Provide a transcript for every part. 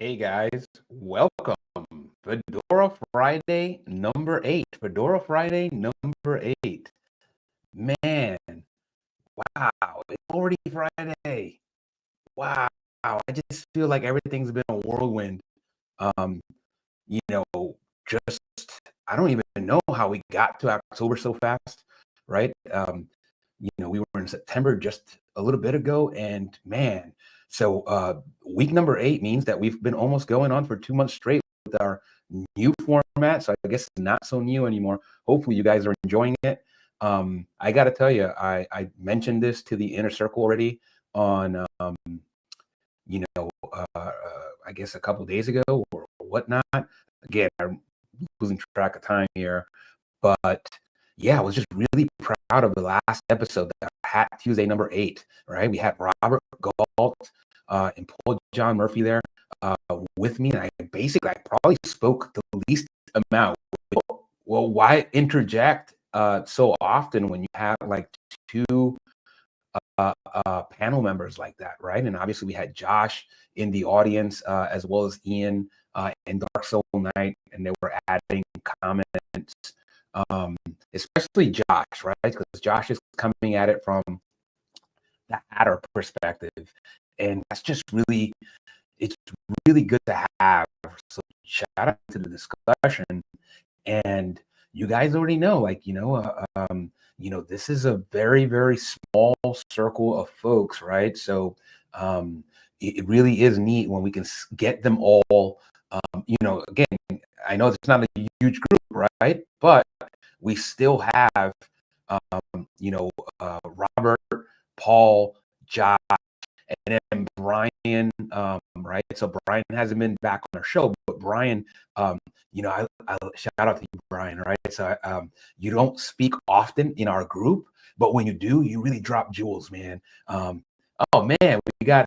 Hey guys, welcome. Fedora Friday number 8. Fedora Friday number 8. Man, wow, it's already Friday. Wow, I just feel like everything's been a whirlwind. Um, you know, just I don't even know how we got to October so fast, right? We were in September just a little bit ago, and man, week number 8 means that we've been almost going on for 2 months straight with our new format. So I guess it's not so new anymore. Hopefully, you guys are enjoying it. I got to tell you, I mentioned this to the inner circle already on, I guess a couple days ago or whatnot. Again, I'm losing track of time here, but yeah, I was just really proud of the last episode, that Hat Tuesday number 8, right? We had Robert Galt and Paul John Murphy there with me. And I probably spoke the least amount. Well, why interject so often when you have like two panel members like that, right? And obviously we had Josh in the audience as well as Ian and Dark Soul Knight, and they were adding comments, especially Josh, right? Because Josh is coming at it from the Hatter perspective, and it's really good to have. So shout out to the discussion, and you guys already know, this is a very, very small circle of folks, right? So it really is neat when we can get them all. Again, I know it's not a huge group, right? But we still have, Robert, Paul, Josh, and then Brian, right? So Brian hasn't been back on our show, but Brian, I shout out to you, Brian, right? So you don't speak often in our group, but when you do, you really drop jewels, man. Oh man, we got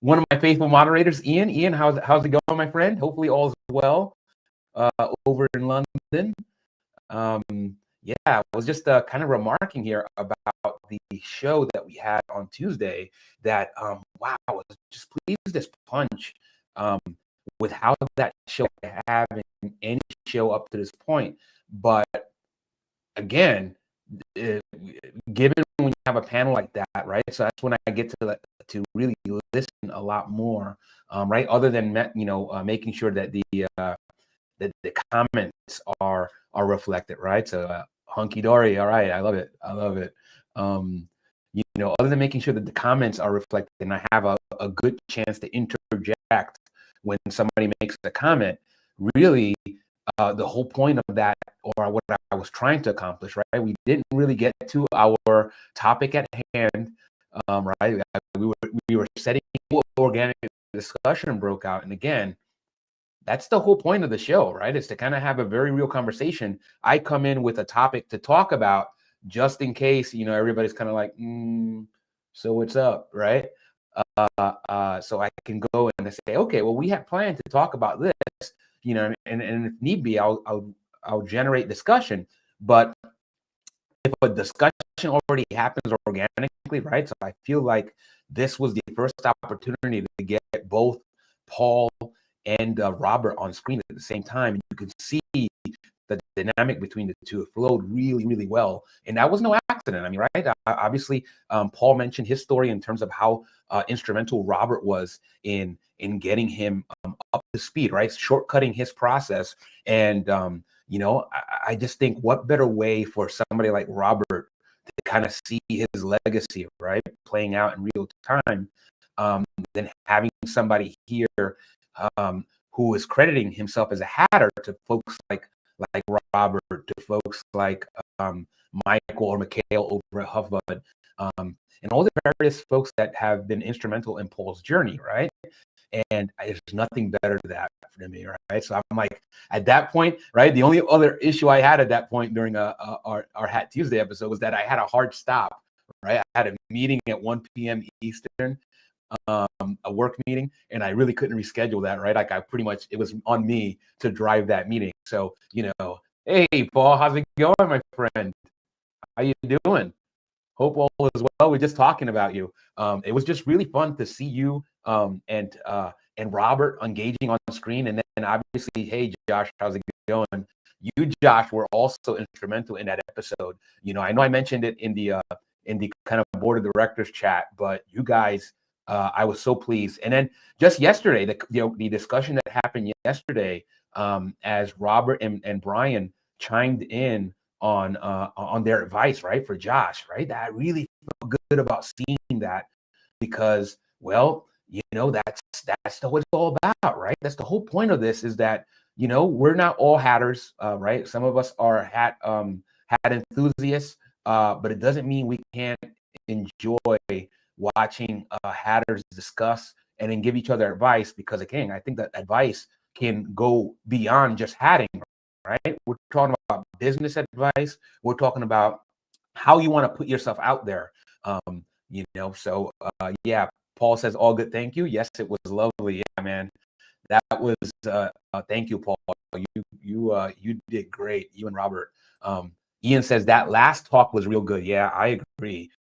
one of my faithful moderators, Ian. Ian, how's it going, my friend? Hopefully all's well over in London. Yeah, I was just kind of remarking here about the show that we had on Tuesday that, wow, I was just pleased as punch with how that show have in any show up to this point. But again, given when you have a panel like that, right? So that's when I get to really listen a lot more, right? Other than making sure that the comments are reflected, right? So hunky dory, all right, I love it. Other than making sure that the comments are reflected, and I have a good chance to interject when somebody makes a comment, really. The whole point of that, or what I was trying to accomplish, right? We didn't really get to our topic at hand, right? We were setting organic discussion broke out, and again, that's the whole point of the show, right? Is to kind of have a very real conversation. I come in with a topic to talk about, just in case, everybody's kind of like, so what's up, right? So I can go and say, okay, well, we had planned to talk about this, and if need be, I'll generate discussion. But if a discussion already happens organically, right? So I feel like this was the first opportunity to get both Paul and Robert on screen at the same time, and you can see the dynamic between the two. It flowed really, really well, and that was no accident. I mean, right? Obviously, Paul mentioned his story in terms of how instrumental Robert was in getting him up to speed, right? Shortcutting his process, and I just think, what better way for somebody like Robert to kind of see his legacy, right, playing out in real time, than having somebody here who is crediting himself as a hatter to folks like Robert, to folks like Michael or Mikhail over at Huffbud, and all the various folks that have been instrumental in Paul's journey, right? And there's nothing better than that for me, right? So I'm like, at that point, right, the only other issue I had at that point during our Hat Tuesday episode was that I had a hard stop, right? I had a meeting at 1 p.m. Eastern, a work meeting, and I really couldn't reschedule that, right? Like it was on me to drive that meeting. So, hey, Paul, how's it going, my friend? How you doing? Hope all is well. We're just talking about you. It was just really fun to see you and and Robert engaging on the screen, and then obviously, hey Josh, how's it going? You, Josh, were also instrumental in that episode. I know I mentioned it in the kind of board of directors chat, but you guys, I was so pleased. And then just yesterday, the discussion that happened yesterday, as Robert and Brian chimed in on their advice, right, for Josh, right? That I really felt good about seeing that, because, well, that's what it's all about, right? That's the whole point of this, is that we're not all hatters, right? Some of us are hat enthusiasts, but it doesn't mean we can't enjoy watching hatters discuss and then give each other advice, because again, I think that advice can go beyond just hatting, right? We're talking about business advice. We're talking about how you want to put yourself out there. So yeah, Paul says, all good, thank you. Yes, it was lovely. Yeah, man. That was thank you, Paul. You did great, you and Robert. Ian says that last talk was real good. Yeah, I agree.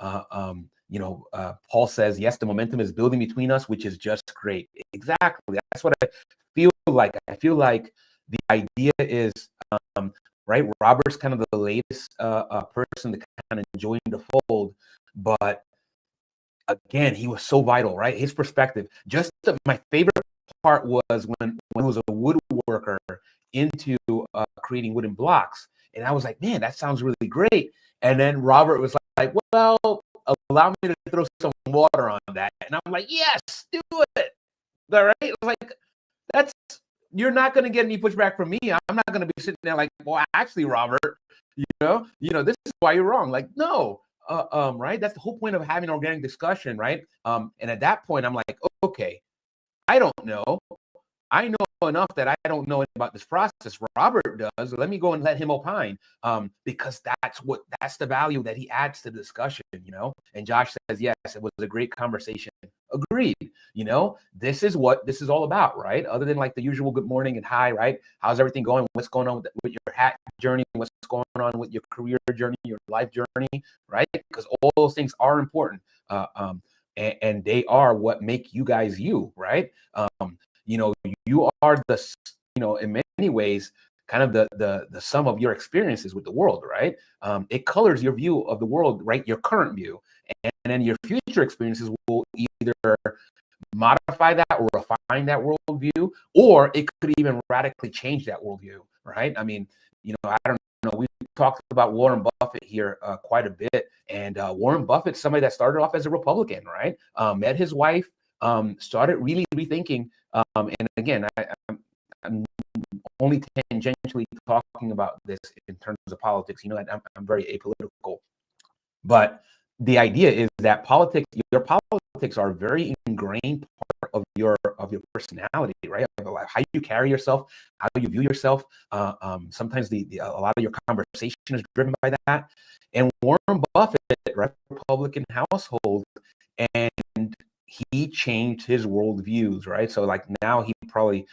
Paul says, yes, the momentum is building between us, which is just great. Exactly. That's what I feel like. I feel like the idea is, right, Robert's kind of the latest person to kind of join the fold, but again, he was so vital, right? His perspective. My favorite part was when he was a woodworker into creating wooden blocks. And I was like, man, that sounds really great. And then Robert was like, well, allow me to throw some water on that. And I'm like, yes, do it. All right. Like, you're not going to get any pushback from me. I'm not going to be sitting there like, well, actually, Robert, this is why you're wrong. Like, no. Right? That's the whole point of having organic discussion, right? And at that point, I'm like, okay, I don't know. I know enough that I don't know about this process. Robert does. Let me go and let him opine, because that's the value that he adds to the discussion, And Josh says, yes, it was a great conversation. Agreed. This is what this is all about, right? Other than like the usual good morning and hi, right? How's everything going? What's going on with your hat journey? What's going on with your career journey, your life journey, right? Because all those things are important, and they are what make you guys you, right? You are in many ways, kind of the sum of your experiences with the world, right? It colors your view of the world, right? Your current view, and then your future experiences will either modify that or refine that worldview, or it could even radically change that worldview, right? I mean, I don't know. We talked about Warren Buffett here quite a bit, and Warren Buffett, somebody that started off as a Republican, right? Met his wife, started really rethinking. And again, I'm only tangentially talking about this in terms of politics. I'm very apolitical, but the idea is that your politics are a very ingrained part of your personality, right? How you carry yourself, how you view yourself. Sometimes a lot of your conversation is driven by that. And Warren Buffett, right, Republican household, and he changed his worldviews, right? So like now he probably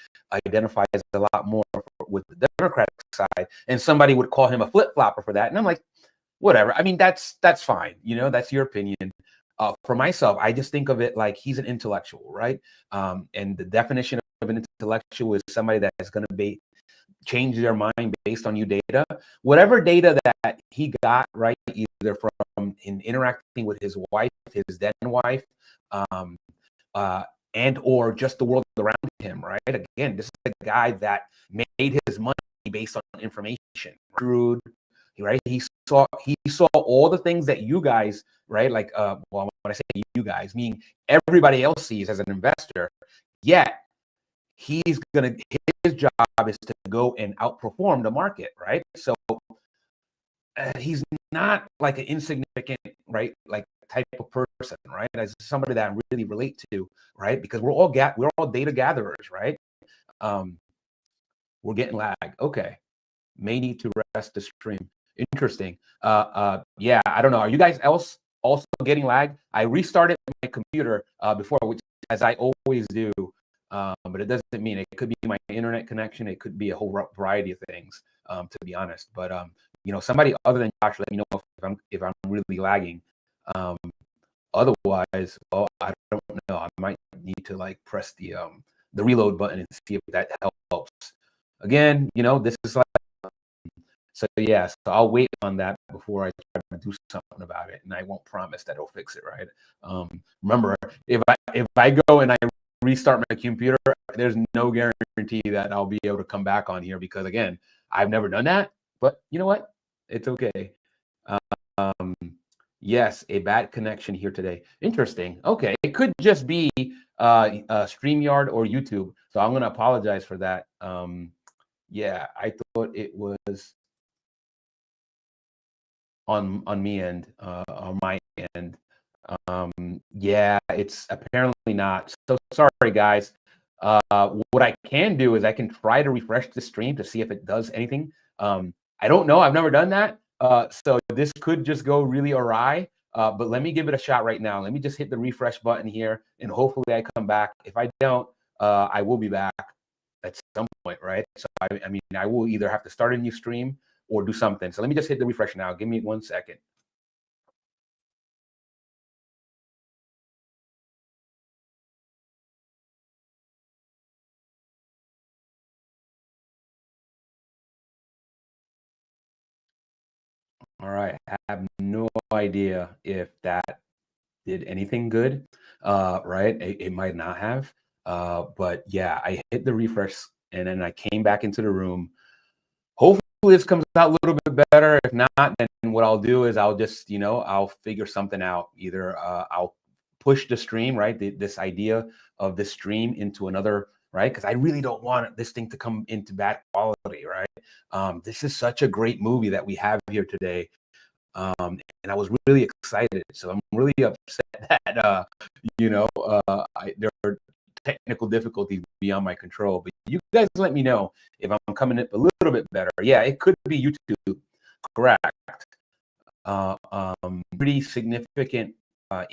identifies a lot more with the Democratic side, and somebody would call him a flip-flopper for that. And I'm like, whatever. I mean, that's fine. That's your opinion. For myself, I just think of it like he's an intellectual, right? And the definition of an intellectual is somebody that is going to change their mind based on new data, whatever data that he got, right? Either from in interacting with his wife, his then wife, and or just the world around him, right? Again, this is a guy that made his money based on information. Shrewd, right? He saw all the things that you guys, right? Like, well, when I say you guys, meaning everybody else sees as an investor. Yet his job is to go and outperform the market, right? So he's not like an insignificant, right? Like type of person, right? As somebody that I really relate to, right? Because we're all data gatherers, right? We're getting lag. Okay, may need to rest the stream. Interesting. Yeah, I don't know. Are you guys also getting lag? I restarted my computer before, which as I always do, but it doesn't mean it could be my internet connection. It could be a whole variety of things, to be honest. But somebody other than Josh, let me know if I'm really lagging. Otherwise, well, I don't know. I might need to like press the reload button and see if that helps. Again, this is like, so yeah, so I'll wait on that before I try to do something about it, and I won't promise that it'll fix it, right? Remember, if I go and I restart my computer, there's no guarantee that I'll be able to come back on here, because again, I've never done that. But you know what? It's okay. Yes, a bad connection here today. Interesting. Okay, it could just be StreamYard or YouTube. So I'm gonna apologize for that. Yeah, I thought it was on me end, on my end. Yeah, it's apparently not. So sorry, guys. What I can do is I can try to refresh the stream to see if it does anything. I don't know. I've never done that. So this could just go really awry. But let me give it a shot right now. Let me just hit the refresh button here, and hopefully I come back. If I don't, I will be back at some point, right? So I mean, I will either have to start a new stream or do something. So let me just hit the refresh now. Give me 1 second. All right. I have no idea if that did anything good, right? It might not have. But yeah, I hit the refresh and then I came back into the room. Hopefully this comes out a little bit better. If not, then what I'll do is I'll just, I'll figure something out. Either I'll push the stream, right? This idea of the stream into another, right? Because I really don't want this thing to come into bad quality, right? This is such a great movie that we have here today. And I was really excited. So I'm really upset that, there are technical difficulties beyond my control. But you guys let me know if I'm coming up a little bit better. Yeah, it could be YouTube. Correct. Pretty significant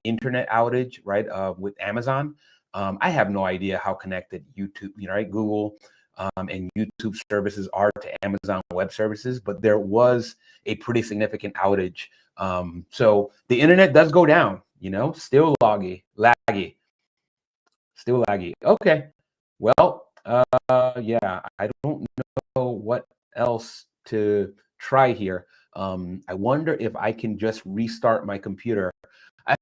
internet outage, right? With Amazon. I have no idea how connected YouTube, right? Google and YouTube services are to Amazon Web Services, but there was a pretty significant outage. So the internet does go down, still laggy. Still laggy. Okay. Well, yeah, I don't know what else to try here. I wonder if I can just restart my computer. I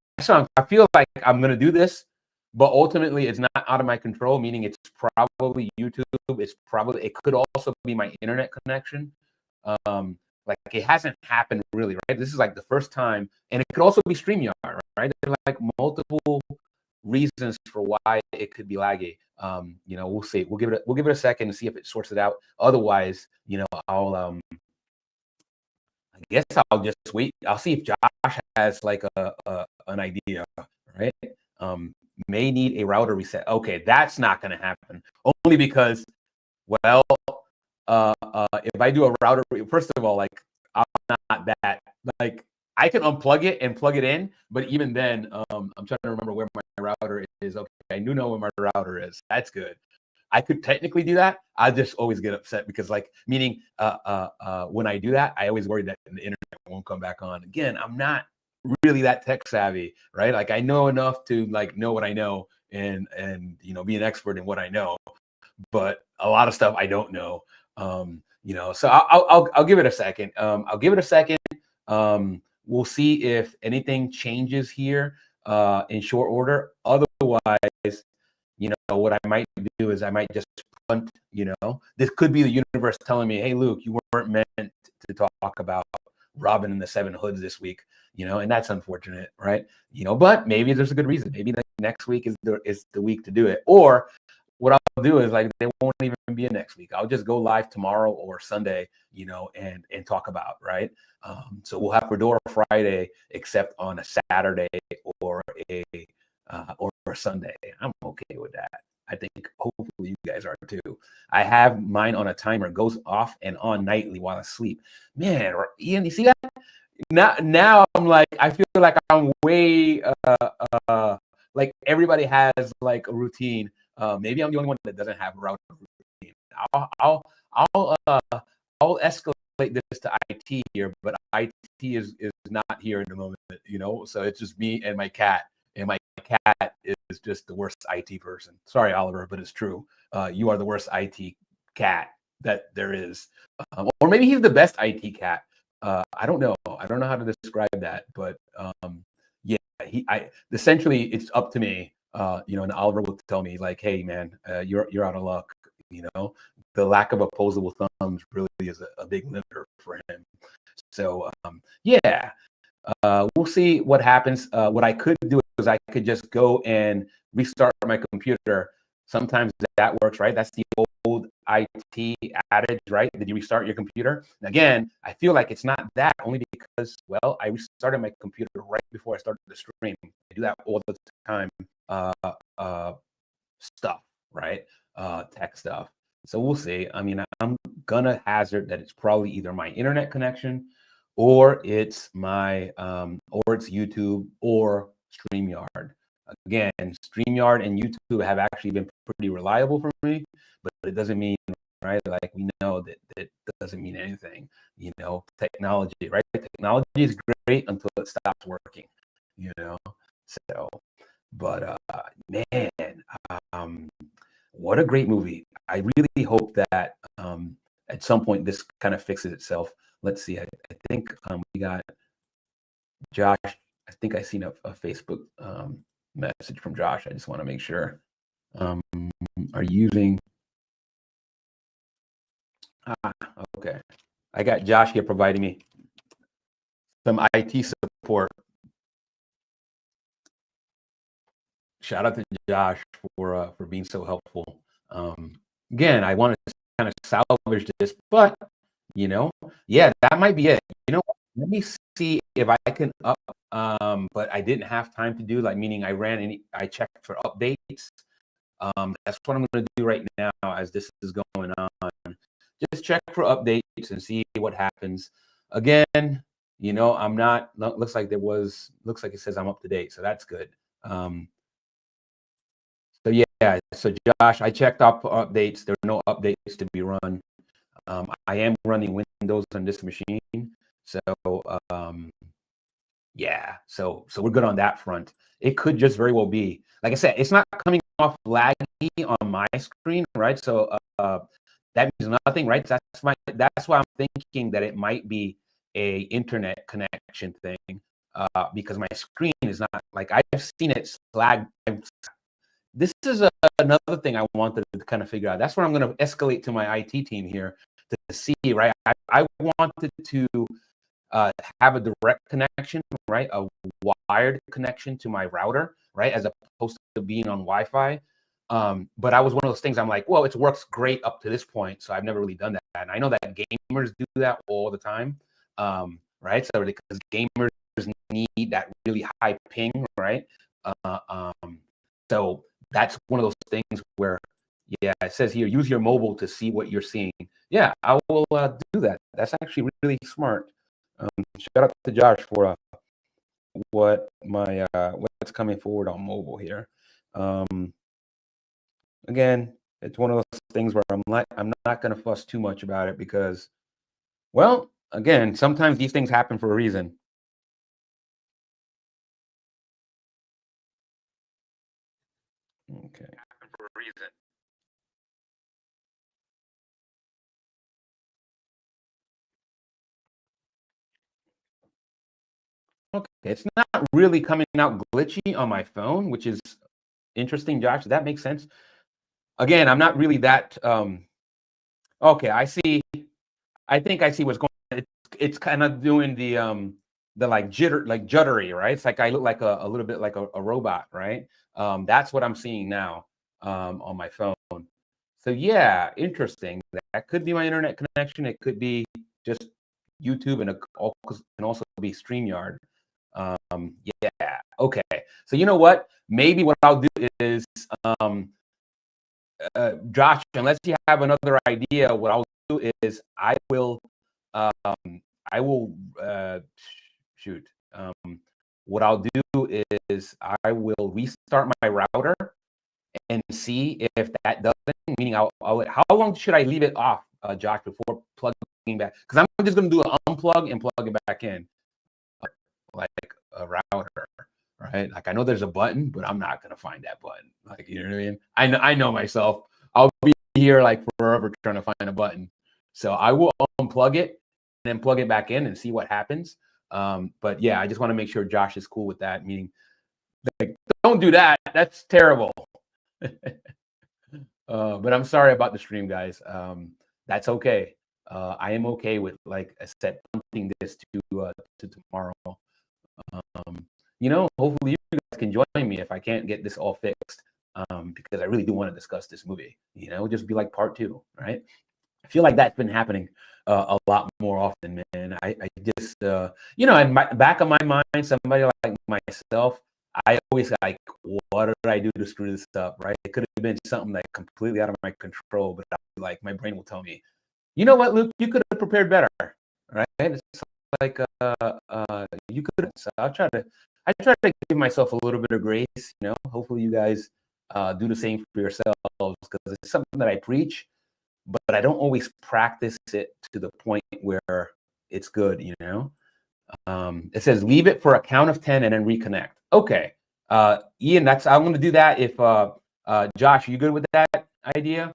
feel like I'm going to do this, but ultimately it's not out of my control, meaning it's probably YouTube. It could also be my internet connection. Like it hasn't happened really, right? This is like the first time, and it could also be StreamYard, right? There's like multiple reasons for why it could be laggy. We'll see. We'll give it a second to see if it sorts it out. Otherwise, I'll I guess I'll just wait. I'll see if Josh has like an idea, right? May need a router reset. Okay, that's not going to happen. Only because, well, if I do a router, first of all, like I'm not that like I can unplug it and plug it in, but even then, I'm trying to remember where my router is. Okay, I do know where my router is. That's good. I could technically do that. I just always get upset because, like, meaning when I do that, I always worry that the internet won't come back on. Again, I'm not really that tech savvy, right? Like, I know enough to like know what I know and be an expert in what I know, but a lot of stuff I don't know. So I'll give it a second. I'll give it a second. We'll see if anything changes here in short order. Otherwise, what I might do is I might just punt, this could be the universe telling me, hey, Luke, you weren't meant to talk about Robin and the Seven Hoods this week, and that's unfortunate, right? But maybe there's a good reason. Maybe like next week is the week to do it. Or what I'll do is like, they won't even be a next week. I'll just go live tomorrow or Sunday, and talk about, right? So we'll have Fedora Friday, except on a Saturday or a Sunday. I'm okay with that. I think hopefully you guys are too. I have mine on a timer, goes off and on nightly while I sleep. Man, Ian, you see that? Now I'm like, I feel like I'm way like everybody has like a routine. Maybe I'm the only one that doesn't have a router routine. I'll escalate isolate this to IT here, but IT is not here in the moment, so it's just me and my cat. And my cat is just the worst IT person. Sorry, Oliver, but it's true. You are the worst IT cat that there is. Or maybe he's the best IT cat. I don't know. I don't know how to describe that, but yeah, essentially it's up to me. And Oliver will tell me like, "Hey, man, you're out of luck." The lack of opposable thumbs really is a big limiter for him. So yeah, we'll see what happens. What I could do is I could just go and restart my computer. Sometimes that works, right? That's the old IT adage, right? Did you restart your computer? And again, I feel like it's not that, only because, well, I restarted my computer right before I started the stream. I do that all the time. Stuff, right? Tech stuff. So we'll see. I mean, I'm gonna hazard that it's probably either my internet connection, or it's my or it's YouTube or StreamYard. Again, StreamYard and YouTube have actually been pretty reliable for me, but it doesn't mean, right? Like, we know that doesn't mean anything. Technology, right? Technology is great until it stops working. So, but man, what a great movie. I really hope that at some point this kind of fixes itself. Let's see. I think we got Josh. I think I seen a Facebook message from Josh. I just want to make sure. Are you using? Okay. I got Josh here providing me some IT support. Shout out to Josh for being so helpful. Again, I want to kind of salvage this, but yeah, that might be it. Let me see if I can up. But I didn't have time to do, like, meaning I checked for updates. That's what I'm going to do right now as this is going on. Just check for updates and see what happens. Again, I'm not. Looks like it says I'm up to date, so that's good. So yeah, so Josh, I checked up updates. There are no updates to be run. I am running Windows on this machine, so yeah, so we're good on that front. It could just very well be, like I said, it's not coming off laggy on my screen, right? So that means nothing, right? That's why I'm thinking that it might be a internet connection thing, because my screen is not, like, I've seen it lag. This is another thing I wanted to kind of figure out. That's what I'm going to escalate to my IT team here to see, right? I wanted to have a direct connection, right? A wired connection to my router, right? As opposed to being on Wi-Fi. But I was one of those things, I'm like, well, it works great up to this point, so I've never really done that. And I know that gamers do that all the time, right? So because gamers need that really high ping, right? So that's one of those things where, yeah, it says here, use your mobile to see what you're seeing. Yeah, I will do that. That's actually really smart. Shout out to Josh for what's coming forward on mobile here. Again, it's one of those things where I'm not going to fuss too much about it because, well, again, sometimes these things happen for a reason. Okay. Happen for a reason. Okay, it's not really coming out glitchy on my phone, which is interesting, Josh. Does that make sense? Again, I'm not really that. Okay, I see. I think I see what's going on. It's kind of doing the like juddery, right? It's like I look like a little bit like a robot, right? That's what I'm seeing now on my phone. So yeah, interesting. That could be my internet connection. It could be just YouTube, and can also be StreamYard. Yeah, okay. So you know what? Maybe what I'll do is, Josh, unless you have another idea, what I'll do is I will shoot. What I'll do is I will restart my router and see if that doesn't. Meaning, how long should I leave it off, Josh, before plugging back, because I'm just going to do an unplug and plug it back in, like a router, right? Like I know there's a button, but I'm not going to find that button. Like, you know what I mean? I know myself. I'll be here like forever trying to find a button. So I will unplug it and then plug it back in and see what happens. But yeah, I just want to make sure Josh is cool with that, meaning like, don't do that. That's terrible. But I'm sorry about the stream, guys. That's okay. I am okay with, like I said, punting this to tomorrow. Hopefully you guys can join me if I can't get this all fixed, because I really do want to discuss this movie. Just be like part 2, right? I feel like that's been happening a lot more often, man. I just, in my back of my mind, somebody like myself, I always like, what did I do to screw this up, right? It could have been something like completely out of my control, but like my brain will tell me, you know what, Luke, you could have prepared better, right? It's like, you could. So I try to give myself a little bit of grace. Hopefully you guys do the same for yourselves, because it's something that I preach, but I don't always practice it to the point where it's good. It says leave it for a count of 10 and then reconnect. Okay, Ian, I'm going to do that. If Josh, are you good with that idea?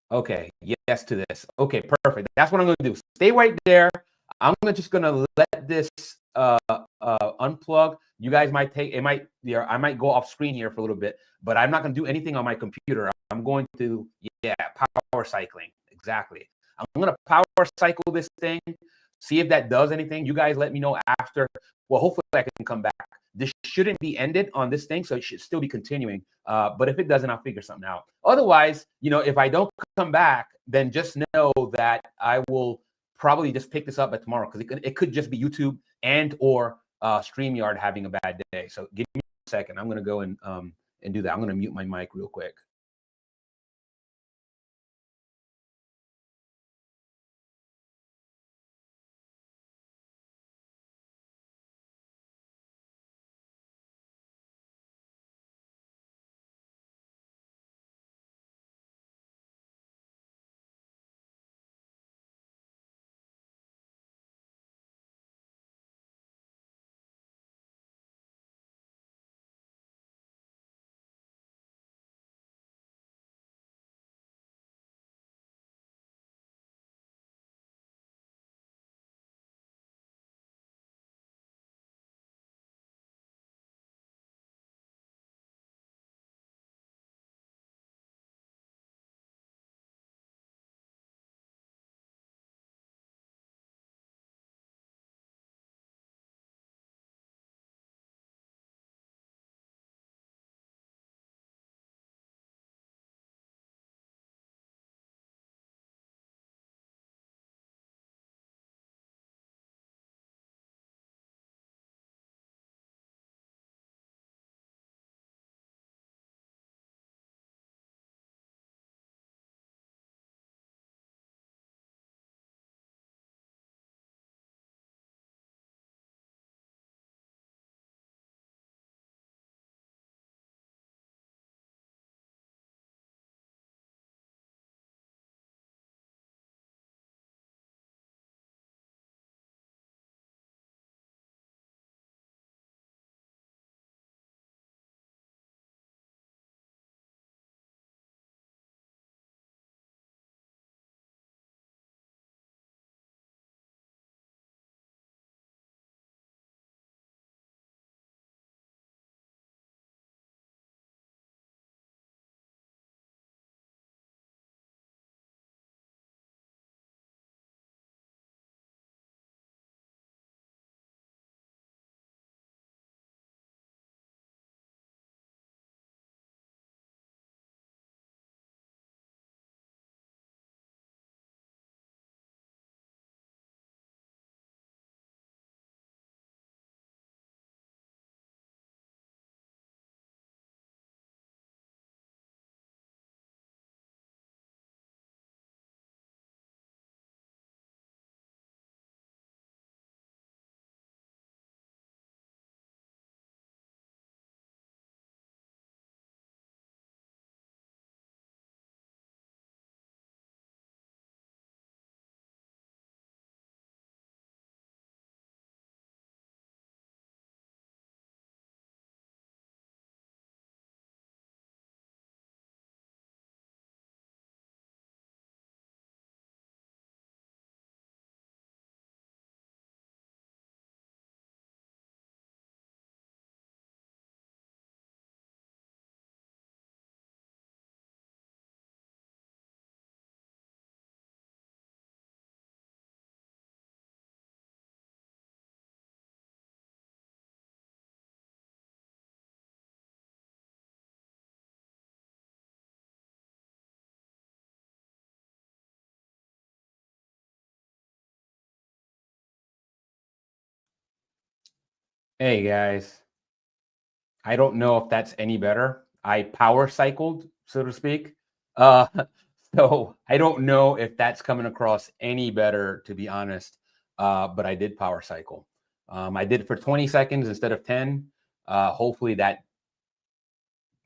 Okay, yes to this. Okay, perfect. That's what I'm going to do. Stay right there. I'm just going to let this unplug. You guys might I might go off screen here for a little bit, but I'm not going to do anything on my computer. I'm going to, power cycling. Exactly. I'm going to power cycle this thing, see if that does anything. You guys let me know after. Well, hopefully I can come back. This shouldn't be ended on this thing, so it should still be continuing. But if it doesn't, I'll figure something out. Otherwise, if I don't come back, then just know that I will probably just pick this up at tomorrow, because it could just be YouTube or StreamYard having a bad day. So give me a second. I'm going to go and do that. I'm going to mute my mic real quick. Hey guys, I don't know if that's any better. I power cycled, so to speak. Uh, so I don't know if that's coming across any better, to be honest. But I did power cycle. I did it for 20 seconds instead of 10. Hopefully that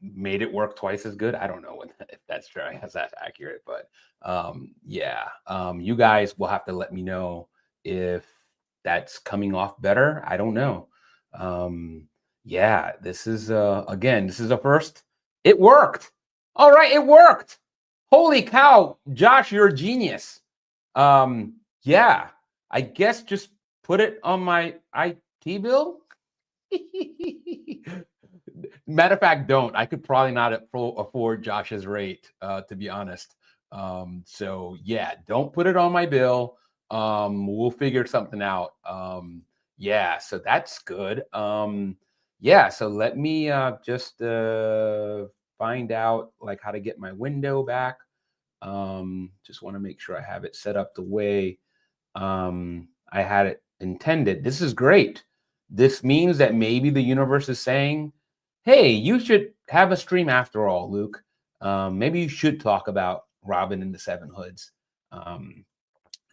made it work twice as good. I don't know if that's true, if that's accurate, but yeah, you guys will have to let me know if that's coming off better. I don't know. Yeah, this is again, this is a first. It worked. All right, it worked. Holy cow, Josh, you're a genius. Yeah, I guess just put it on my IT bill. Matter of fact, don't. I could probably not afford Josh's rate, to be honest. So yeah, don't put it on my bill. We'll figure something out. Yeah, so that's good. Yeah, so let me just find out like how to get my window back. Just want to make sure I have it set up the way I had it intended. This is great. This means that maybe the universe is saying, hey, you should have a stream after all, Luke. Maybe you should talk about Robin and the Seven Hoods. In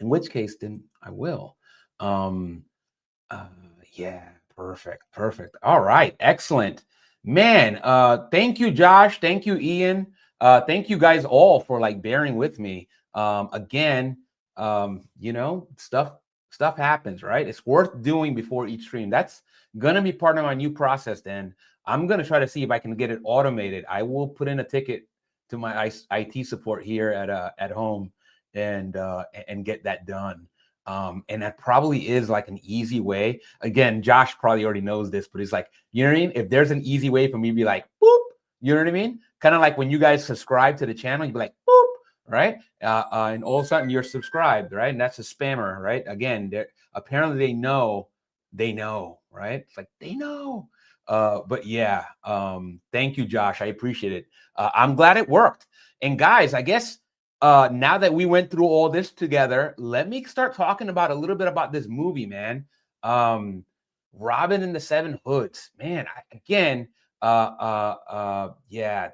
which case, then I will. Um, uh, yeah, perfect, perfect. All right, excellent. Man, thank you, Josh. Thank you, Ian. Thank you guys all for like bearing with me. Again, you know, stuff happens, right? It's worth doing before each stream. That's gonna be part of my new process. Then I'm gonna try to see if I can get it automated. I will put in a ticket to my IT support here at home and get that done. And that probably is like an easy way. Again, Josh probably already knows this, but it's like, you know what I mean? If there's an easy way for me to be like, boop, you know what I mean? Kind of like when you guys subscribe to the channel, you'd be like, boop, right? And all of a sudden you're subscribed, right? And that's a spammer, right? Again, apparently they know, right? It's like they know. But yeah, thank you, Josh. I appreciate it. I'm glad it worked. And guys, I guess now that we went through all this together, let me start talking about a little bit about this movie, man. Robin and the Seven Hoods, man. Yeah,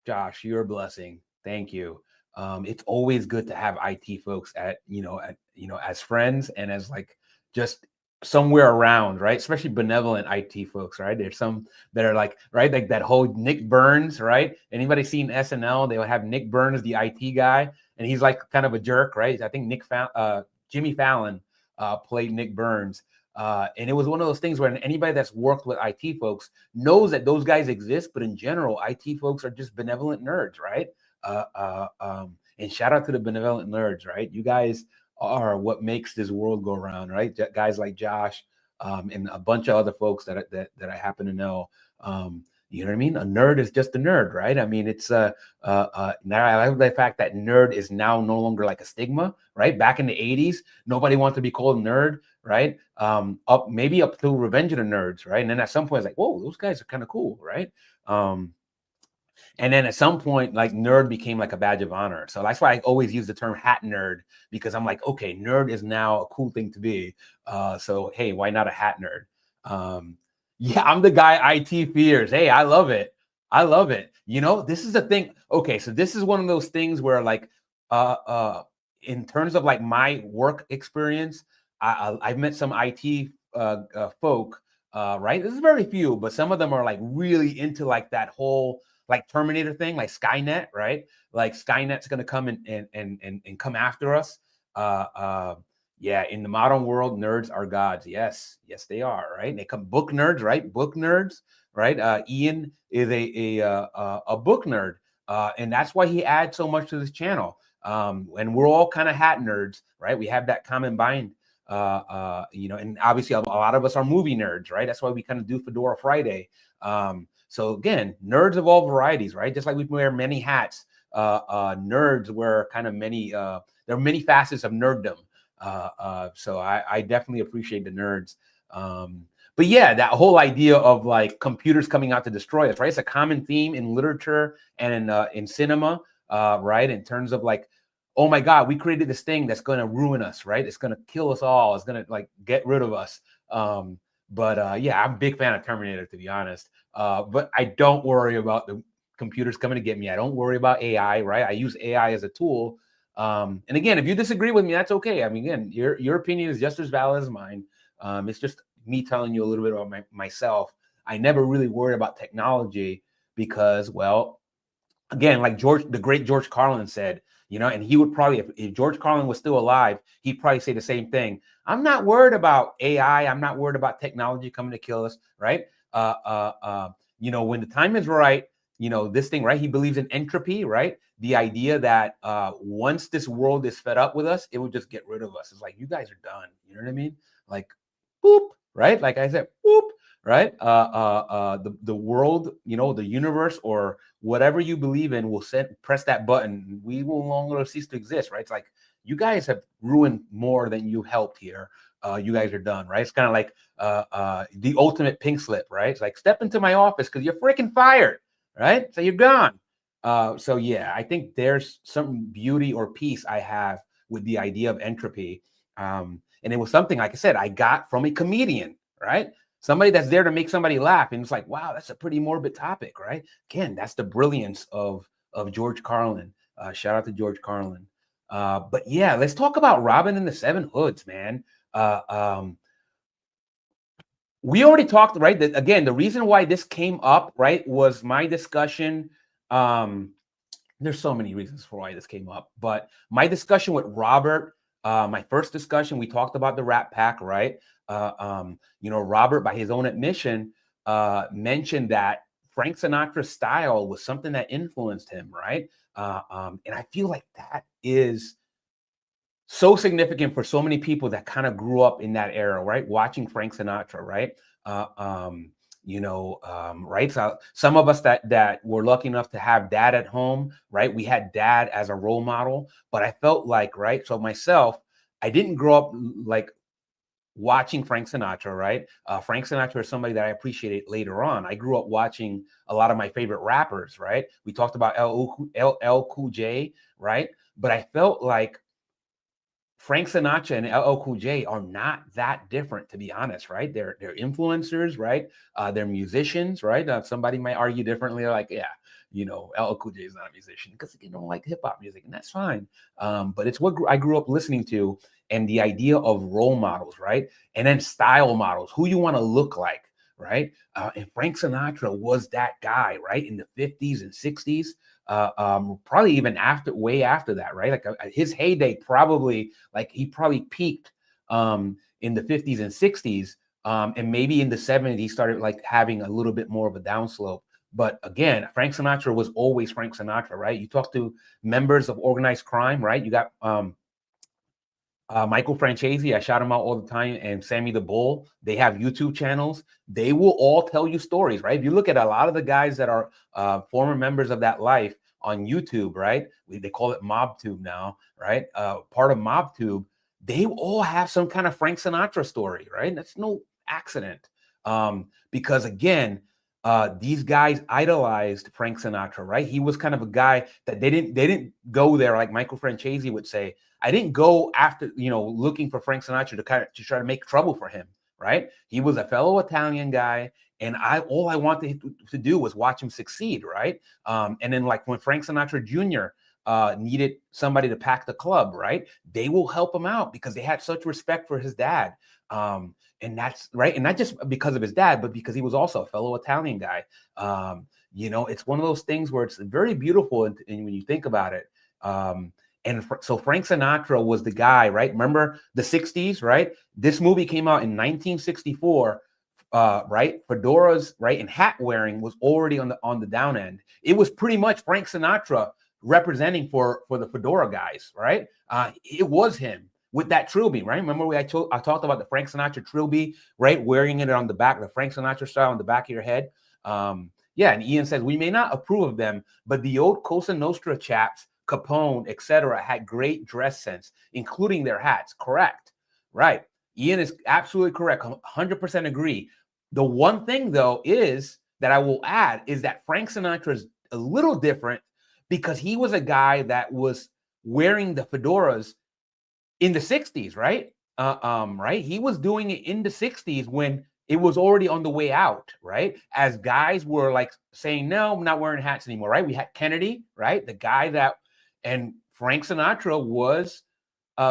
Josh, you're a blessing. Thank you. It's always good to have IT folks as friends and as like just somewhere around, right? Especially benevolent IT folks, right? There's some that are like, right, like that whole Nick Burns, right? Anybody seen SNL? They would have Nick Burns, the IT guy, and he's like kind of a jerk, right? I think Jimmy Fallon played Nick Burns. And it was one of those things where anybody that's worked with IT folks knows that those guys exist, but in general, IT folks are just benevolent nerds, right? And shout out to the benevolent nerds, right? You guys are what makes this world go around, right? Guys like Josh and a bunch of other folks that I happen to know. You know what I mean? A nerd is just a nerd, right? I mean, it's now I like the fact that nerd is now no longer like a stigma, right? Back in the 80s, nobody wanted to be called a nerd, right? Maybe up to Revenge of the Nerds, right? And then at some point, it's like, whoa, those guys are kind of cool, right? And then at some point, like nerd became like a badge of honor. So that's why I always use the term hat nerd, because I'm like, okay, nerd is now a cool thing to be. So hey, why not a hat nerd? Yeah, I'm the guy IT fears. Hey, I love it. I love it. You know, this is the thing. Okay, so this is one of those things where like in terms of like my work experience, I've met some IT folk, right? This is very few, but some of them are like really into like that whole like Terminator thing, like Skynet, right? Like Skynet's gonna come and come after us. Yeah, in the modern world, nerds are gods. Yes, they are, right? They come book nerds, right? Book nerds, right? Ian is a book nerd, and that's why he adds so much to this channel. And we're all kind of hat nerds, right? We have that common bind. And obviously a lot of us are movie nerds, right? That's why we kind of do Fedora Friday. So again, nerds of all varieties, right? Just like we wear many hats, nerds wear kind of many, there are many facets of nerddom. So I definitely appreciate the nerds. But yeah, that whole idea of like computers coming out to destroy us, right? It's a common theme in literature and in cinema, right? In terms of like, oh my God, we created this thing that's going to ruin us, right? It's going to kill us all. It's going to like get rid of us. But yeah, I'm a big fan of Terminator, to be honest. But I don't worry about the computers coming to get me. I don't worry about AI, right? I use AI as a tool. And again, if you disagree with me, that's okay. I mean, again, your opinion is just as valid as mine. It's just me telling you a little bit about myself. I never really worried about technology because, well, again, like the great George Carlin said, and he would probably, if George Carlin was still alive, he'd probably say the same thing. I'm not worried about AI. I'm not worried about technology coming to kill us, right? When the time is right, this thing, right? He believes in entropy, right? The idea that once this world is fed up with us, it will just get rid of us. It's like, you guys are done. You know what I mean? Like, boop, right? Like I said, boop, right? The world, the universe, or whatever you believe in will press that button. We will no longer cease to exist, right? It's like, you guys have ruined more than you helped here. You guys are done, right? It's kind of like the ultimate pink slip, right? It's like, step into my office because you're freaking fired, right? So you're gone. So yeah, I think there's some beauty or peace I have with the idea of entropy. And it was something, like I said, I got from a comedian, right? Somebody that's there to make somebody laugh. And it's like, wow, that's a pretty morbid topic, right? Again, that's the brilliance of George Carlin. Shout out to George Carlin. But yeah, let's talk about Robin and the Seven Hoods, man. We already talked, right? That again, the reason why this came up, right, was my discussion. There's so many reasons for why this came up, but my discussion with Robert, my first discussion, we talked about the Rat Pack, right? Robert, by his own admission, mentioned that Frank Sinatra's style was something that influenced him, right? And I feel like that is so significant for so many people that kind of grew up in that era, right? Watching Frank Sinatra, right? Right? So some of us that were lucky enough to have dad at home, right? We had dad as a role model, but I felt like, right? So myself, I didn't grow up like watching Frank Sinatra, right? Frank Sinatra is somebody that I appreciated later on. I grew up watching a lot of my favorite rappers, right? We talked about LL Cool J, right? But I felt like Frank Sinatra and LL Cool J are not that different, to be honest, right? They're influencers, right? They're musicians, right? Somebody might argue differently, like, yeah, LL Cool J is not a musician because they don't like hip hop music, and that's fine. But it's what I grew up listening to, and the idea of role models, right? And then style models, who you want to look like, right? And Frank Sinatra was that guy, right? In the 50s and 60s. Probably even way after that, right? Like his heyday, probably like he probably peaked in the 50s and 60s, and maybe in the 70s he started like having a little bit more of a downslope. But again, Frank Sinatra was always Frank Sinatra, right? You talk to members of organized crime, right? You got Michael Franchese, I shout him out all the time, and Sammy the Bull. They have YouTube channels. They will all tell you stories, right? If you look at a lot of the guys that are former members of that life on YouTube, right? They call it MobTube now, right? Part of MobTube, they all have some kind of Frank Sinatra story, right? That's no accident. Because again, these guys idolized Frank Sinatra, right? He was kind of a guy that they didn't go there like Michael Franchese would say. I didn't go after, looking for Frank Sinatra to try to make trouble for him, right? He was a fellow Italian guy, and all I wanted to do was watch him succeed, right? And then like when Frank Sinatra Jr. Needed somebody to pack the club, right? They will help him out because they had such respect for his dad. And that's right. And not just because of his dad, but because he was also a fellow Italian guy. It's one of those things where it's very beautiful. And when you think about it, so Frank Sinatra was the guy, right? Remember the 60s, right? This movie came out in 1964, right? Fedoras, right? And hat wearing was already on the down end. It was pretty much Frank Sinatra representing for the fedora guys, right? It was him with that trilby, right? Remember I talked about the Frank Sinatra trilby, right? Wearing it on the back, the Frank Sinatra style on the back of your head. Yeah, and Ian says, we may not approve of them, but the old Cosa Nostra chaps, Capone, etc., had great dress sense, including their hats. Correct. Right. Ian is absolutely correct. 100% agree. The one thing, though, is that I will add is that Frank Sinatra is a little different because he was a guy that was wearing the fedoras in the 60s, right? Right. He was doing it in the 60s when it was already on the way out, right? As guys were like saying, no, I'm not wearing hats anymore, right? We had Kennedy, right? The guy that, and Frank Sinatra was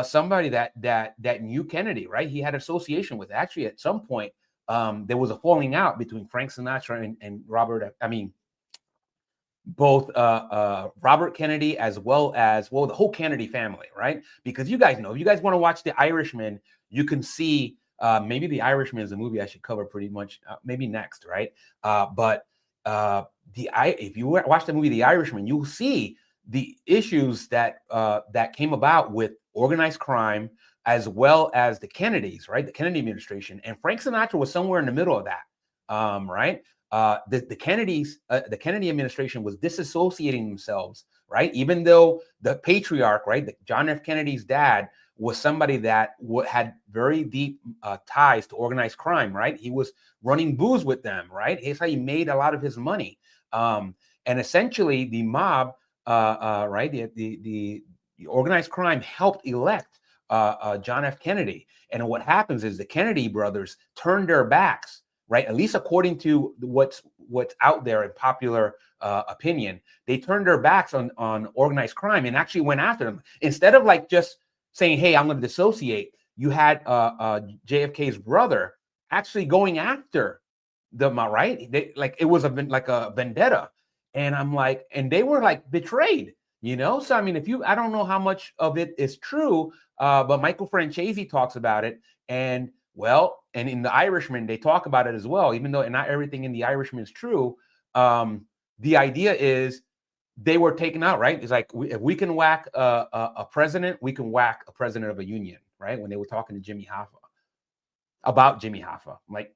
somebody that knew Kennedy, right? He had association with. Actually, at some point, there was a falling out between Frank Sinatra and Robert. I mean, both Robert Kennedy as well as the whole Kennedy family, right? Because you guys know, if you guys want to watch The Irishman, you can see maybe The Irishman is a movie I should cover pretty much maybe next, right? But if you watch the movie The Irishman, you'll see the issues that came about with organized crime as well as the Kennedys, right? The Kennedy administration, and Frank Sinatra was somewhere in the middle of that, right? The Kennedys, the Kennedy administration was disassociating themselves, right? Even though the patriarch, right, John F. Kennedy's dad, was somebody that had very deep ties to organized crime, right? He was running booze with them, right? That's how he made a lot of his money. And essentially, the mob, right, the organized crime helped elect John F. Kennedy. And what happens is the Kennedy brothers turned their backs, right? At least according to what's out there in popular opinion, they turned their backs on organized crime and actually went after them. Instead of like just saying, hey, I'm going to dissociate, you had JFK's brother actually going after them, right? Like it was like a vendetta. And I'm like, and they were like betrayed, you know? So, I mean, I don't know how much of it is true, but Michael Francese talks about it. And well, and in The Irishman, they talk about it as well, even though not everything in The Irishman is true. The idea is they were taken out, right? It's like, if we can whack a president, we can whack a president of a union, right? When they were talking to Jimmy Hoffa, about Jimmy Hoffa, like,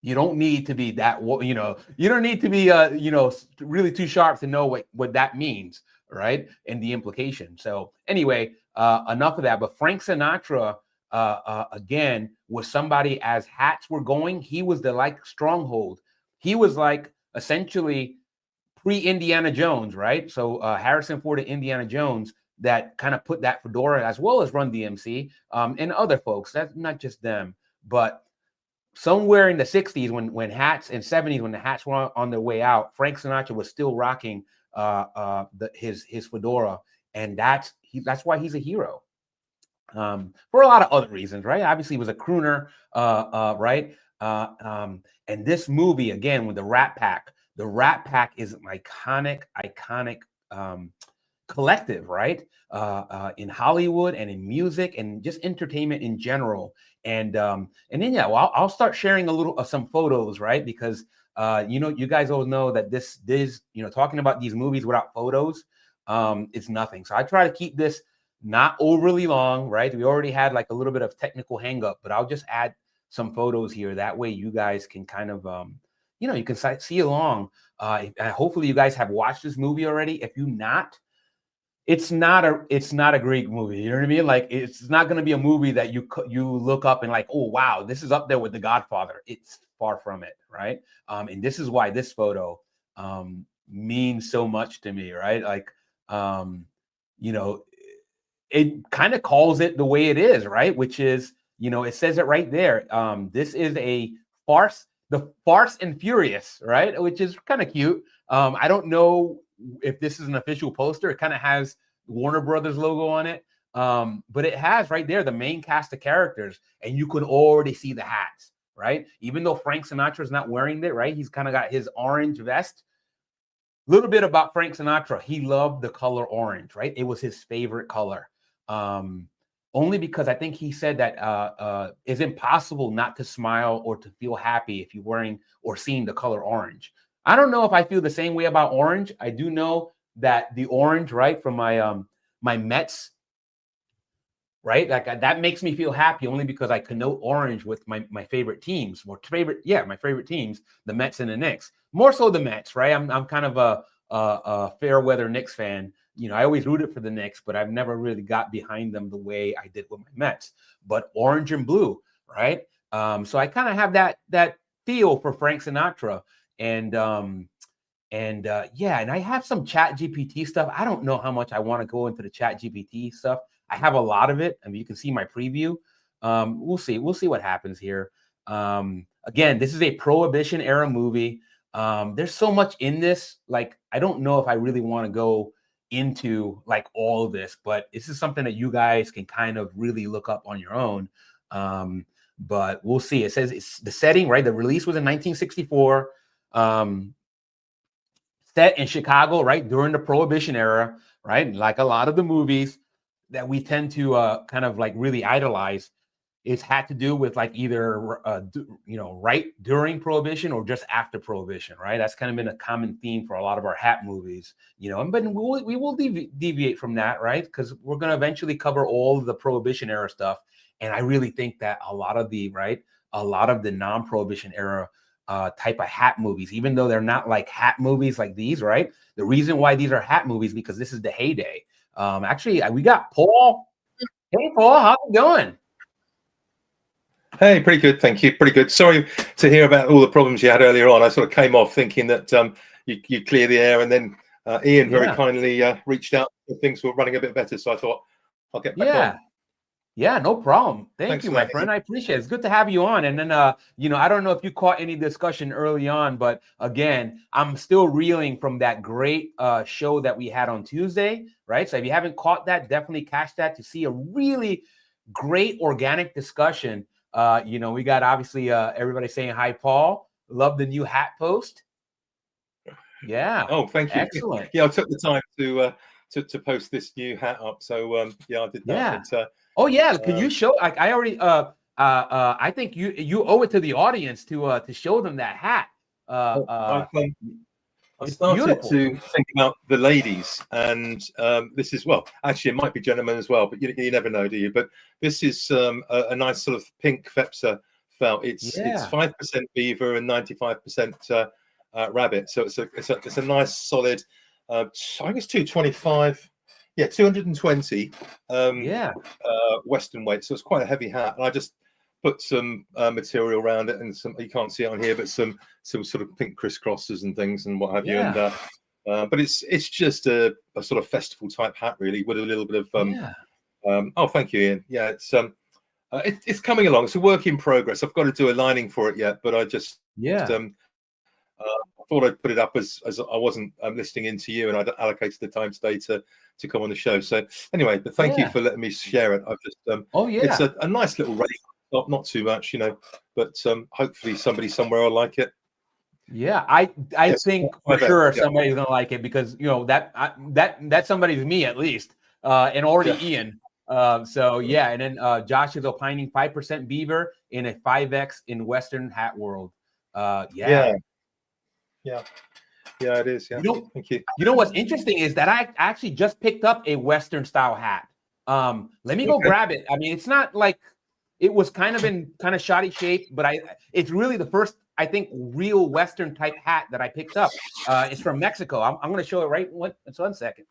you don't need to be that, you know, you don't need to be, you know, really too sharp to know what that means, right? And the implication. So anyway, enough of that. But Frank Sinatra, again, was somebody, as hats were going, he was the like stronghold. He was like essentially pre-Indiana Jones, right? So Harrison Ford and Indiana Jones, that kind of put that fedora, as well as Run DMC, and other folks. That's not just them, but somewhere in the 60s when hats, and 70s when the hats were on their way out, Frank Sinatra was still rocking his fedora, and that's why he's a hero. For a lot of other reasons, right? Obviously, he was a crooner, right? And this movie, again, with the Rat Pack is an iconic collective, right? In Hollywood and in music and just entertainment in general. And then yeah, well, I'll start sharing some photos, right? Because you know, you guys all know that this you know, talking about these movies without photos, it's nothing. So I try to keep this not overly long, right? We already had like a little bit of technical hang up, but I'll just add some photos here. That way you guys can kind of you know, you can see along. Hopefully you guys have watched this movie already. If you not, it's not a great movie. You know what I mean? Like, it's not going to be a movie that you look up and like, oh wow, this is up there with The Godfather. It's far from it, right? And this is why this photo means so much to me, right? Like, you know, it kind of calls it the way it is, right? Which is, you know, it says it right there. This is a farce, the Farce and Furious, right? Which is kind of cute. I don't know if this is an official poster. It kind of has Warner Brothers logo on it. But it has right there the main cast of characters, and you can already see the hats, right? Even though Frank Sinatra is not wearing it, right? He's kind of got his orange vest. A little bit about Frank Sinatra. He loved the color orange, right? It was his favorite color. Only because I think he said that it's impossible not to smile or to feel happy if you're wearing or seeing the color orange. I don't know if I feel the same way about orange. I do know that the orange, right, from my my Mets, right, like that makes me feel happy, only because I connote orange with my favorite teams, my favorite teams, the Mets and the Knicks. More so the Mets, right? I'm kind of a fair weather Knicks fan. You know, I always rooted for the Knicks, but I've never really got behind them the way I did with my Mets. But orange and blue, right? So I kind of have that feel for Frank Sinatra. And yeah, and I have some Chat GPT stuff. I don't know how much I want to go into the Chat GPT stuff. I have a lot of it. I mean, you can see my preview. We'll see what happens here. again, this is a Prohibition era movie. There's so much in this. Like, I don't know if I really want to go into like all of this, but this is something that you guys can kind of really look up on your own. But we'll see. It says it's the setting, right? The release was in 1964, set in Chicago, right? During the Prohibition era, right? Like a lot of the movies that we tend to kind of like really idolize, it's had to do with like either right during Prohibition or just after Prohibition, right? That's kind of been a common theme for a lot of our hat movies, but we will deviate from that, right? Because we're going to eventually cover all of the Prohibition era stuff. And I really think that a lot of the non-Prohibition era type of hat movies, even though they're not like hat movies like these, right? The reason why these are hat movies because this is the heyday. Actually, we got Paul. Hey, Paul, how's it going? Hey, pretty good, thank you. Pretty good. Sorry to hear about all the problems you had earlier on. I sort of came off thinking that you clear the air, and then Ian very kindly reached out. Things were running a bit better, so I thought I'll get back on. Yeah, no problem. Thanks you, my man. friend. I appreciate it. It's good to have you on. And then, I don't know if you caught any discussion early on, but again, I'm still reeling from that great show that we had on Tuesday, right? So if you haven't caught that, definitely catch that to see a really great organic discussion. We got obviously everybody saying hi, Paul. Love the new hat post. Yeah. Oh, thank you. Excellent. Yeah, I took the time to post this new hat up. So I did that. Yeah. But, can you show? Like I already. I think you owe it to the audience to show them that hat. I started to think about the ladies, and this is, well, actually, it might be gentlemen as well, but you never know, do you? But this is a nice sort of pink Fepsa felt. It's 5% beaver and 95% rabbit. So it's a nice solid. I think it's 225. Yeah, 220. Western weight. So it's quite a heavy hat, and I just put some material around it, and some, you can't see it on here, but some sort of pink crisscrosses and things and what have you. And but it's just a sort of festival type hat, really, with a little bit of oh, thank you, Ian. Yeah, it's coming along. It's a work in progress. I've got to do a lining for it yet, but I just I thought I'd put it up as I wasn't listening into you, and I'd allocated the time today to come on the show. So anyway, but thank you for letting me share it. I've just it's a nice little race. Not too much, but hopefully somebody somewhere will like it. Yeah, I think for sure somebody's gonna like it, because that somebody's me at least, and already Ian. And then Josh is opining 5% beaver in a 5X in Western hat world. Yeah, it is. Yeah, thank you. You know what's interesting is that I actually just picked up a Western style hat. Let me go grab it. I mean, it's not like. It was kind of shoddy shape, but it's really the first, I think, real Western type hat that I picked up. It's from Mexico. I'm going to show it right. It's 1 second.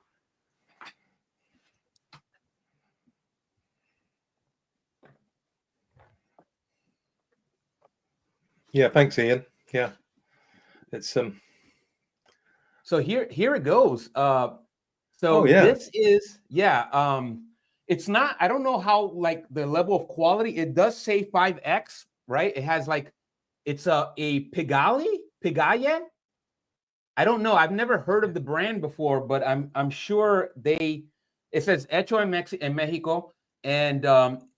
Yeah, thanks, Ian. Yeah, it's So here it goes. This is it's not, I don't know how, like, the level of quality. It does say 5X, right? It has like, it's a Pigalle. I don't know. I've never heard of the brand before, but I'm sure it says Hecho en Mexico, and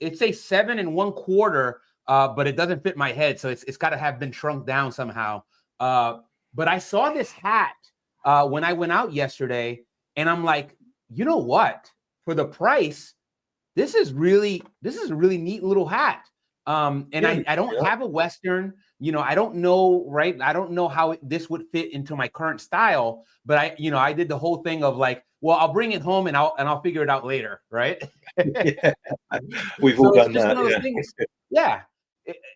it's a 7 1/4, but it doesn't fit my head, so it's got to have been shrunk down somehow. But I saw this hat when I went out yesterday, and I'm like, you know what? For the price, this is a really neat little hat. I don't have a Western, I don't know, right? I don't know how this would fit into my current style, but I did the whole thing of like, well, I'll bring it home and I'll figure it out later, right? We've all done that.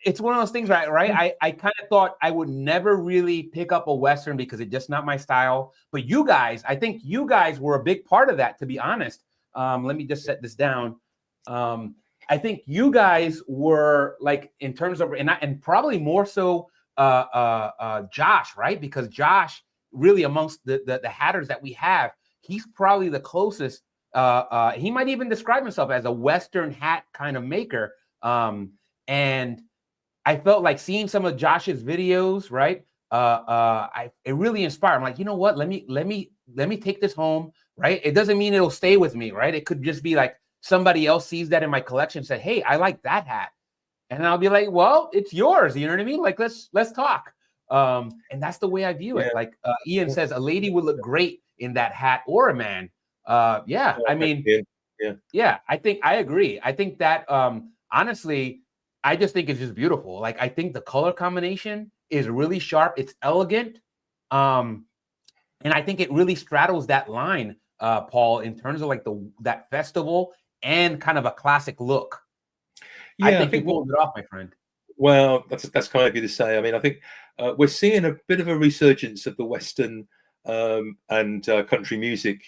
It's one of those things, right? I kind of thought I would never really pick up a Western because it's just not my style. But you guys, I think you guys were a big part of that, to be honest. Let me just set this down. I think you guys were, like, in terms of, and probably more so Josh, right? Because Josh, really, amongst the hatters that we have, he's probably the closest. He might even describe himself as a Western hat kind of maker. And I felt like seeing some of Josh's videos, right? It really inspired. I'm like, you know what? Let me take this home, right? It doesn't mean it'll stay with me, right? It could just be like somebody else sees that in my collection, said, hey, I like that hat. And I'll be like, well, it's yours. You know what I mean? Like, let's talk. And that's the way I view it. Like Ian says, a lady would look great in that hat, or a man. Yeah, I mean, yeah, I think I agree. I think that honestly, I just think it's just beautiful. Like, I think the color combination is really sharp. It's elegant. And I think it really straddles that line, Paul, in terms of like that festival and kind of a classic look. Yeah, I think you pulled it off, my friend. Well, that's kind of you to say. I mean, I think we're seeing a bit of a resurgence of the Western and country music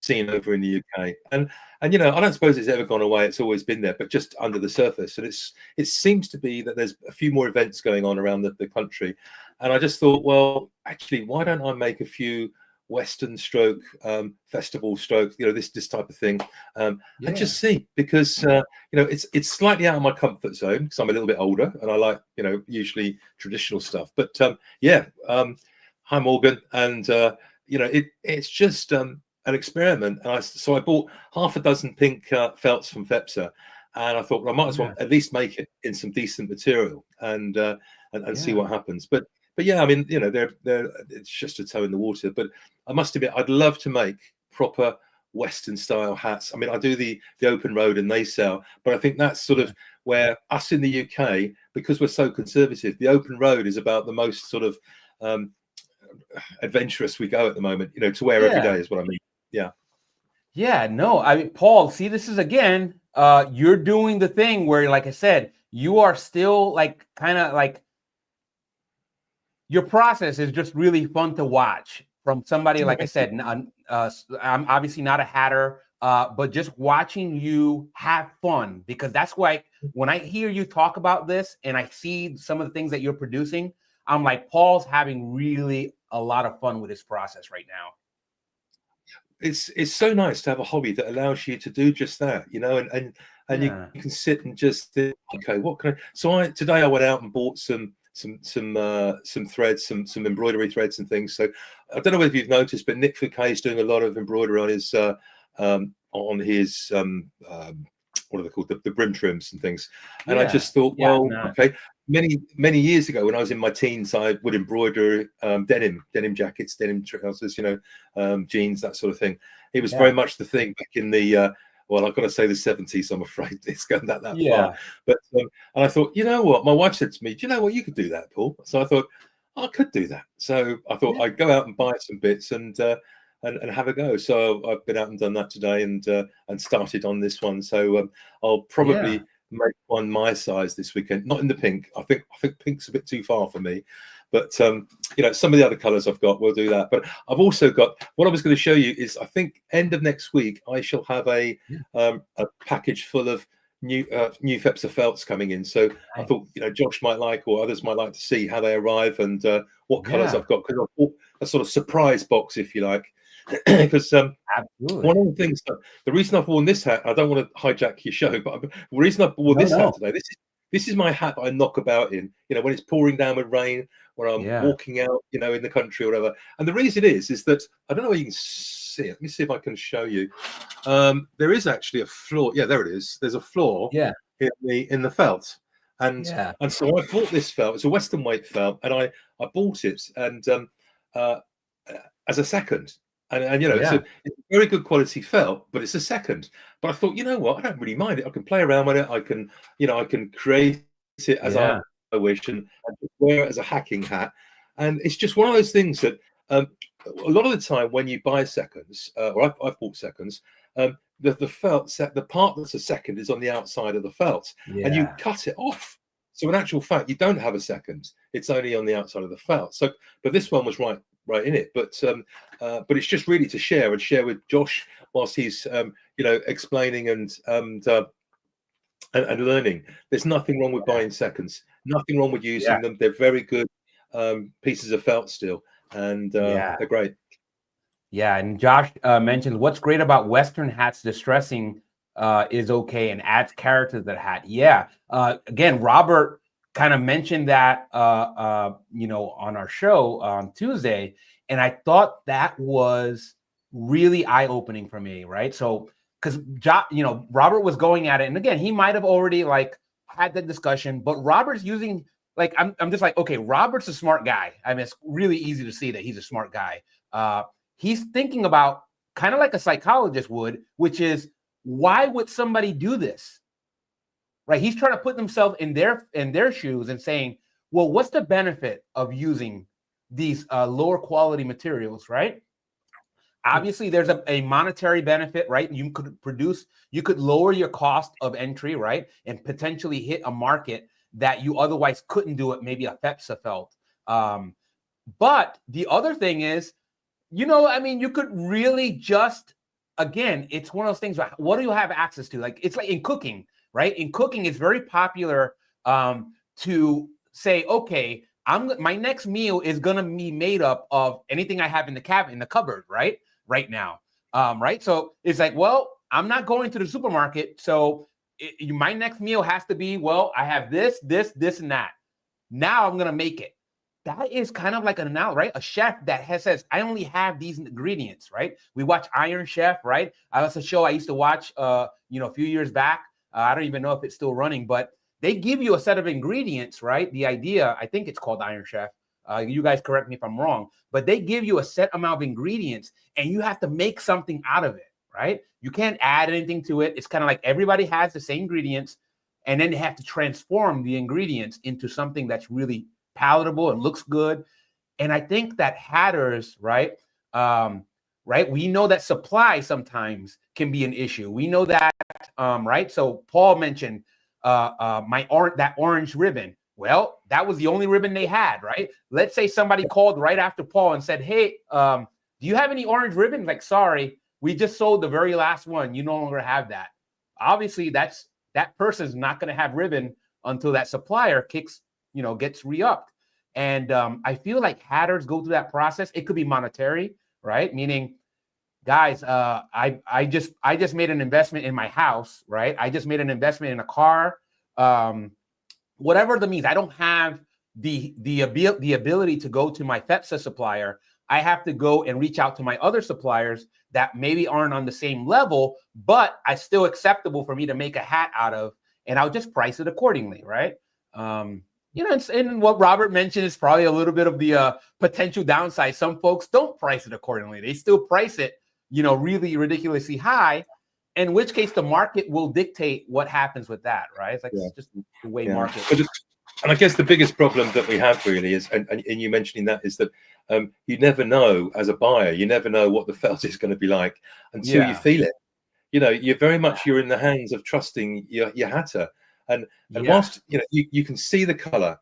scene over in the UK, and you know, I don't suppose it's ever gone away. It's always been there, but just under the surface. And it seems to be that there's a few more events going on around the country, and I just thought, well, actually, why don't I make a few Western stroke festival stroke, you know, this type of thing, and just see, because you know, it's slightly out of my comfort zone because I'm a little bit older and I like, you know, usually traditional stuff. But hi Morgan, and you know, it's just an experiment. And so I bought half a dozen pink felts from FEPSA, and I thought, well, I might as well at least make it in some decent material and see what happens. But yeah, I mean, you know, it's just a toe in the water. But I must admit, I'd love to make proper Western style hats. I mean, I do the open road and they sell, but I think that's sort of where us in the UK, because we're so conservative, the open road is about the most sort of adventurous we go at the moment, you know, to wear every day is what I mean. Yeah, no, I mean, Paul, see, this is again, you're doing the thing where, like I said, you are still like kind of like, your process is just really fun to watch from somebody, like I said, I'm obviously not a hatter, but just watching you have fun, because that's why when I hear you talk about this and I see some of the things that you're producing, I'm like, Paul's having really a lot of fun with his process right now. It's so nice to have a hobby that allows you to do just that, you know, and you can sit and just think, okay, what can I? So today I went out and bought some threads, some embroidery threads and things. So I don't know whether you've noticed, but Nick Fouquet is doing a lot of embroidery on his what are they called, the brim trims and things. And I just thought, okay, many years ago when I was in my teens, I would embroider denim jackets, denim trousers, you know, jeans, that sort of thing. It was very much the thing back in the well, I've got to say the 70s, I'm afraid it's going that far. But and I thought, you know what? My wife said to me, do you know what? You could do that, Paul. So I thought, I could do that. So I thought I'd go out and buy some bits and have a go. So I've been out and done that today and started on this one. So I'll probably make one my size this weekend. Not in the pink. I think pink's a bit too far for me. But you know, some of the other colors I've got, we'll do that. But I've also got, what I was going to show you is, I think end of next week I shall have a package full of new FEPSA felts coming in. So I thought, you know, Josh might like, or others might like to see how they arrive and what colors I've got, because I've bought a sort of surprise box, if you like. Because one of the things, the reason I've worn this hat, I don't want to hijack your show, but the reason I wore this hat today, this is my hat that I knock about in, you know, when it's pouring down with rain, when I'm walking out, you know, in the country or whatever. And the reason is that, I don't know whether you can see it. Let me see if I can show you. There is actually a floor. Yeah, there it is. There's a floor in the felt. And so I bought this felt. It's a Western weight felt, and I bought it and as a second. And you know, it's a very good quality felt, but it's a second. But I thought, you know what, I don't really mind it. I can play around with it. I can, you know, I can create it as I wish and wear it as a hacking hat. And it's just one of those things that a lot of the time when you buy seconds, or I've bought seconds, the felt set, the part that's a second is on the outside of the felt, and you cut it off. So in actual fact, you don't have a second. It's only on the outside of the felt. So, but this one was right in it. But it's just really to share with Josh whilst he's you know, explaining and learning. There's nothing wrong with buying seconds. Nothing wrong with using them. They're very good pieces of felt still, and they're great. Yeah, and Josh mentioned what's great about Western hats distressing is okay and adds character to the hat. Yeah. Again, Robert kind of mentioned that on our show on Tuesday, and I thought that was really eye-opening for me, right? So because Robert was going at it, and again, he might have already like had that discussion, but Robert's using like I'm just like, okay, Robert's a smart guy. I mean, it's really easy to see that he's a smart guy. He's thinking about kind of like a psychologist would, which is, why would somebody do this? Right? He's trying to put himself in their shoes and saying, well, what's the benefit of using these lower quality materials, right? Obviously, there's a monetary benefit, right? You could lower your cost of entry, right? And potentially hit a market that you otherwise couldn't do it, maybe a FEPSA felt. But the other thing is, you could really just, again, it's one of those things, what do you have access to? Like, it's like in cooking, right? In cooking, it's very popular to say, okay, my next meal is going to be made up of anything I have in the cupboard, right? Right now. Right. So it's like, well, I'm not going to the supermarket. So my next meal has to be, well, I have this, and that. Now I'm going to make it. That is kind of like an analogy, right? A chef that says, I only have these ingredients, right? We watch Iron Chef, right? That's a show I used to watch, a few years back. I don't even know if it's still running, but they give you a set of ingredients, right? The idea, I think it's called Iron Chef. You guys correct me if I'm wrong, but they give you a set amount of ingredients and you have to make something out of it, right? You can't add anything to it. It's kind of like everybody has the same ingredients, and then they have to transform the ingredients into something that's really palatable and looks good. And I think that hatters, right? We know that supply sometimes can be an issue. We know that, right? So Paul mentioned that orange ribbon. Well, that was the only ribbon they had, right? Let's say somebody called right after Paul and said, hey, do you have any orange ribbon? Like, sorry, we just sold the very last one. You no longer have that. Obviously, that person's not going to have ribbon until that supplier gets re-upped. And I feel like hatters go through that process. It could be monetary, right? Meaning, guys, I just made an investment in my house, right? I just made an investment in a car. Whatever that means, I don't have the ability to go to my FEPSA supplier. I have to go and reach out to my other suppliers that maybe aren't on the same level, but it's still acceptable for me to make a hat out of, and I'll just price it accordingly, right? And what Robert mentioned is probably a little bit of the potential downside. Some folks don't price it accordingly. They still price it, really ridiculously high, in which case the market will dictate what happens with that, right? It's like It's just the way market. And I guess the biggest problem that we have really is, and you mentioning that, is that you never know as a buyer, you never know what the felt is going to be like until you feel it. You're very much, you're in the hands of trusting your hatter. And whilst, you can see the color,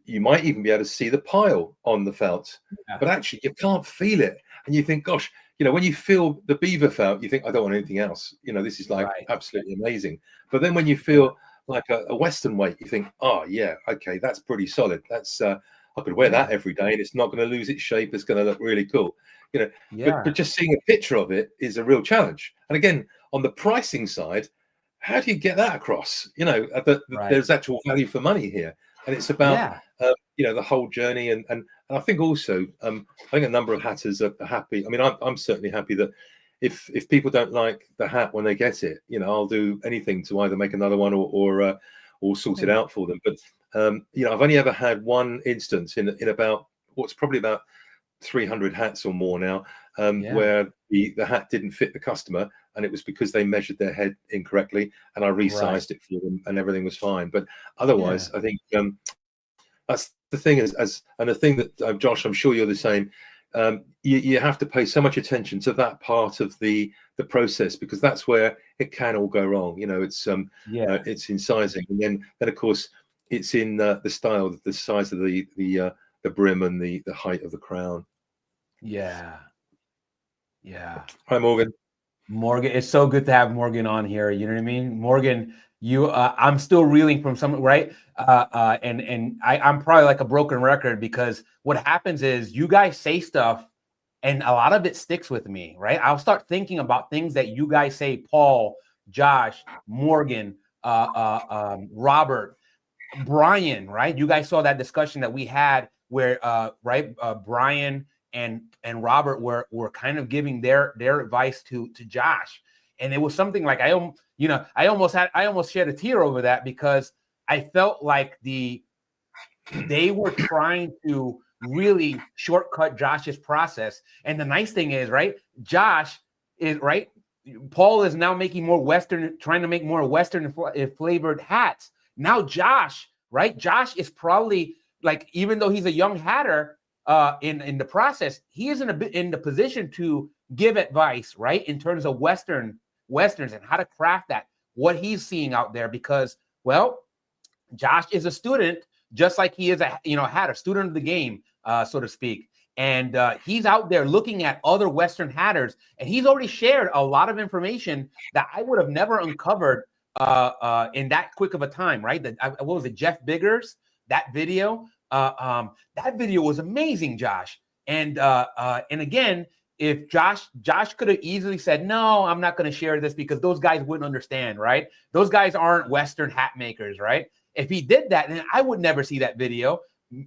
you might even be able to see the pile on the felt, but actually you can't feel it. And you think, gosh, when you feel the beaver felt, you think, I don't want anything else. This is like absolutely amazing. But then when you feel like a Western weight, you think, oh yeah, okay, that's pretty solid. That's I could wear that every day and it's not going to lose its shape. It's going to look really cool. But just seeing a picture of it is a real challenge. And again, on the pricing side, how do you get that across? There's actual value for money here. And it's about the whole journey, and I think also I think a number of hatters are happy. I mean, I'm certainly happy that if people don't like the hat when they get it, I'll do anything to either make another one or sort it out for them. But I've only ever had one instance in about what's probably about 300 hats or more now, where the hat didn't fit the customer, and it was because they measured their head incorrectly, and I resized it for them, and everything was fine. But otherwise, I think that's the thing and the thing that Josh, I'm sure you're the same. You have to pay so much attention to that part of the process, because that's where it can all go wrong. It's it's in sizing, and then of course it's in the style, the size of the brim and the height of the crown. Hi, Morgan. It's so good to have Morgan on here. You know what I mean? Morgan, I'm still reeling from some, right? And I'm probably like a broken record, because what happens is you guys say stuff and a lot of it sticks with me, right? I'll start thinking about things that you guys say, Paul, Josh, Morgan, Robert, Brian, right? You guys saw that discussion that we had where Brian and Robert were kind of giving their advice to Josh. And it was something like I almost shed a tear over that, because I felt like they were trying to really shortcut Josh's process. And the nice thing is, right, Josh is right. Paul is now making more Western, trying to make more Western flavored hats. Now Josh, right? Josh is probably like, even though he's a young hatter, in the process, he is in the position to give advice, right, in terms of westerns and how to craft that, what he's seeing out there, because, well, Josh is a student, just like he is a hatter, student of the game, so to speak. And he's out there looking at other Western hatters, and he's already shared a lot of information that I would have never uncovered in that quick of a time, right? What was it, Jeff Biggers? That video, that video was amazing, Josh. And again, if Josh could have easily said, no, I'm not going to share this because those guys wouldn't understand, right? Those guys aren't Western hat makers, right? If he did that, then I would never see that video.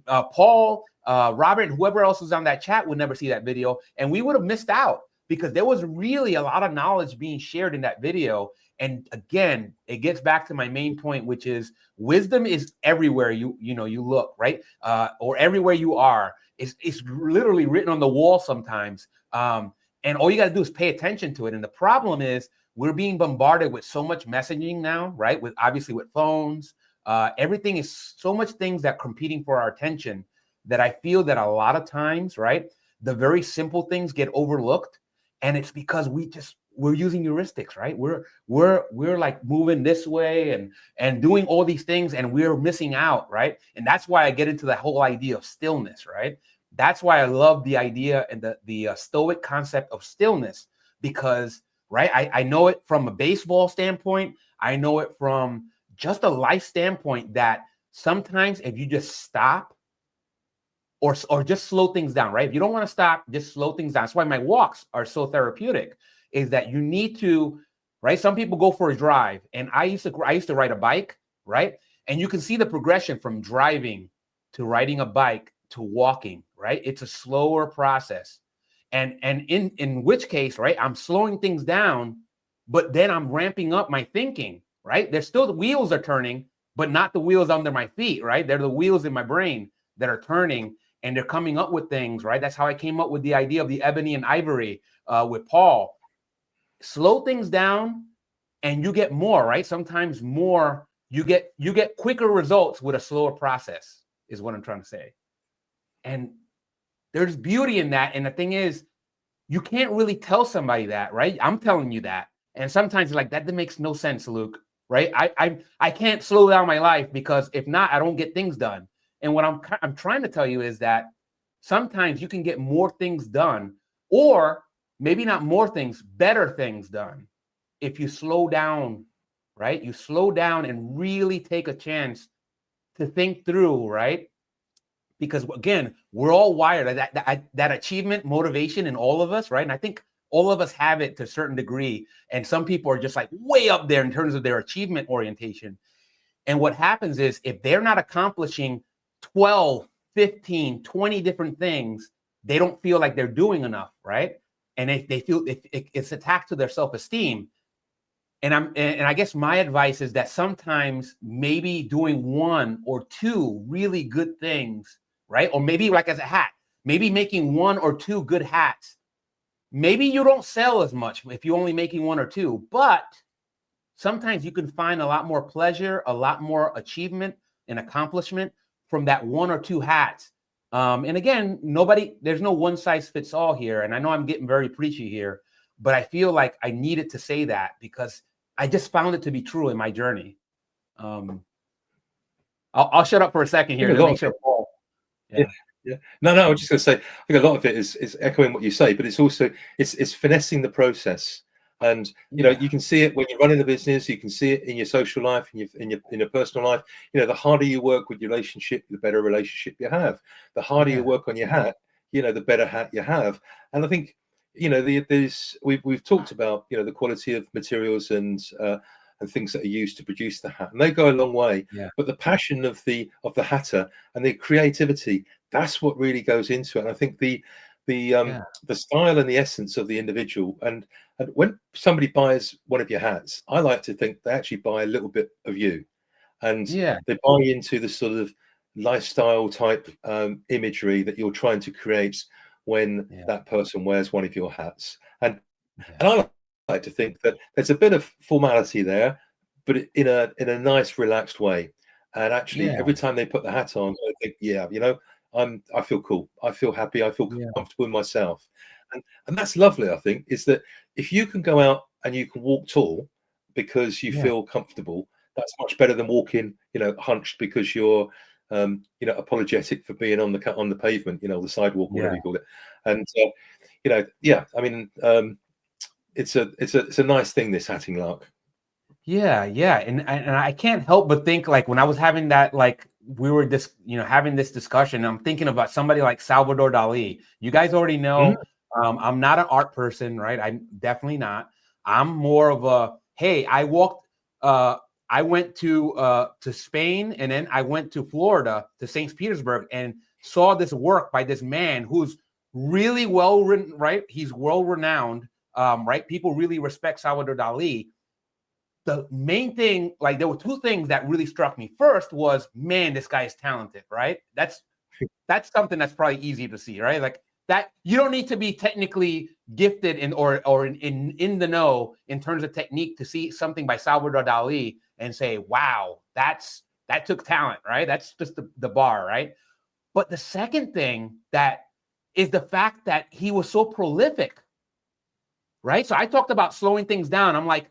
Paul, Robert, and whoever else was on that chat would never see that video, and we would have missed out, because there was really a lot of knowledge being shared in that video. And again, it gets back to my main point, which is wisdom is everywhere you look, right? Or everywhere you are. It's literally written on the wall sometimes. And all you got to do is pay attention to it. And the problem is we're being bombarded with so much messaging now, right? Obviously with phones, everything is so much things that are competing for our attention, that I feel that a lot of times, right, the very simple things get overlooked. And it's because we're using heuristics, right? We're like moving this way and doing all these things, and we're missing out, right? And that's why I get into the whole idea of stillness, right? That's why I love the idea and the stoic concept of stillness, because, right, I know it from a baseball standpoint. I know it from just a life standpoint, that sometimes if you just stop or just slow things down, right? If you don't want to stop, just slow things down. That's why my walks are so therapeutic, is that you need to, right? Some people go for a drive, and I used to ride a bike, right? And you can see the progression from driving to riding a bike to walking, right? It's a slower process. And in which case, right, I'm slowing things down, but then I'm ramping up my thinking, right? There's still the wheels are turning, but not the wheels under my feet, right? They're the wheels in my brain that are turning, and they're coming up with things, right? That's how I came up with the idea of the ebony and ivory with Paul. Slow things down and you get more, right? Sometimes more, you get quicker results with a slower process, is what I'm trying to say. And there's beauty in that. And the thing is, you can't really tell somebody that, right? I'm telling you that. And sometimes you're like, that makes no sense, Luke, right? I can't slow down my life, because if not, I don't get things done. And what I'm trying to tell you is that sometimes you can get more things done, or maybe not more things, better things done, if you slow down, right? You slow down and really take a chance to think through, right? Because again, we're all wired, that achievement, motivation in all of us, right? And I think all of us have it to a certain degree. And some people are just like way up there in terms of their achievement orientation. And what happens is, if they're not accomplishing 12, 15, 20 different things, they don't feel like they're doing enough, right? And they feel it's attacked to their self-esteem. And I guess my advice is that sometimes maybe doing one or two really good things, right? Or maybe like as a hat, maybe making one or two good hats. Maybe you don't sell as much if you're only making one or two, but sometimes you can find a lot more pleasure, a lot more achievement and accomplishment from that one or two hats. And again, there's no one size fits all here. And I know I'm getting very preachy here, but I feel like I needed to say that because I just found it to be true in my journey. I'll shut up for a second here to make sure Paul. Yeah. No, I was just going to say, I think a lot of it is echoing what you say, but it's also it's finessing the process. And you can see it when you're running the business. You can see it in your social life, in your personal life. The harder you work with your relationship, the better relationship you have. The harder you work on your hat, the better hat you have. And I think we've talked about the quality of materials and things that are used to produce the hat, and they go a long way. Yeah. But the passion of the hatter and the creativity, that's what really goes into it. And I think the style and the essence of the individual, and when somebody buys one of your hats, I like to think they actually buy a little bit of you, and they buy into the sort of lifestyle type imagery that you're trying to create when that person wears one of your hats. And I like to think that there's a bit of formality there, but in a nice, relaxed way. And actually, every time they put the hat on, I think, I feel cool. I feel happy. I feel comfortable in myself. And that's lovely, I think, is that if you can go out and you can walk tall because you feel comfortable, that's much better than walking, hunched because you're apologetic for being on the pavement, the sidewalk, whatever you call it. And I mean, it's a nice thing, this hatting lark. Yeah, and I can't help but think, like, when I was having that, like, we were having this discussion, I'm thinking about somebody like Salvador Dali. You guys already know I'm not an art person, right? I'm definitely not. I'm more of a, hey, I went to Spain, and then I went to Florida, to St. Petersburg, and saw this work by this man who's really well written, right? He's world renowned, right? People really respect Salvador Dali. The main thing, like, there were two things that really struck me. First was, man, this guy is talented, right? That's something that's probably easy to see, right? Like, that you don't need to be technically gifted or in the know in terms of technique to see something by Salvador Dali and say, wow, that took talent, right? That's just the bar, right? But the second thing that is the fact that he was so prolific, right? So I talked about slowing things down. I'm like,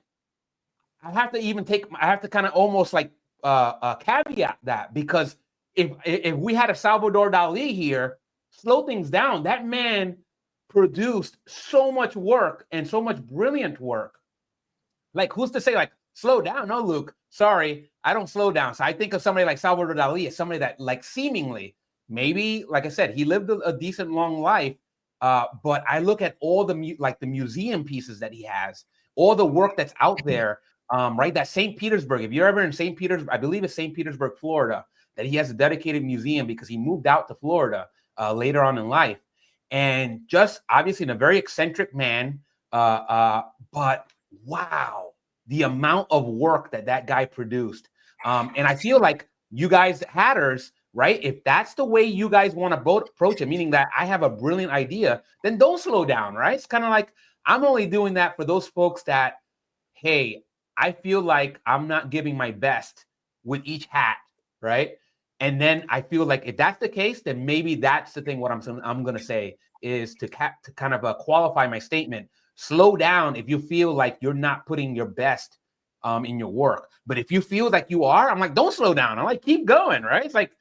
I have to kind of almost like caveat that, because if we had a Salvador Dali here, slow things down. That man produced so much work and so much brilliant work. Like, who's to say, like, slow down? No, Luke, sorry, I don't slow down. So I think of somebody like Salvador Dali as somebody that, like, seemingly, maybe, like I said, he lived a decent long life, but I look at all the museum pieces that he has, all the work that's out there, right? That St. Petersburg, if you're ever in St. Petersburg, I believe it's St. Petersburg, Florida, that he has a dedicated museum because he moved out to Florida later on in life. And just obviously a very eccentric man, but wow, the amount of work that guy produced. And I feel like you guys hatters, right? If that's the way you guys want to approach it, meaning that I have a brilliant idea, then don't slow down, right? It's kind of like, I'm only doing that for those folks that, hey, I feel like I'm not giving my best with each hat, right? And then I feel like if that's the case, then maybe that's the thing. What I'm going to say is to kind of qualify my statement. Slow down if you feel like you're not putting your best in your work. But if you feel like you are, I'm like, don't slow down. I'm like, keep going, right? It's like,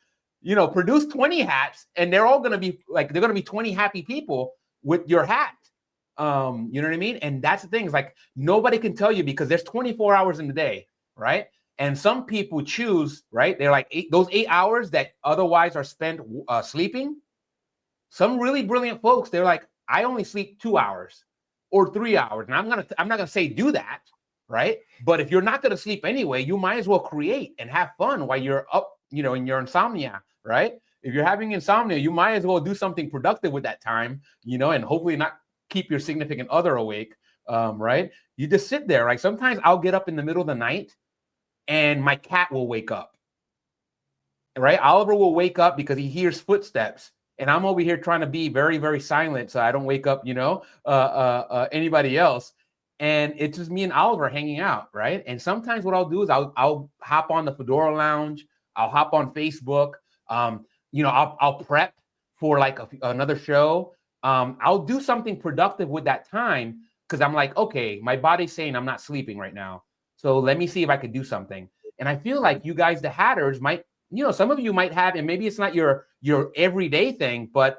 produce 20 hats, and they're all going to be like, they're going to be 20 happy people with your hat. You know what I mean? And that's the thing. It's like, nobody can tell you, because there's 24 hours in the day, right? And some people choose, right? They're like those 8 hours that otherwise are spent sleeping. Some really brilliant folks, they're like, I only sleep 2 hours or 3 hours. And I'm not gonna say do that, right? But if you're not gonna sleep anyway, you might as well create and have fun while you're up, in your insomnia, right? If you're having insomnia, you might as well do something productive with that time, and hopefully not keep your significant other awake, right? You just sit there. Like, sometimes I'll get up in the middle of the night and my cat will wake up, right? Oliver will wake up because he hears footsteps, and I'm over here trying to be very, very silent so I don't wake up, anybody else. And it's just me and Oliver hanging out, right? And sometimes what I'll do is I'll hop on the Fedora Lounge, I'll hop on Facebook, I'll prep for like another show. I'll do something productive with that time, because I'm like, okay, my body's saying I'm not sleeping right now, so let me see if I could do something. And I feel like you guys, the hatters, might, some of you might have, and maybe it's not your everyday thing, but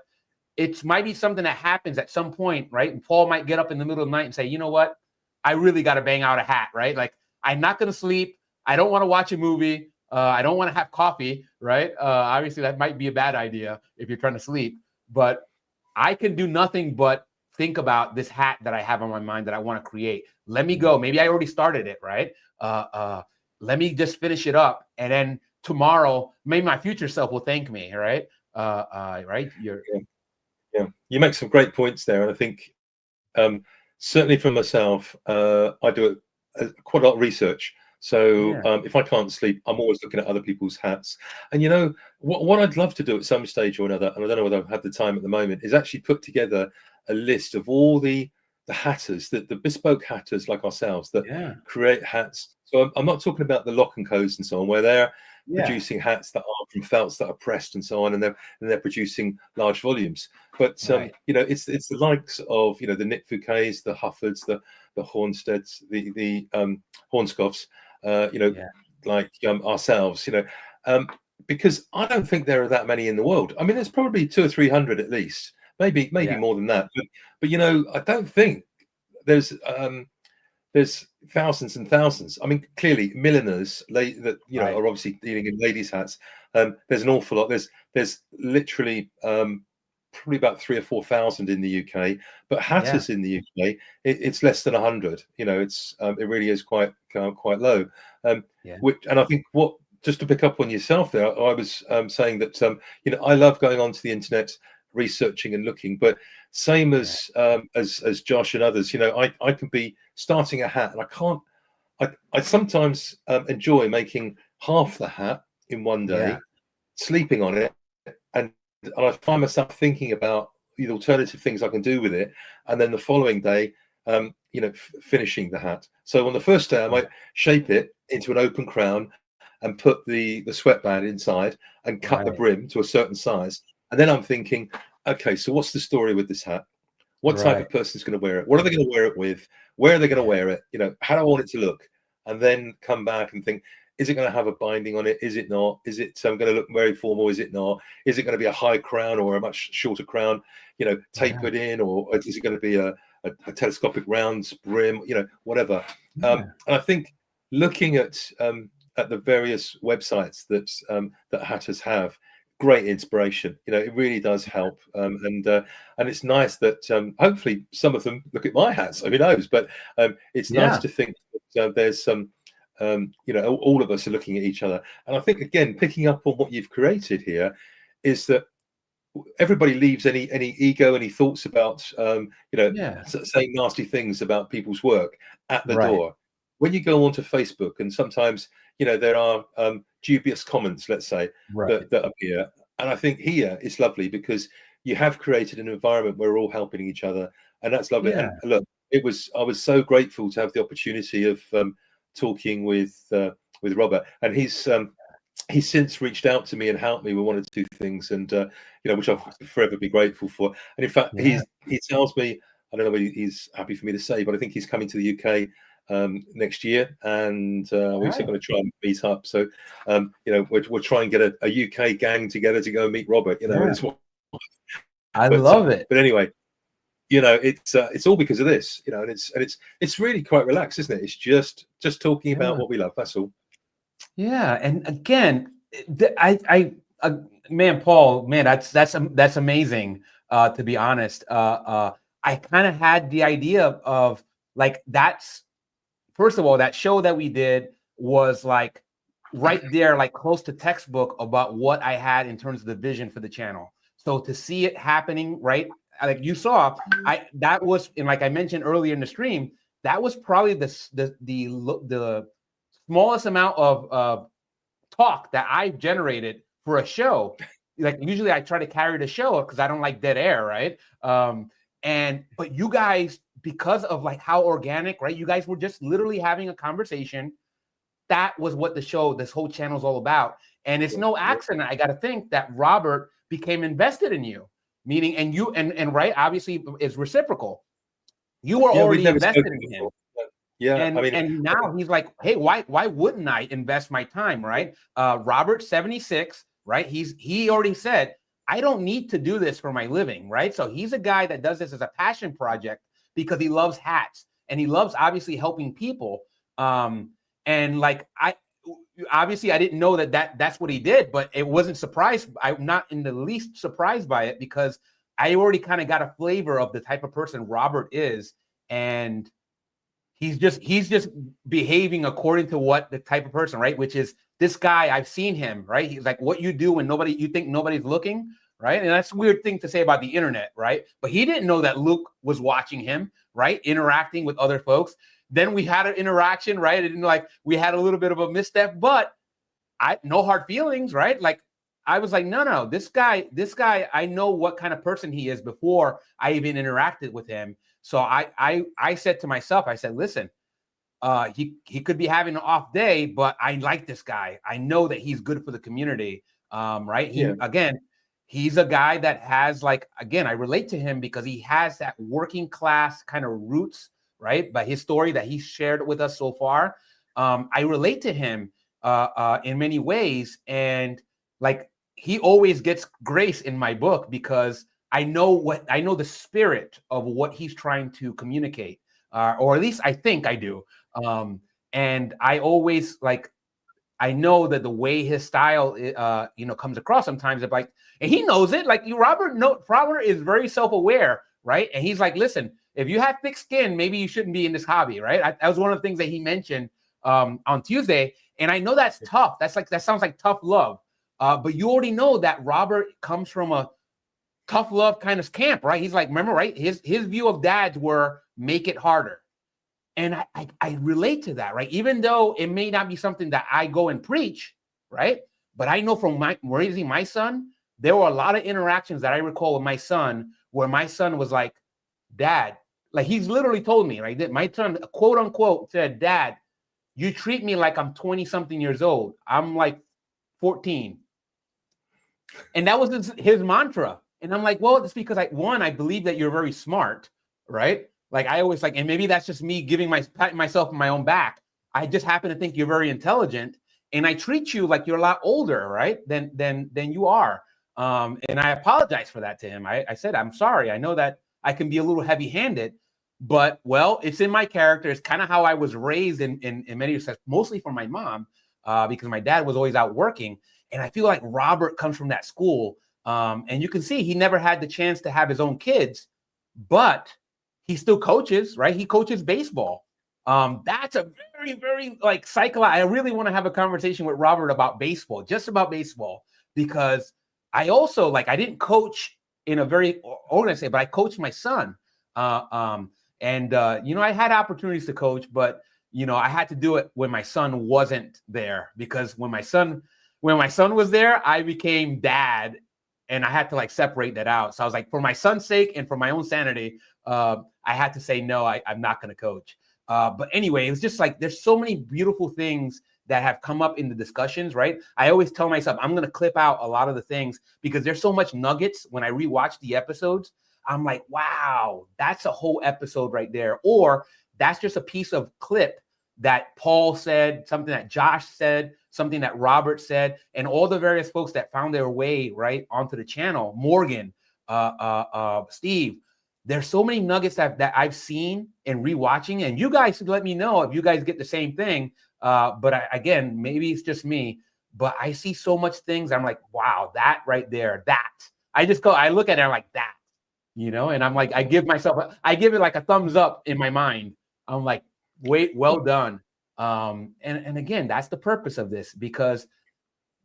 it might be something that happens at some point, right? And Paul might get up in the middle of the night and say, you know what? I really got to bang out a hat, right? Like, I'm not going to sleep. I don't want to watch a movie. I don't want to have coffee, right? Obviously, that might be a bad idea if you're trying to sleep, but I can do nothing but think about this hat that I have on my mind that I want to create. Let me go. Maybe I already started it, right? Let me just finish it up, and then tomorrow, maybe my future self will thank me, right? Right? Yeah, you make some great points there, and I think certainly for myself, I do quite a lot of research. So if I can't sleep, I'm always looking at other people's hats. And you know what I'd love to do at some stage or another, and I don't know whether I have the time at the moment, is actually put together a list of all the hatters, the bespoke hatters like ourselves that create hats. So I'm not talking about the Lock and Co's and so on, where they're producing hats that are from felts that are pressed and so on, and they're producing large volumes. But you know, it's the likes of, you know, the Nick Fouquets, the Huffords, the Hornsteads, the Hornscoffs, you know, like ourselves, you know, because I don't think there are that many in the world. I mean, there's probably 200 or 300 at least, maybe more than that. But you know, I don't think there's thousands and thousands. I mean, clearly milliners that you know are obviously dealing in ladies' hats. There's an awful lot. There's literally probably about 3,000 or 4,000 in the UK, but hatters in the UK, it's less than 100. You know, it really is quite low. Which, and I think just to pick up on yourself there, I was saying that you know, I love going onto the internet, researching and looking, but same as Josh and others, you know, I can be starting a hat and I sometimes enjoy making half the hat in one day, sleeping on it, and I find myself thinking about the alternative things I can do with it, and then the following day you know, finishing the hat. So on the first day I might shape it into an open crown and put the sweatband inside and cut the brim to a certain size. And then I'm thinking, okay, so what's the story with this hat? What type of person's going to wear it? What are they going to wear it with? Where are they going to wear it? You know, how do I want it to look? And then come back and think, is it going to have a binding on it? Is it not? Is it going to look very formal? Is it not? Is it going to be a high crown or a much shorter crown, you know, tapered in? Or is it going to be a telescopic round brim, you know, whatever. And I think looking at the various websites that hatters have, great inspiration. You know, it really does help, and it's nice that hopefully some of them look at my hats. Who knows? But it's nice to think that there's some, you know, all of us are looking at each other. And I think, again, picking up on what you've created here, is that everybody leaves any ego, any thoughts about you know, saying nasty things about people's work at the door. When you go onto Facebook, and sometimes, you know, there are dubious comments, let's say, that appear, and I think here it's lovely because you have created an environment where we're all helping each other, and that's lovely. And look, I was so grateful to have the opportunity of talking with Robert, and he's since reached out to me and helped me with one or two things, and you know, which I'll forever be grateful for. And in fact, he tells me, I don't know whether he's happy for me to say, but I think he's coming to the UK next year, and we're also going to try and meet up. So you know, we'll try and get a UK gang together to go and meet Robert. You know, I love it. But anyway, you know, it's all because of this. You know, and it's really quite relaxed, isn't it? It's just talking about what we love. That's all. Yeah, and again, man, Paul, man, that's amazing. To be honest, I kind of had the idea of like, that's, first of all, that show that we did was like right there, like close to textbook about what I had in terms of the vision for the channel. So to see it happening, right, like you saw, that was, and like I mentioned earlier in the stream, that was probably the smallest amount of talk that I've generated for a show. Like usually I try to carry the show because I don't like dead air, right? But you guys, because of like how organic, right? You guys were just literally having a conversation. That was what this whole channel is all about. And it's no accident, I got to think, that Robert became invested in you, meaning, and you, and right, obviously it's reciprocal. You were already invested in him. Yeah, and, I mean, and now he's like, hey, why wouldn't I invest my time, right? Robert, 76, right? He already said, I don't need to do this for my living, right? So he's a guy that does this as a passion project because he loves hats and he loves obviously helping people. And like, I didn't know that's what he did, but it wasn't surprised. I'm not in the least surprised by it because I already kind of got a flavor of the type of person Robert is, and he's just behaving according to what the type of person, right? Which is this guy. I've seen him, right? He's like what you do when you think nobody's looking, right? And that's a weird thing to say about the internet, right? But he didn't know that Luke was watching him, right? Interacting with other folks. Then we had an interaction, right? And like we had a little bit of a misstep, but no hard feelings, right? Like I was like, no, this guy, I know what kind of person he is before I even interacted with him. So I said to myself, I said, listen, he could be having an off day, but I like this guy. I know that he's good for the community, right? Again, he's a guy that has I relate to him because he has that working class kind of roots, right? But his story that he shared with us so far, I relate to him in many ways, and like he always gets grace in my book because I know the spirit of what he's trying to communicate, or at least I think I do. And I always I know that the way his style, comes across sometimes, and he knows it. Like Robert is very self-aware, right? And he's like, listen, if you have thick skin, maybe you shouldn't be in this hobby, right? That was one of the things that he mentioned on Tuesday. And I know that's tough. That sounds like tough love. But you already know that Robert comes from a tough love kind of camp, right? He's like, remember, right? His view of dads were make it harder. And I relate to that, right? Even though it may not be something that I go and preach, right? But I know from raising my son, there were a lot of interactions that I recall with my son where my son was like, Dad, like he's literally told me, right? That my son, quote unquote, said, Dad, you treat me like I'm 20 something years old. I'm like 14. And that was his mantra. And I'm like, well, it's because I believe that you're very smart, right? Like I always and maybe that's just me patting myself on my own back. I just happen to think you're very intelligent, and I treat you like you're a lot older, right? Than you are. And I apologize for that to him. I said, I'm sorry. I know that I can be a little heavy-handed, but well, it's in my character. It's kind of how I was raised in many respects, mostly from my mom, because my dad was always out working. And I feel like Robert comes from that school. And you can see he never had the chance to have his own kids, but he still coaches, right? He coaches baseball. That's a very, very cycle. I really want to have a conversation with Robert about baseball, just about baseball, because I also I didn't coach in a very organized way, but I coached my son. I had opportunities to coach, but I had to do it when my son wasn't there, because when my son was there, I became dad, and I had to separate that out. So I was like, for my son's sake and for my own sanity, I had to say, no, I'm not going to coach. But anyway, it was just there's so many beautiful things that have come up in the discussions, right? I always tell myself, I'm going to clip out a lot of the things because there's so much nuggets when I rewatch the episodes. I'm like, wow, that's a whole episode right there. Or that's just a piece of clip that Paul said, something that Josh said, something that Robert said, and all the various folks that found their way right onto the channel, Morgan, Steve. There's so many nuggets that I've seen and rewatching, and you guys should let me know if you guys get the same thing. But again, maybe it's just me, but I see so much things. I'm like, wow, that right there, that. I look at it, I'm like, that, and I'm like, I give it like a thumbs up in my mind. I'm like, wait, well done. And again, that's the purpose of this, because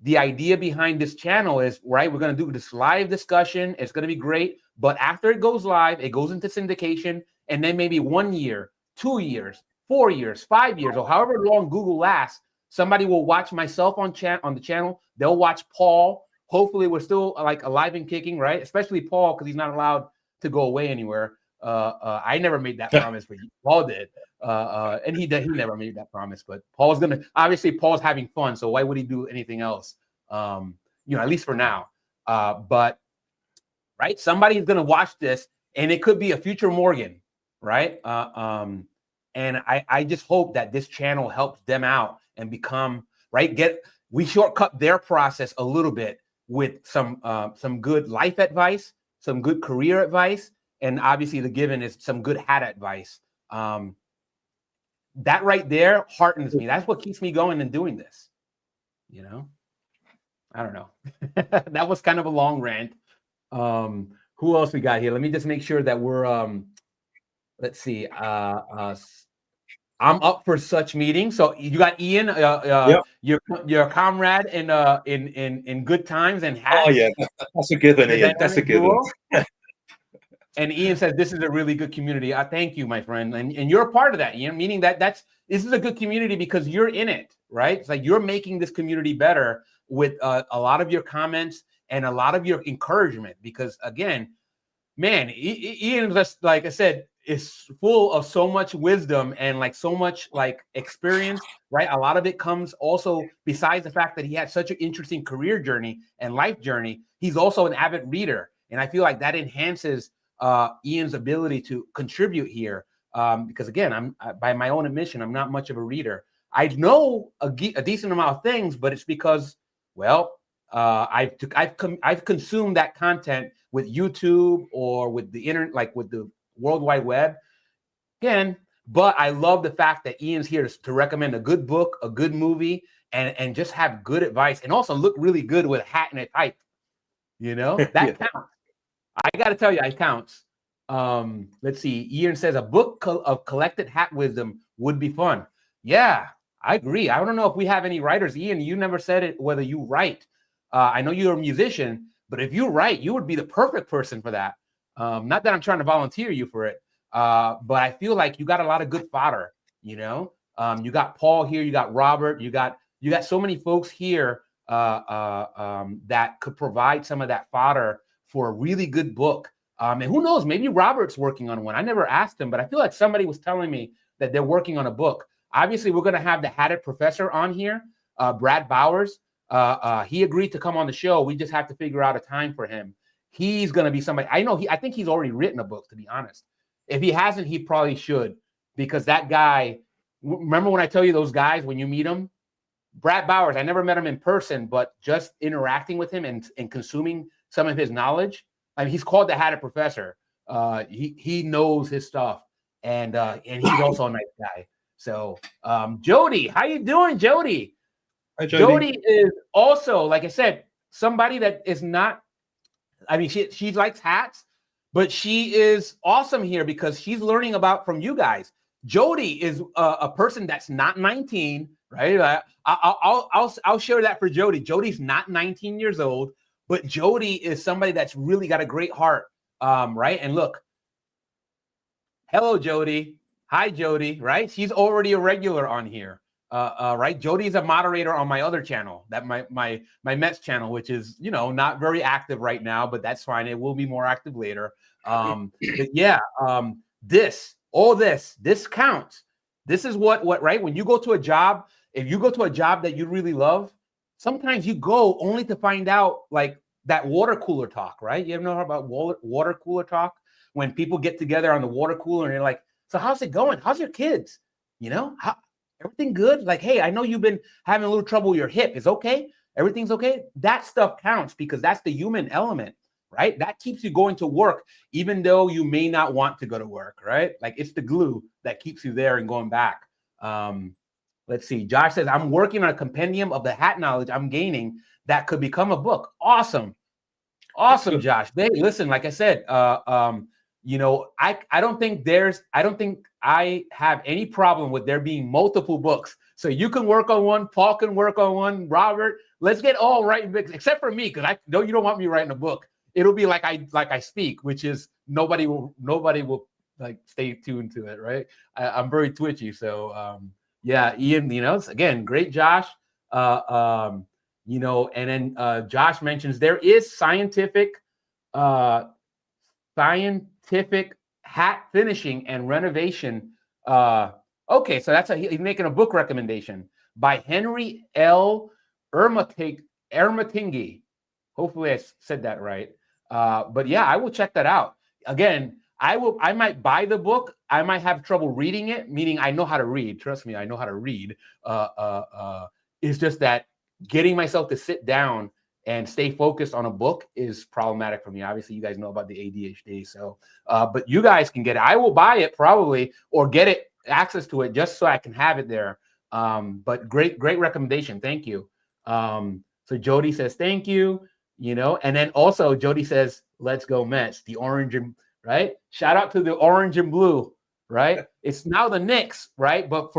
the idea behind this channel is, right, we're going to do this live discussion. It's going to be great. But after it goes live, it goes into syndication. And then maybe 1 year, 2 years, 4 years, 5 years, or however long Google lasts, somebody will watch myself on the channel. They'll watch Paul. Hopefully we're still alive and kicking, right? Especially Paul, because he's not allowed to go away anywhere. I never made that promise, but Paul did. And he never made that promise, but Paul's having fun. So why would he do anything else? At least for now. But right, somebody's going to watch this, and it could be a future Morgan, right? And I just hope that this channel helps them out and become, right, we shortcut their process a little bit with some good life advice, some good career advice, and obviously the given is some good hat advice. That right there heartens me. That's what keeps me going and doing this. I don't know. That was kind of a long rant. Who Who else we got here? Let me just make sure that we're let's see. I'm up for such meetings. So you got Ian, Yep. your comrade in good times and hats. Oh yeah, that's a given, The Ian. That's a dynamic given. duo. And Ian says this is a really good community. I thank you, my friend, and you're a part of that, Ian. Meaning that this is a good community because you're in it, right? It's like you're making this community better with a lot of your comments and a lot of your encouragement. Because again, man, Ian, just like I said, is full of so much wisdom and like so much like experience, right? A lot of it comes also besides the fact that he had such an interesting career journey and life journey. He's also an avid reader, and I feel like that enhances Ian's ability to contribute here. Because again, by my own admission, I'm not much of a reader. I know a decent amount of things, but it's because, well, I've consumed that content with YouTube or with the internet, like with the World Wide Web. Again, but I love the fact that Ian's here to recommend a good book, a good movie, and just have good advice, and also look really good with a hat and a pipe. You know, that counts. I got to tell you, it counts. Let's see. Ian says a book of collected hat wisdom would be fun. Yeah, I agree. I don't know if we have any writers. Ian, you never said it, whether you write. I know you're a musician, but if you write, you would be the perfect person for that. Not that I'm trying to volunteer you for it, but I feel like you got a lot of good fodder. You know, you got Paul here, you got Robert, you got so many folks here that could provide some of that fodder for a really good book. And who knows, maybe Robert's working on one. I never asked him, but I feel like somebody was telling me that they're working on a book. Obviously, we're going to have the Hatted Professor on here, Brad Bowers. He agreed to come on the show. We just have to figure out a time for him. He's going to be somebody. I think he's already written a book, to be honest. If he hasn't, he probably should, because that guy, remember when I tell you those guys, when you meet them, Brad Bowers, I never met him in person, but just interacting with him and consuming some of his knowledge. I mean, he's called the Hatted Professor. He knows his stuff, and he's also a nice guy. So, Jody, how you doing, Jody? Hi, Jody. Jody is also, like I said, somebody that is not. I mean, she likes hats, but she is awesome here because she's learning about from you guys. Jody is a person that's not 19, right? I'll share that for Jody. Jody's not 19 years old. But Jody is somebody that's really got a great heart, right? And look, hello, Jody. Hi, Jody, right? She's already a regular on here, right? Jody's a moderator on my other channel, that my Mets channel, which is, you know, not very active right now, but that's fine. It will be more active later. But yeah, this counts. This is what, right? When you go to a job, if you go to a job that you really love, sometimes you go only to find out like that water cooler talk, right? You ever know about water cooler talk? When people get together on the water cooler and they're like, so how's it going? How's your kids? You know, everything good? Like, hey, I know you've been having a little trouble with your hip. Is okay? Everything's okay? That stuff counts because that's the human element, right? That keeps you going to work, even though you may not want to go to work, right? Like it's the glue that keeps you there and going back. Let's see. Josh says, I'm working on a compendium of the hat knowledge I'm gaining that could become a book. Awesome. Awesome, Josh. Hey, listen, like I said, you know, I don't think I have any problem with there being multiple books. So you can work on one, Paul can work on one, Robert. Let's get all right, except for me, because I know you don't want me writing a book. It'll be like I speak, which is nobody will like stay tuned to it, right? I'm very twitchy, so yeah, Ian, you know, again, great, Josh. You know, and then Josh mentions there is scientific hat finishing and renovation. Okay, so he's making a book recommendation by Henry L. Ermatingi. Hopefully I said that right. But yeah, I will check that out. Again, I might buy the book. I might have trouble reading it, meaning I know how to read. Trust me, I know how to read. It's just that getting myself to sit down and stay focused on a book is problematic for me. Obviously, you guys know about the ADHD. So, but you guys can get it. I will buy it probably or get access to it just so I can have it there. But great recommendation. Thank you. So Jody says, thank you. you know. And then also Jody says, let's go Mets, the orange and right. Shout out to the orange and blue, right? It's now the Knicks, right? But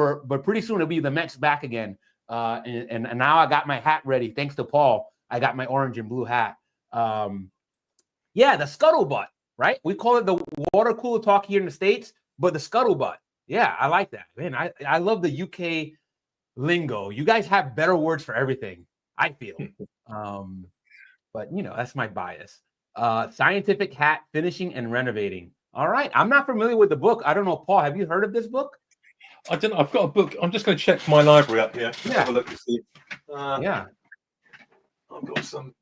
pretty soon it'll be the Mets back again. And now I got my hat ready. Thanks to Paul, I got my orange and blue hat. Yeah, the scuttlebutt, right? We call it the water cooler talk here in the States, but the scuttlebutt. Yeah, I like that. Man, I love the UK lingo. You guys have better words for everything, I feel. But you know, that's my bias. Scientific hat finishing and renovating. All right. I'm not familiar with the book. I don't know, Paul, have you heard of this book? I don't know. I've got a book. I'm just going to check my library up here. Yeah. Have a look to see. Yeah. I've got some.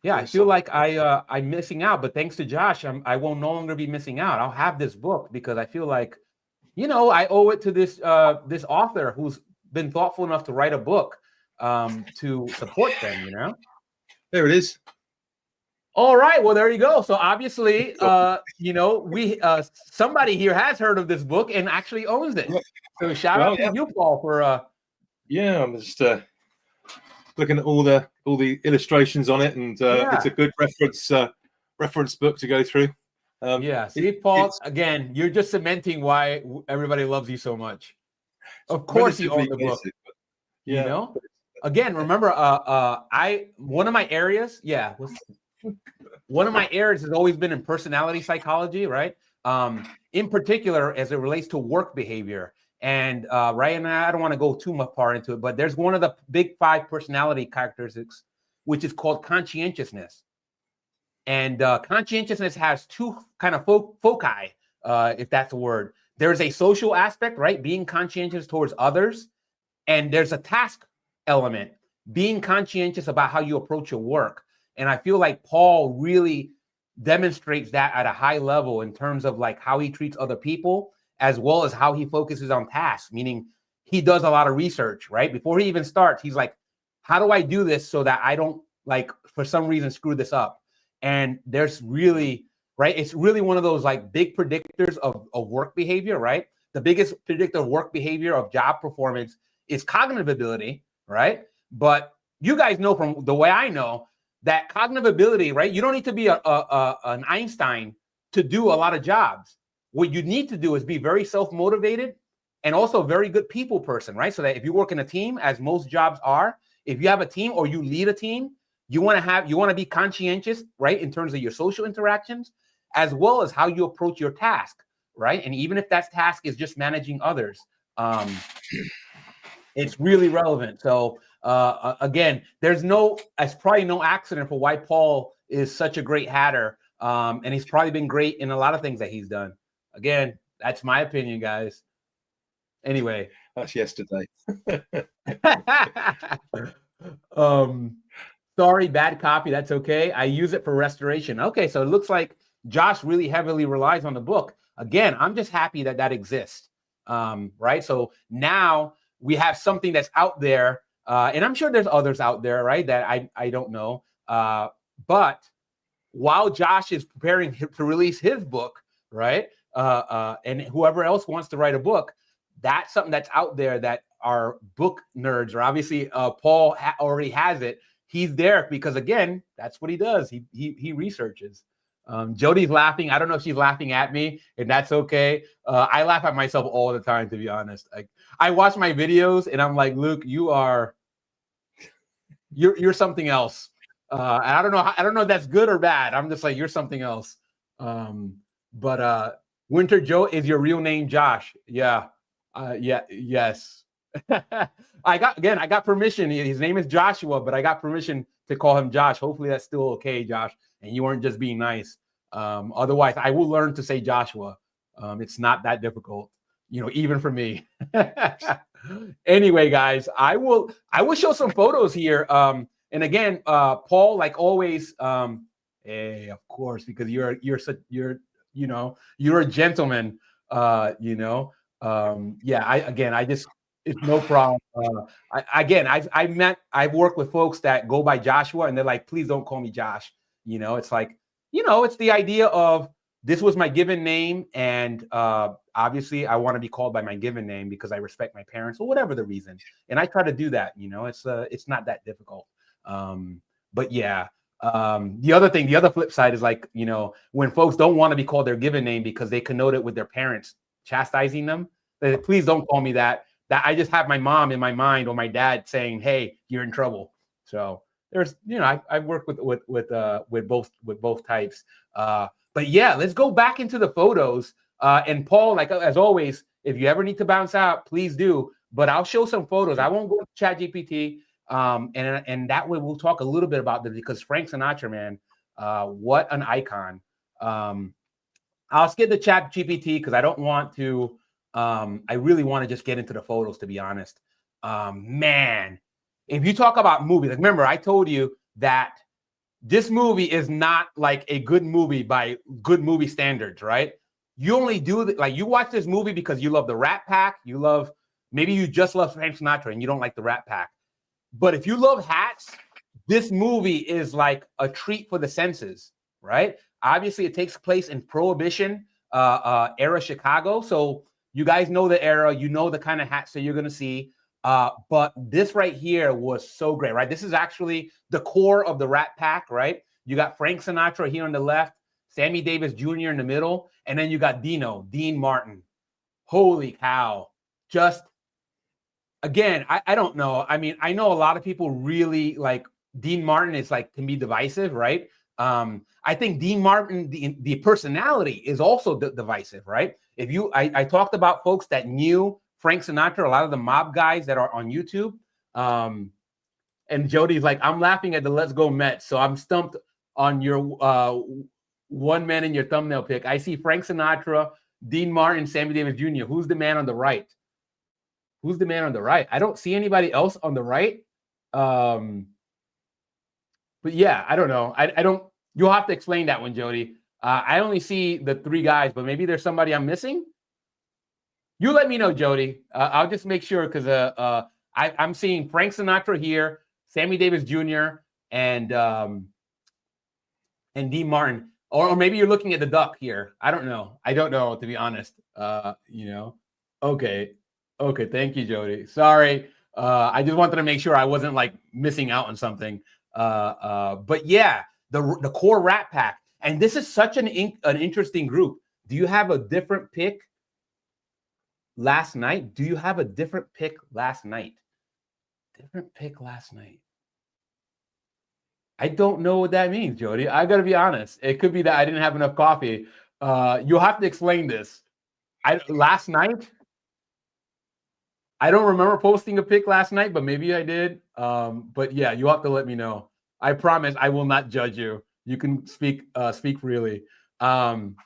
Yeah, I feel like I'm missing out, but thanks to Josh, I will no longer be missing out. I'll have this book because I feel like, you know, I owe it to this this author who's been thoughtful enough to write a book to support them, you know. There it is. All right, well, there you go. So obviously, you know, we somebody here has heard of this book and actually owns it. So shout out to you, Paul, for yeah, I'm just looking at all the illustrations on it, and it's a good reference book to go through. Yeah, see, Paul, again, you're just cementing why everybody loves you so much. Of course, you own the book. Yeah. You know, again, remember, one of my areas, one of my areas has always been in personality psychology, right? In particular, as it relates to work behavior. And right, and I don't want to go too much far into it, but there's one of the big 5 personality characteristics, which is called conscientiousness. And conscientiousness has 2 kind of foci, if that's a word. There's a social aspect, right? Being conscientious towards others. And there's a task element, being conscientious about how you approach your work. And I feel like Paul really demonstrates that at a high level in terms of like how he treats other people, as well as how he focuses on tasks, meaning he does a lot of research, right? Before he even starts, he's like, how do I do this so that I don't, like, for some reason, screw this up? And there's really, right, it's really one of those like big predictors of work behavior, right? The biggest predictor of work behavior, of job performance, is cognitive ability, right? But you guys know from the way I know that cognitive ability, right? You don't need to be an Einstein to do a lot of jobs. What you need to do is be very self-motivated and also a very good people person, right? So that if you work in a team, as most jobs are, if you have a team or you lead a team, you want to be conscientious, right? In terms of your social interactions, as well as how you approach your task, right? And even if that task is just managing others, it's really relevant. So again, there's probably no accident for why Paul is such a great hatter. And he's probably been great in a lot of things that he's done. Again, that's my opinion, guys. Anyway. That's yesterday. Sorry, bad copy. That's okay. I use it for restoration. Okay, so it looks like Josh really heavily relies on the book. Again, I'm just happy that that exists. Right? So now we have something that's out there, and I'm sure there's others out there, right, that I don't know. But while Josh is preparing to release his book, right, and whoever else wants to write a book, that's something that's out there that our book nerds, or obviously Paul already has it. He's there because, again, that's what he does. He researches. Jody's laughing. I don't know if she's laughing at me, and that's okay. I laugh at myself all the time, to be honest. I watch my videos, and I'm like, Luke, you're something else. And I don't know if that's good or bad. I'm just like, you're something else. But Winter Joe, is your real name Josh? Yeah. Yes. I got permission. His name is Joshua, but I got permission to call him Josh. Hopefully that's still okay, Josh. And you weren't just being nice. Otherwise, I will learn to say Joshua. It's not that difficult, even for me. Anyway, guys, I will show some photos here. And again, Paul, like always, hey, of course, because you're a gentleman. It's no problem. I've worked with folks that go by Joshua, and they're like, please don't call me Josh. It's like, it's the idea of, this was my given name, and obviously I want to be called by my given name because I respect my parents, or whatever the reason. And I try to do that. It's not that difficult. But yeah, The other flip side is like, you know, when folks don't want to be called their given name because they connote it with their parents chastising them, please don't call me that. That I just have my mom in my mind or my dad saying, "Hey, you're in trouble." So there's, you know, I've worked with both types. But yeah, let's go back into the photos. And Paul, like as always, if you ever need to bounce out, please do. But I'll show some photos. I won't go to ChatGPT. And that way we'll talk a little bit about this because Frank Sinatra, man, what an icon. I'll skip the ChatGPT because I don't want to. I really want to just get into the photos, to be honest. Man, if you talk about movies, like remember I told you that this movie is not like a good movie by good movie standards, right? You only do that, like you watch this movie because you love the Rat Pack, maybe you just love Frank Sinatra and you don't like the Rat Pack. But if you love hats, this movie is like a treat for the senses, right? Obviously, it takes place in Prohibition-era Chicago. So you guys know the era, you know the kind of hats that you're going to see. But this right here was so great, right? This is actually the core of the Rat Pack, right? You got Frank Sinatra here on the left, Sammy Davis Jr. in the middle, and then you got Dean Martin. Holy cow. Just, again, I don't know. I mean, I know a lot of people really like Dean Martin is like, can be divisive, right? I think Dean Martin, the personality is also divisive, right? I talked about folks that knew Frank Sinatra, a lot of the mob guys that are on YouTube. And Jody's like, I'm laughing at the Let's Go Mets. So I'm stumped on your one man in your thumbnail pic. I see Frank Sinatra, Dean Martin, Sammy Davis Jr. Who's the man on the right? Who's the man on the right? I don't see anybody else on the right. But yeah, I don't know. I don't, you'll have to explain that one, Jody. I only see the three guys, but maybe there's somebody I'm missing. You let me know, Jody. I'll just make sure because I'm seeing Frank Sinatra here, Sammy Davis Jr. and Dean Martin, or maybe you're looking at the duck here. I don't know, to be honest. You know, okay. Thank you, Jody. Sorry, I just wanted to make sure I wasn't like missing out on something. But yeah, the core Rat Pack, and this is such an interesting group. Do you have a different pick? Last night? Do you have a different pick last night? Different pick last night. I don't know what that means, Jody. I got to be honest. It could be that I didn't have enough coffee. You'll have to explain this. Last night, I don't remember posting a pick last night, but maybe I did. But yeah, you'll have to let me know. I promise I will not judge you. You can speak freely. Jody's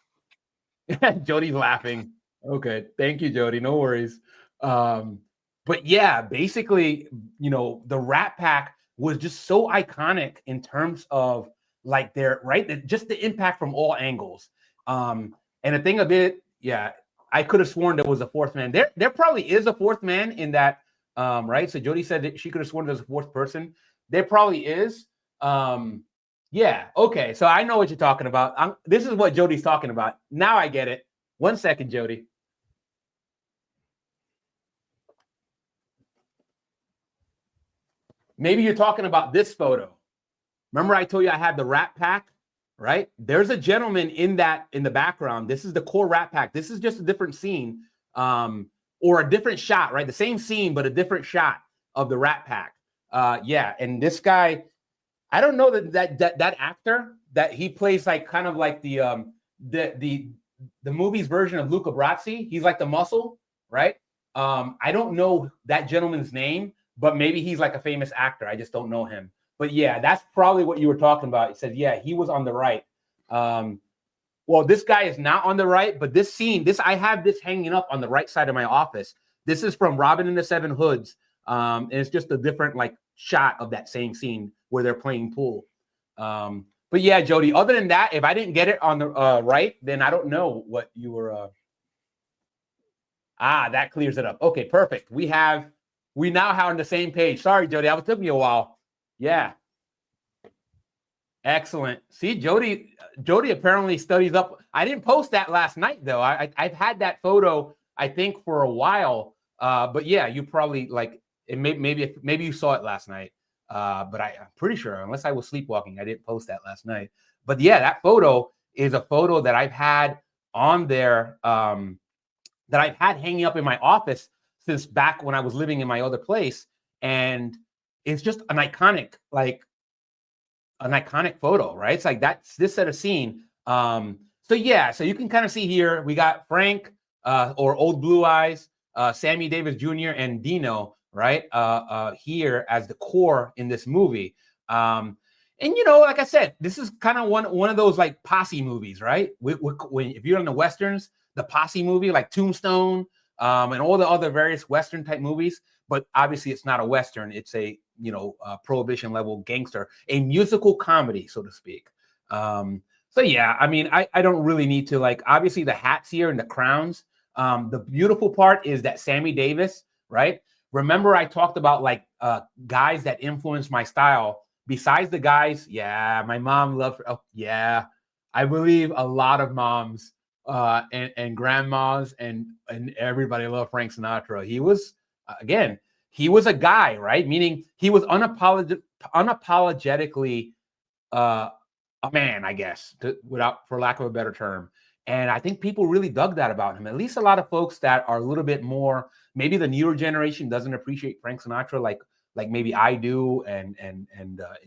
laughing. Okay, thank you, Jody. No worries. But yeah, basically, you know, the Rat Pack was just so iconic in terms of like just the impact from all angles. And the thing of it, yeah, I could have sworn there was a fourth man. There probably is a fourth man in that, right? So Jody said that she could have sworn there's a fourth person. There probably is. Yeah, okay. So I know what you're talking about. This is what Jody's talking about. Now I get it. 1 second, Jody. Maybe you're talking about this photo. Remember I told you I had the Rat Pack, right? There's a gentleman in the background. This is the core Rat Pack. This is just a different scene or a different shot, right? The same scene, but a different shot of the Rat Pack. Yeah, and this guy, I don't know that actor that he plays like kind of like the movie's version of Luca Brasi. He's like the muscle, right? I don't know that gentleman's name, but maybe he's like a famous actor. I just don't know him. But yeah, that's probably what you were talking about. It said, yeah, he was on the right. Well, this guy is not on the right, but this scene, I have this hanging up on the right side of my office. This is from Robin and the Seven Hoods. And it's just a different like shot of that same scene where they're playing pool. But yeah, Jody, other than that, if I didn't get it on the right, then I don't know what you were. That clears it up. Okay, perfect. We now have on the same page. Sorry, Jody, it took me a while. Yeah. Excellent. See, Jody apparently studies up. I didn't post that last night though. I've had that photo, I think, for a while. But yeah, you probably like it. Maybe you saw it last night. but I'm pretty sure, unless I was sleepwalking, I didn't post that last night. But yeah, that photo is a photo that I've had on there, that I've had hanging up in my office since back when I was living in my other place. And it's just an iconic, photo, right? It's like that's this set of scene. So yeah, so you can kind of see here, we got Frank, or Old Blue Eyes, Sammy Davis Jr. and Dino, right? Here as the core in this movie. And like I said, this is kind of one of those like posse movies, right? When if you're in the westerns, the posse movie like Tombstone, and all the other various western type movies. But obviously, it's not a western; it's a prohibition level gangster, a musical comedy, so to speak. So yeah, I mean, I don't really need to obviously the hats here and the crowns. The beautiful part is that Sammy Davis, right? Remember I talked about guys that influenced my style. Besides the guys, yeah, my mom loved. Oh, yeah, I believe a lot of moms and grandmas and everybody loved Frank Sinatra. He was he was a guy, right? Meaning he was unapologetically a man, I guess, for lack of a better term. And I think people really dug that about him. At least a lot of folks that are a little bit more, maybe the newer generation doesn't appreciate Frank Sinatra like maybe I do, and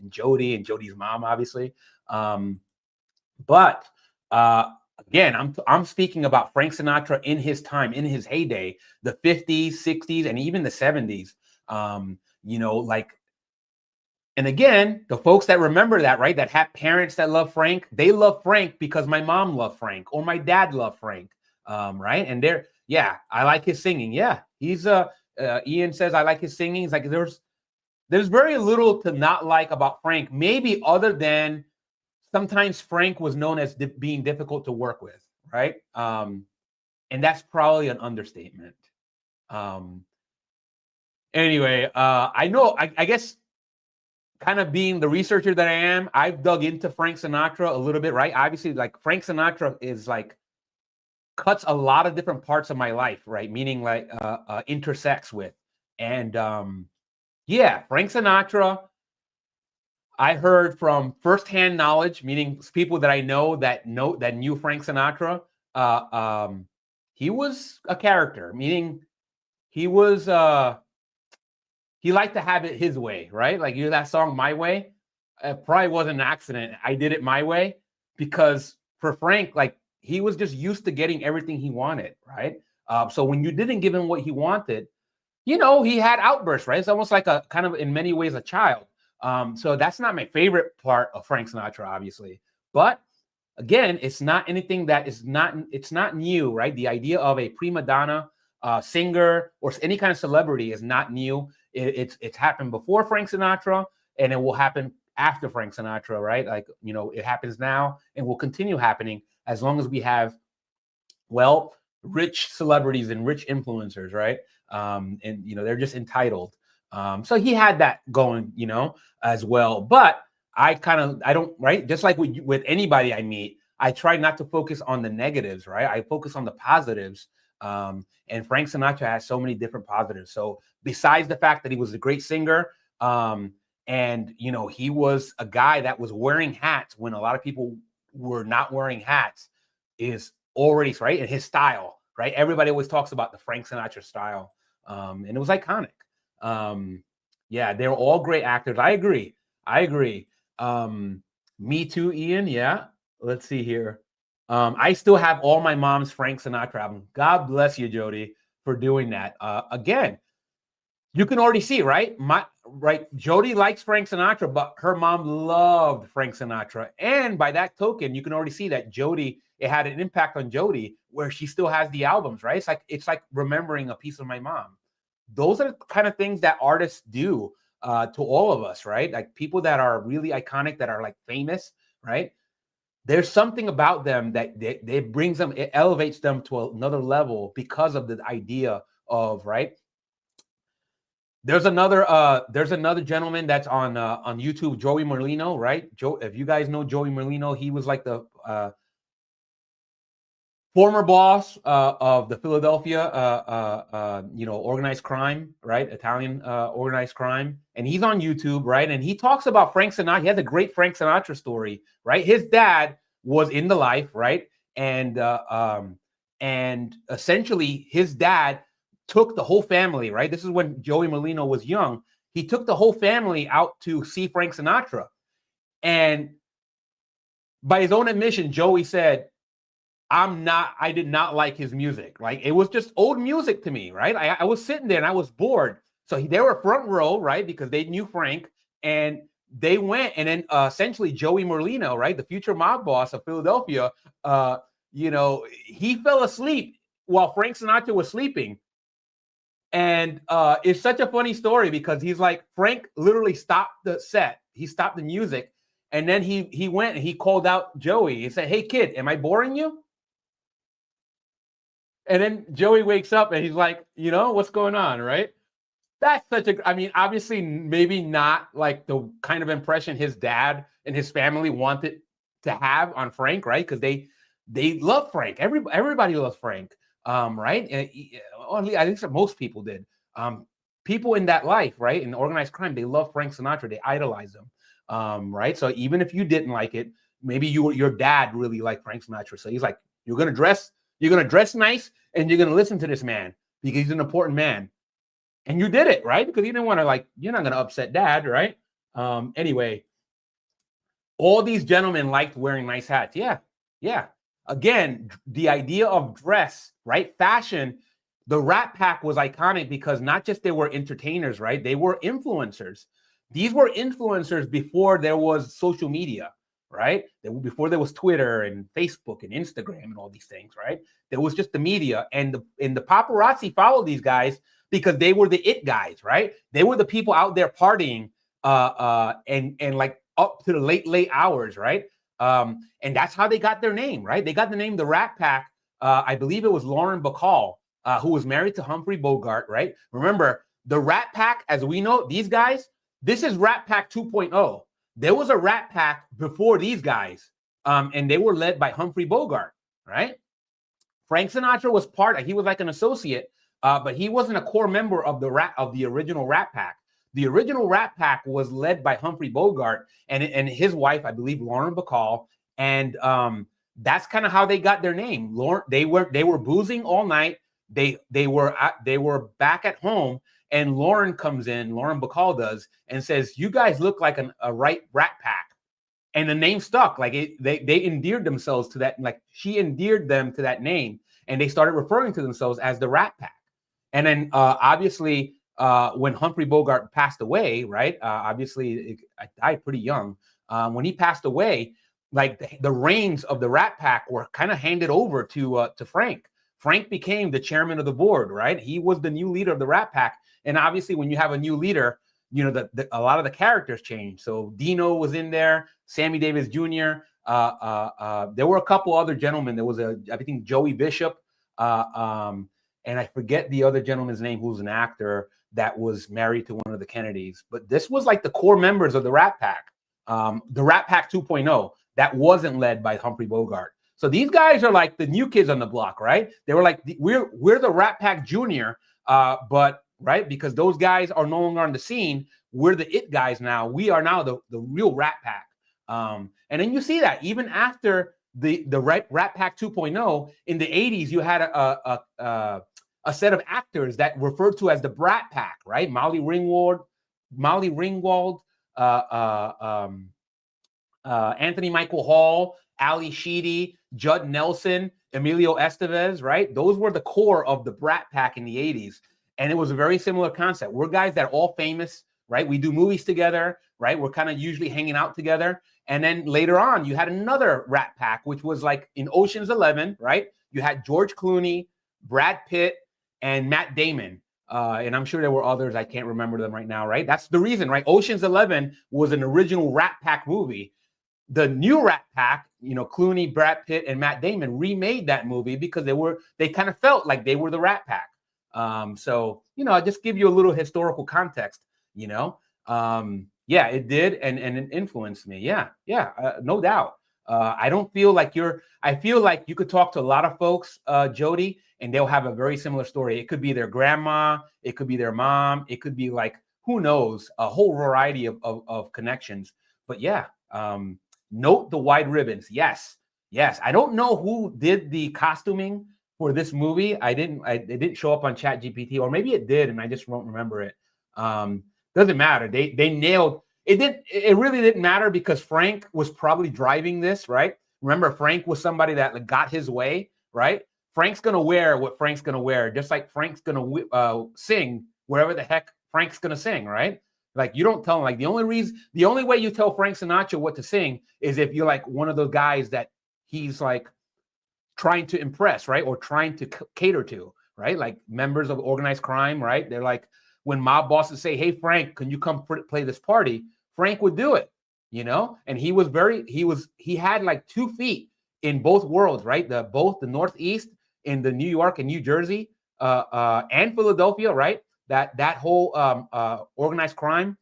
Jody and Jody's mom, obviously. But again, I'm speaking about Frank Sinatra in his time, in his heyday, the 50s, 60s, and even the 70s. And again, the folks that remember that, right, that have parents that love Frank, they love Frank because my mom loved Frank or my dad loved Frank, right? And I like his singing. Yeah, he's Ian says I like his singing. It's like there's very little to not like about Frank, maybe other than sometimes Frank was known as being difficult to work with, right? And that's probably an understatement. Anyway, I know, I guess, kind of being the researcher that I am, I've dug into Frank Sinatra a little bit, right? Obviously, Frank Sinatra is cuts a lot of different parts of my life, right? Meaning intersects with. And Frank Sinatra, I heard from firsthand knowledge, meaning people that I know that knew Frank Sinatra. He was a character, meaning he was he liked to have it his way, right? Like that song "My Way." It probably wasn't an accident. I did it my way because for Frank, he was just used to getting everything he wanted, right? So when you didn't give him what he wanted, he had outbursts, right? It's almost like a kind of in many ways a child. So that's not my favorite part of Frank Sinatra, obviously. But again, it's not anything that it's not new, right? The idea of a prima donna singer or any kind of celebrity is not new. It's happened before Frank Sinatra, and it will happen after Frank Sinatra, right? It happens now and will continue happening as long as we have, rich celebrities and rich influencers, right? And they're just entitled. So he had that going, as well. But I don't, right? Just like with anybody I meet, I try not to focus on the negatives, right? I focus on the positives. And Frank Sinatra has so many different positives. So besides the fact that he was a great singer, and he was a guy that was wearing hats when a lot of people were not wearing hats, is already right. And his style, right? Everybody always talks about the Frank Sinatra style, and it was iconic. They're all great actors. I agree. Me too, Ian. Yeah. Let's see here. I still have all my mom's Frank Sinatra album. God bless you, Jody, for doing that. Again, you can already see, right? Jody likes Frank Sinatra, but her mom loved Frank Sinatra. And by that token, you can already see that it had an impact on Jody where she still has the albums, right? It's like remembering a piece of my mom. Those are the kind of things that artists do to all of us, right? Like people that are really iconic, that are famous, right? There's something about them that it brings them, it elevates them to another level because of the idea of, right? There's another gentleman that's on YouTube, Joey Merlino, right? If you guys know Joey Merlino, he was like the former boss of the Philadelphia, organized crime, right? Italian organized crime. And he's on YouTube, right? And he talks about Frank Sinatra. He has a great Frank Sinatra story, right? His dad was in the life, right? And essentially his dad took the whole family, right? This is when Joey Molino was young. He took the whole family out to see Frank Sinatra. And by his own admission, Joey said, I did not like his music. Like, it was just old music to me, right? I was sitting there and I was bored. So they were front row, right? Because they knew Frank, and they went, and then essentially Joey Merlino, right? The future mob boss of Philadelphia, he fell asleep while Frank Sinatra was sleeping. And it's such a funny story because he's like, Frank literally stopped the set. He stopped the music. And then he went and he called out Joey. He said, "Hey, kid, am I boring you?" And then Joey wakes up and he's like, what's going on, right? That's obviously maybe not like the kind of impression his dad and his family wanted to have on Frank, right? Because they love Frank. Everybody loves Frank, right? And I think most people did. People in that life, right? In organized crime, they love Frank Sinatra. They idolize him, right? So even if you didn't like it, maybe your dad really liked Frank Sinatra. So he's like, you're gonna dress nice, and you're gonna listen to this man because he's an important man. And you did it, right? Because you didn't want to, you're not gonna upset dad, right? Anyway, all these gentlemen liked wearing nice hats. Yeah. Again, the idea of dress, right? Fashion. The Rat Pack was iconic because not just they were entertainers, right? They were influencers. These were influencers before there was social media, right? Before there was Twitter and Facebook and Instagram and all these things, right? There was just the media, and the paparazzi followed these guys because they were the it guys, right? They were the people out there partying and like up to the late hours, right? And that's how they got their name, right? They got the name the Rat Pack. I believe it was Lauren Bacall, who was married to Humphrey Bogart, right? Remember, the Rat Pack, as we know, these guys, this is Rat Pack 2.0. There was a Rat Pack before these guys, and they were led by Humphrey Bogart, right? Frank Sinatra was he was like an associate, but he wasn't a core member of the original Rat Pack. The original Rat Pack was led by Humphrey Bogart and his wife, I believe, Lauren Bacall, and that's kind of how they got their name. They were boozing all night. They were back at home, and Lauren Bacall does, and says, "You guys look like a right Rat Pack." And the name stuck. Like they endeared themselves to that. Like she endeared them to that name, and they started referring to themselves as the Rat Pack. And then obviously, when Humphrey Bogart passed away, right? Obviously, I died pretty young. When he passed away, like the reins of the Rat Pack were kind of handed over to Frank. Frank became the chairman of the board, right? He was the new leader of the Rat Pack. And obviously, when you have a new leader, a lot of the characters change. So Dino was in there, Sammy Davis Jr. There were a couple other gentlemen. There was I think Joey Bishop, and I forget the other gentleman's name, who's an actor that was married to one of the Kennedys. But this was like the core members of the Rat Pack, the Rat Pack 2.0, that wasn't led by Humphrey Bogart. So these guys are like the new kids on the block, right? They were like, we're the Rat Pack Junior, but right, because those guys are no longer on the scene. We're the it guys now. We are now the real Rat Pack. And then you see that even after the Rat Pack 2.0 in the 80s, you had a set of actors that referred to as the Brat Pack, right? Molly Ringwald, Anthony Michael Hall, Ali Sheedy, Judd Nelson, Emilio Estevez, right? Those were the core of the Brat Pack in the 80s. And it was a very similar concept. We're guys that are all famous, right? We do movies together, right? We're kind of usually hanging out together. And then later on, you had another Rat Pack, which was like in Ocean's 11, right? You had George Clooney, Brad Pitt, and Matt Damon. And I'm sure there were others. I can't remember them right now, right? That's the reason, right? Ocean's 11 was an original Rat Pack movie. The new Rat Pack, Clooney, Brad Pitt, and Matt Damon remade that movie because they kind of felt like they were the Rat Pack. So, I just give you a little historical context, yeah, it did. And it influenced me. Yeah. No doubt. I don't feel like I feel like you could talk to a lot of folks, Jody, and they'll have a very similar story. It could be their grandma, it could be their mom, it could be like, who knows, a whole variety of connections. But yeah, note the wide ribbons. Yes. I don't know who did the costuming for this movie. It didn't show up on ChatGPT, or maybe it did, and I just won't remember it. Doesn't matter. They nailed it. It really didn't matter because Frank was probably driving this, right? Remember, Frank was somebody that got his way, right? Frank's gonna wear what Frank's gonna wear, just like Frank's gonna sing wherever the heck Frank's gonna sing, right? Like, you don't tell him. Like, the only way you tell Frank Sinatra what to sing is if you're like one of those guys that he's like trying to impress, right? Or trying to cater to, right? Like members of organized crime, right? They're like, when mob bosses say, "Hey, Frank, can you come play this party?" Frank would do it, and he had like 2 feet in both worlds, right? Both the Northeast in the New York and New Jersey, and Philadelphia, right? That whole organized crime.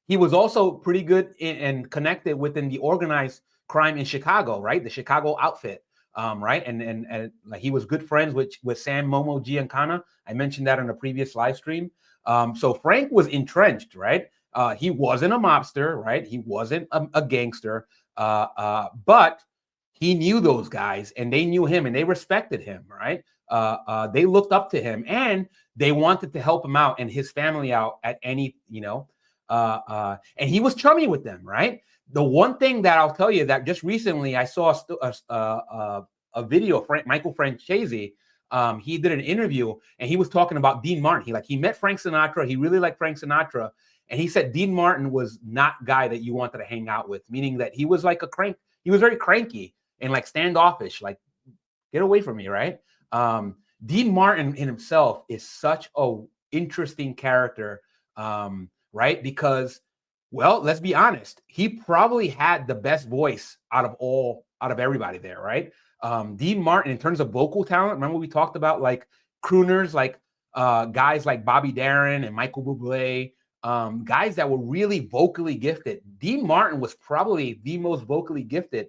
He was also pretty good and connected within the organized crime in Chicago, right? The Chicago outfit, right? And like, he was good friends with Sam Momo Giancana. I mentioned that on a previous live stream. So Frank was entrenched, right? He wasn't a mobster, right? He wasn't a gangster, but he knew those guys, and they knew him, and they respected him, right? They looked up to him, and they wanted to help him out and his family out at any, and he was chummy with them, right? The one thing that I'll tell you that just recently I saw a video of Michael Francese. He did an interview, and he was talking about Dean Martin. He met Frank Sinatra. He really liked Frank Sinatra, and he said Dean Martin was not a guy that you wanted to hang out with, meaning that he was like a crank. He was very cranky and like standoffish, like, get away from me, right? Dean Martin in himself is such a interesting character, right? Because, well, let's be honest, he probably had the best voice out of everybody there, right? Dean Martin, in terms of vocal talent, remember we talked about like crooners, like guys like Bobby Darin and Michael Bublé, guys that were really vocally gifted. Dean Martin was probably the most vocally gifted.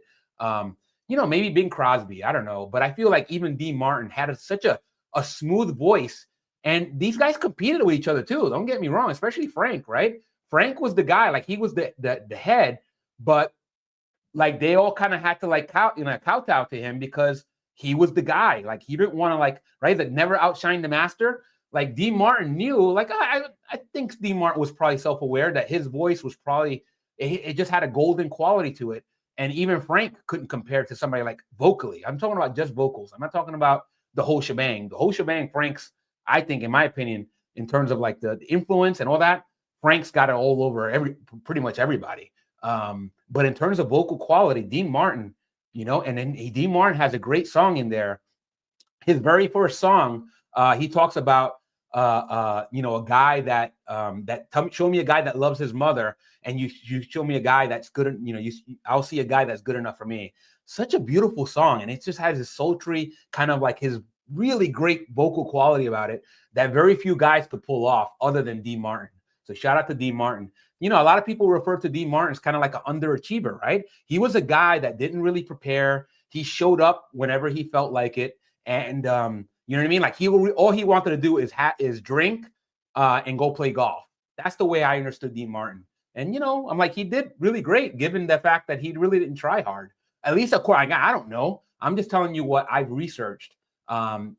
Maybe Bing Crosby, I don't know, but I feel like even Dean Martin had such a smooth voice, and these guys competed with each other too. Don't get me wrong, especially Frank, right? Frank was the guy, like he was the head, but like they all kind of had to like kowtow to him because he was the guy. Like, he didn't want to right, that never outshine the master. Like, Dean Martin knew, like, I think Dean Martin was probably self-aware that his voice was probably, it just had a golden quality to it. And even Frank couldn't compare to somebody like vocally. I'm talking about just vocals. I'm not talking about the whole shebang. The whole shebang, Frank's, I think, in my opinion, in terms of like the influence and all that, Frank's got it all over pretty much everybody. But in terms of vocal quality, Dean Martin, and then Dean Martin has a great song in there. His very first song, he talks about a guy that show me a guy that loves his mother, and you show me a guy that's good, I'll see a guy that's good enough for me. Such a beautiful song, and it just has this sultry kind of like his really great vocal quality about it that very few guys could pull off other than Dean Martin. So shout out to Dean Martin. A lot of people refer to Dean Martin as kind of like an underachiever, right? He was a guy that didn't really prepare. He showed up whenever he felt like it, and you know what I mean? Like, all he wanted to do is drink and go play golf. That's the way I understood Dean Martin. And I'm like, he did really great given the fact that he really didn't try hard. At least, of course, I don't know. I'm just telling you what I've researched.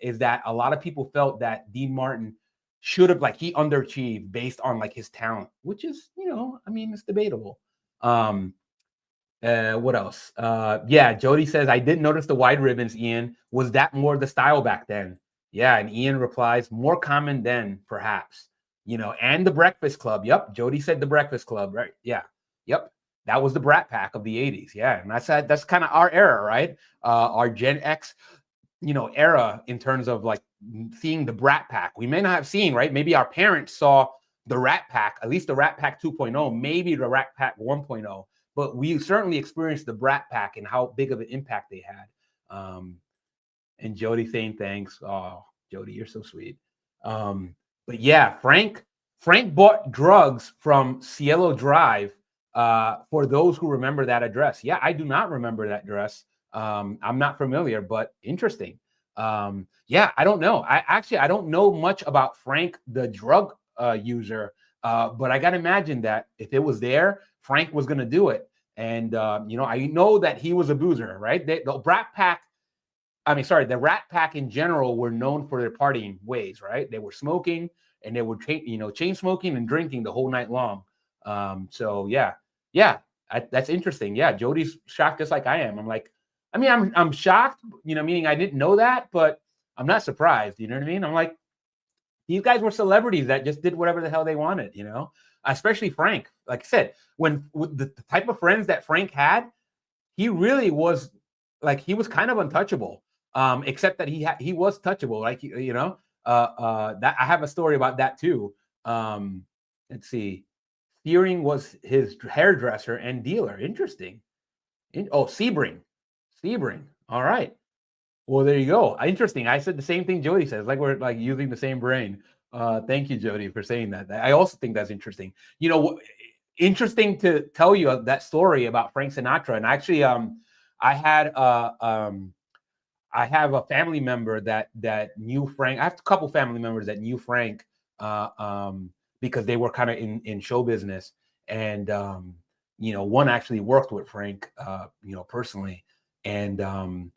Is that a lot of people felt that Dean Martin should have, like, he underachieved based on like his talent, which is, it's debatable. What else? Yeah, Jody says, I did notice the wide ribbons, Ian. Was that more the style back then? Yeah, and Ian replies, more common then, perhaps. And the Breakfast Club. Yep, Jody said the Breakfast Club, right? Yeah, yep. That was the Brat Pack of the 80s. Yeah, and that's kind of our era, right? Our Gen X, era in terms of like seeing the Brat Pack. We may not have seen, right? Maybe our parents saw the Rat Pack, at least the Rat Pack 2.0, maybe the Rat Pack 1.0. But we certainly experienced the Brat Pack and how big of an impact they had. And Jody saying thanks. Oh, Jody, you're so sweet. But yeah, Frank bought drugs from Cielo Drive For those who remember that address. Yeah, I do not remember that dress. I'm not familiar, but interesting. Yeah, I don't know. I don't know much about Frank, the drug user, but I got to imagine that if it was there, Frank was going to do it. And, I know that he was a boozer, right? The Rat Pack in general were known for their partying ways, right? They were smoking and they were, chain smoking and drinking the whole night long. So yeah, that's interesting. Yeah, Jody's shocked just like I am. I'm shocked, meaning I didn't know that, but I'm not surprised. You know what I mean? I'm like, these guys were celebrities that just did whatever the hell they wanted, especially Frank. Like I said, with the type of friends that Frank had, he really was he was kind of untouchable, except that he was touchable. That I have a story about that too. Let's see. Steering was his hairdresser and dealer. Interesting. Sebring. All right. Well, there you go. Interesting. I said the same thing Jody says. Like we're using the same brain. Thank you, Jody, for saying that. I also think that's interesting. Interesting to tell you that story about Frank Sinatra. And actually, I have a family member that knew Frank. I have a couple family members that knew Frank because they were kind of in show business. And one actually worked with Frank, personally. And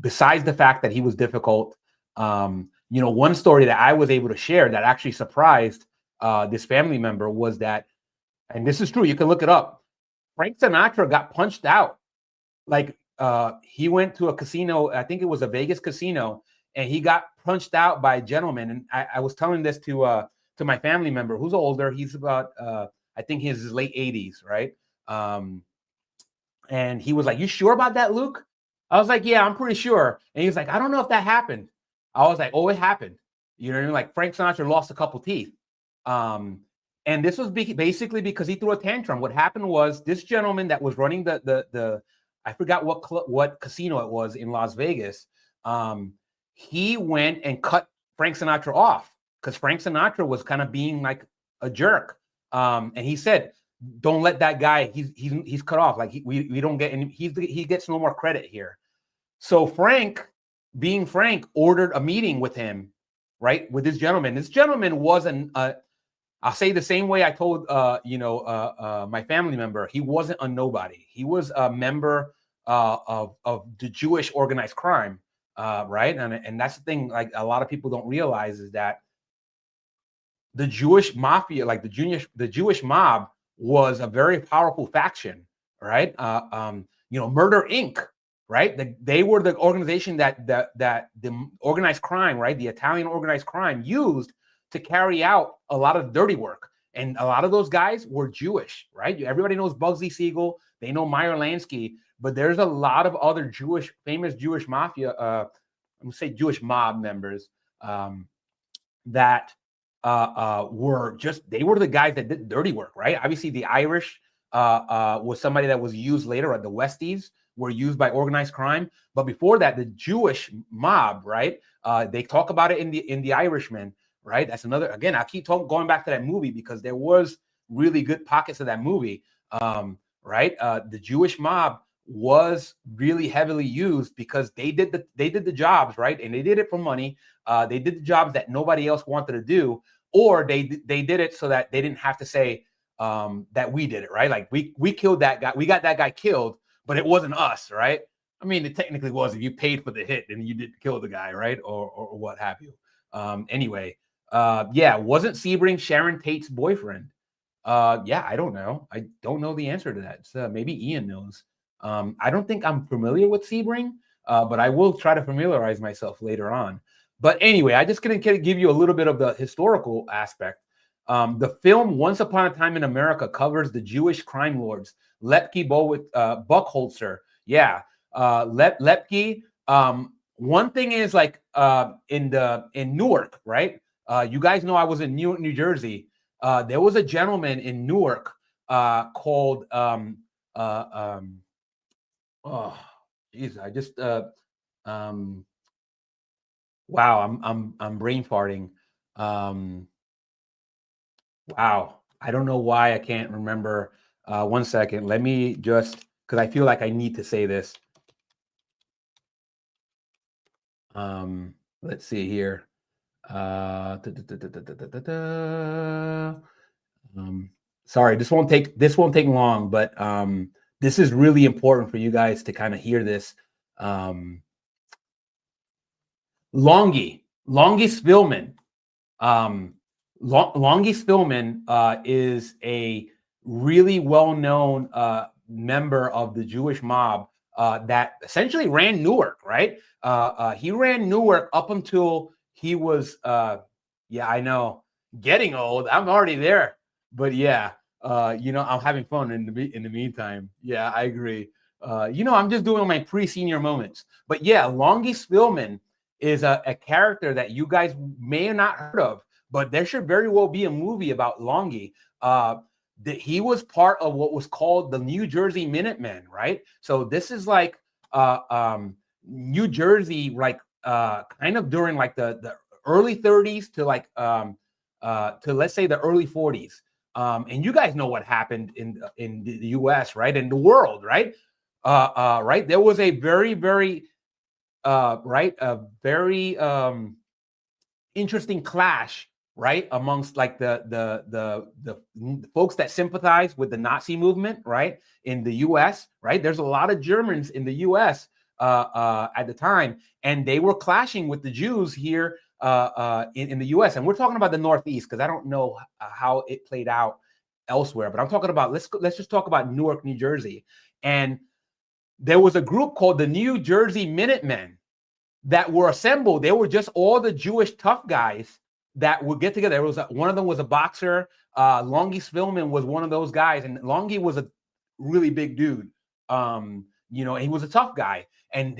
besides the fact that he was difficult, one story that I was able to share that actually surprised this family member was that, and this is true, you can look it up, Frank Sinatra got punched out. He went to a casino, I think it was a Vegas casino, and he got punched out by a gentleman. And I was telling this to my family member who's older. He's about, I think he's his late 80s, right? And he was like, "You sure about that, Luke?" I was like, "Yeah, I'm pretty sure." And he was like, "I don't know if that happened." I was like, "Oh, it happened." You know what I mean? Like Frank Sinatra lost a couple teeth. And this was basically because he threw a tantrum. What happened was this gentleman that was running the I forgot what casino it was in Las Vegas. He went and cut Frank Sinatra off because Frank Sinatra was kind of being like a jerk. And he said, "Don't let that guy. He's cut off. Like we don't get, and he gets no more credit here." So Frank, being Frank, ordered a meeting with him, right, with this gentleman. This gentleman wasn't. I'll say the same way I told my family member. He wasn't a nobody. He was a member of the Jewish organized crime, right? And that's the thing. Like a lot of people don't realize is that the Jewish mafia, like the Jewish mob, was a very powerful faction, right? Murder Inc., right? They were the organization that the organized crime, right? The Italian organized crime used to carry out a lot of dirty work. And a lot of those guys were Jewish, right? Everybody knows Bugsy Siegel. They know Meyer Lansky, but there's a lot of other famous Jewish mafia, I'm gonna say Jewish mob members that they were the guys that did dirty work, right? Obviously, the Irish was somebody that was used later. At the Westies were used by organized crime, but before that, the Jewish mob, right? They talk about it in the Irishman, right? That's another. Again, I keep going back to that movie because there was really good pockets of that movie, right? The Jewish mob was really heavily used because they did the jobs, right? And they did it for money. They did the jobs that nobody else wanted to do, or they did it so that they didn't have to say that we did it, right? Like we killed that guy, we got that guy killed, but it wasn't us, right? I mean, it technically was if you paid for the hit and you didn't kill the guy, right? Or what have you. Anyway, wasn't Sebring Sharon Tate's boyfriend? I don't know. I don't know the answer to that. So maybe Ian knows. I don't think I'm familiar with Sebring, but I will try to familiarize myself later on. But anyway, I just going to give you a little bit of the historical aspect. The film Once Upon a Time in America covers the Jewish crime lords Lepke, Buckholzer. Yeah, Lepke. One thing is like in Newark, right? You guys know I was in Newark, New Jersey. There was a gentleman in Newark called oh, geez, I just wow, I'm brain farting. Wow, I don't know why I can't remember 1 second. Let me just, because I feel like I need to say this. Let's see here. Sorry, this won't take long, but this is really important for you guys to kind of hear this. Longy Spillman. Longy Spillman is a really well-known member of the Jewish mob that essentially ran Newark, right? He ran Newark up until he was, yeah, I know, getting old. I'm already there, but yeah, I'm having fun in the meantime. Yeah, I agree. I'm just doing my pre-senior moments. But yeah, Longy Spillman is a character that you guys may have not heard of, but there should very well be a movie about Longy. He was part of what was called the New Jersey Minutemen, right? So this is like New Jersey, like kind of during like the early 30s to like to let's say the early 40s. And you guys know what happened in the U.S., right? In the world, right? Right. There was a very, very a very interesting clash, right, amongst like the folks that sympathize with the Nazi movement, right, in the U.S., right. There's a lot of Germans in the U.S. At the time, and they were clashing with the Jews here in the U.S. And we're talking about the Northeast because I don't know how it played out elsewhere, but I'm talking about let's just talk about Newark, New Jersey. And there was a group called the New Jersey Minutemen that were assembled. They were just all the Jewish tough guys that would get together. One of them was a boxer. Longy Spillman was one of those guys, and Longy was a really big dude. He was a tough guy, and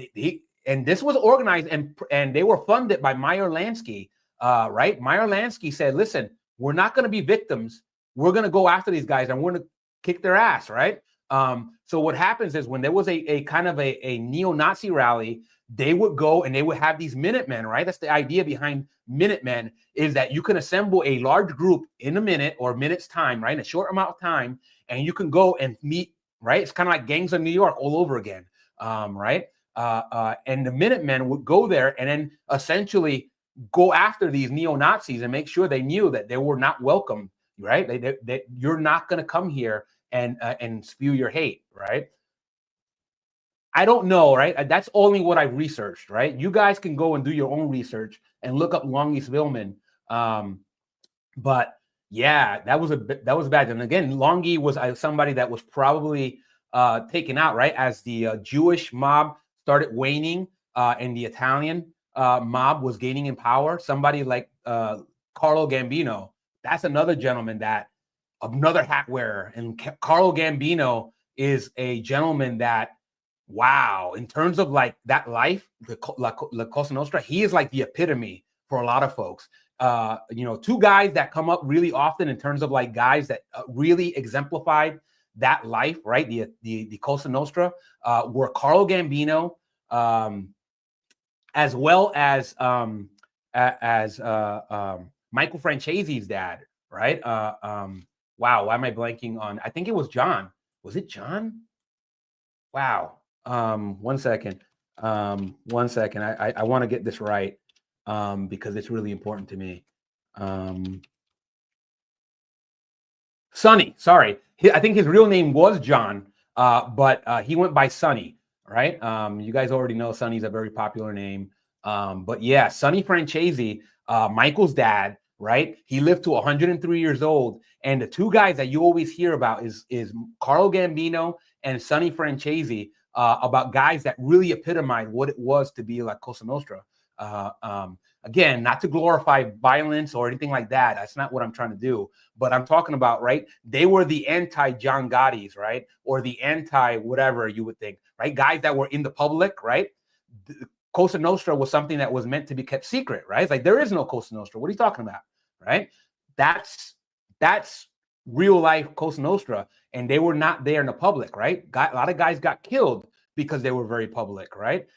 this was organized and they were funded by Meyer Lansky. Right? Meyer Lansky said, "Listen, we're not going to be victims. We're going to go after these guys, and we're going to kick their ass." Right? So what happens is when there was a kind of a neo-Nazi rally, they would go and they would have these Minutemen, right? That's the idea behind Minutemen, is that you can assemble a large group in a minute or minute's time, right? In a short amount of time, and you can go and meet, right? It's kind of like Gangs of New York all over again, right? And the Minutemen would go there and then essentially go after these neo-Nazis and make sure they knew that they were not welcome, right? They you're not going to come here and spew your hate, right? I don't know, right? That's only what I've researched, right? You guys can go and do your own research and look up Longy Spillman. But yeah, that was bad. And again, Longy was somebody that was probably taken out, right? As the Jewish mob started waning and the Italian mob was gaining in power. Somebody like Carlo Gambino, that's another gentleman another hat wearer. And Carlo Gambino is a gentleman that, wow, in terms of like that life, La Cosa Nostra, he is like the epitome for a lot of folks. Two guys that come up really often in terms of like guys that really exemplified that life, right? The Cosa Nostra were Carlo Gambino, as well as Michael Francese's dad, right? Wow, why am I blanking on? I think it was John. Was it John? Wow. 1 second. 1 second. I want to get this right because it's really important to me. Sonny, sorry. I think his real name was John, but he went by Sonny, right? You guys already know Sonny's a very popular name. But yeah, Sonny Francese, Michael's dad, right? He lived to 103 years old. And the two guys that you always hear about is Carlo Gambino and Sonny Francese, about guys that really epitomized what it was to be like Cosa Nostra. Again, not to glorify violence or anything like that. That's not what I'm trying to do. But I'm talking about, right? They were the anti-John Gotti's, right? Or the anti-whatever you would think, right? Guys that were in the public, right? Cosa Nostra was something that was meant to be kept secret, right? It's like, there is no Cosa Nostra. What are you talking about, right? That's real life Cosa Nostra. And they were not there in the public, right? A lot of guys got killed because they were very public, right?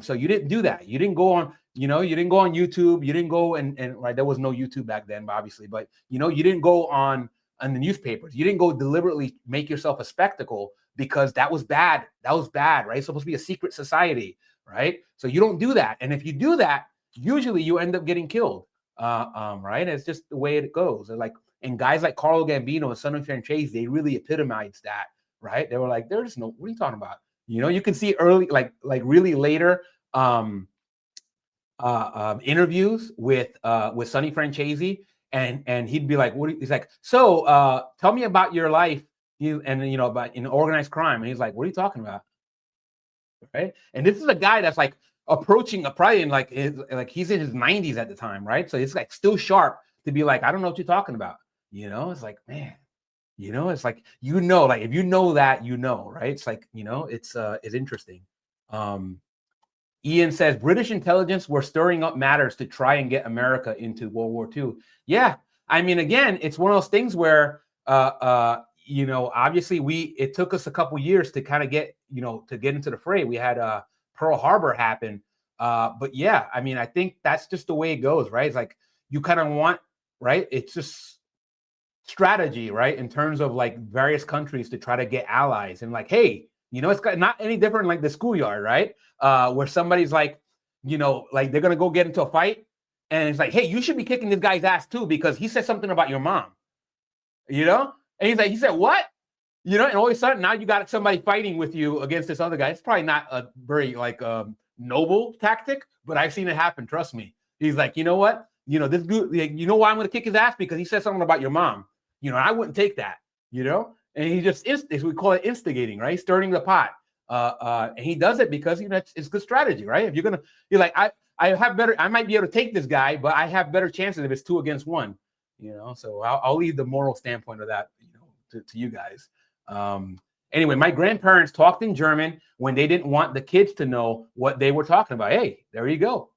So you didn't do that. You didn't go on, you didn't go on YouTube. You didn't go and right, there was no YouTube back then, obviously, but you didn't go on in the newspapers. You didn't go deliberately make yourself a spectacle because that was bad. That was bad, right? It's supposed to be a secret society, right? So you don't do that. And if you do that, usually you end up getting killed, right? It's just the way it goes. And guys like Carlo Gambino and Sonny Franchese, they really epitomized that, right? They were like, there's no, what are you talking about? You know, you can see early, like really later interviews with Sonny Franchese, and he'd be like, he's like, so tell me about your life, about organized crime. And he's like, what are you talking about? Right. And this is a guy that's like approaching probably in he's in his 90s at the time, right? So it's like still sharp to be like, I don't know what you're talking about. It's like, man, it's like, like if you know that, right? It's like, it's interesting. Ian says British intelligence were stirring up matters to try and get America into World War II. Yeah, I mean, again, it's one of those things where, obviously it took us a couple years to kind of get, to get into the fray. We had Pearl Harbor happen, but yeah, I mean, I think that's just the way it goes, right? It's like you kind of want, right? It's just strategy, right? In terms of like various countries to try to get allies and like, hey, it's not any different like the schoolyard, right? Where somebody's like, like they're going to go get into a fight. And it's like, hey, you should be kicking this guy's ass too, because he said something about your mom, And he's like, he said, what? And all of a sudden now you got somebody fighting with you against this other guy. It's probably not a very noble tactic, but I've seen it happen. Trust me. He's like, you know what? This dude, you know why I'm going to kick his ass? Because he said something about your mom. I wouldn't take that, And he just we call it instigating, right? Stirring the pot. And he does it because it's good strategy, right? If you're like, I might be able to take this guy, but I have better chances if it's 2 against 1. So I'll leave the moral standpoint of that, to you guys. Anyway, my grandparents talked in German when they didn't want the kids to know what they were talking about. Hey, there you go.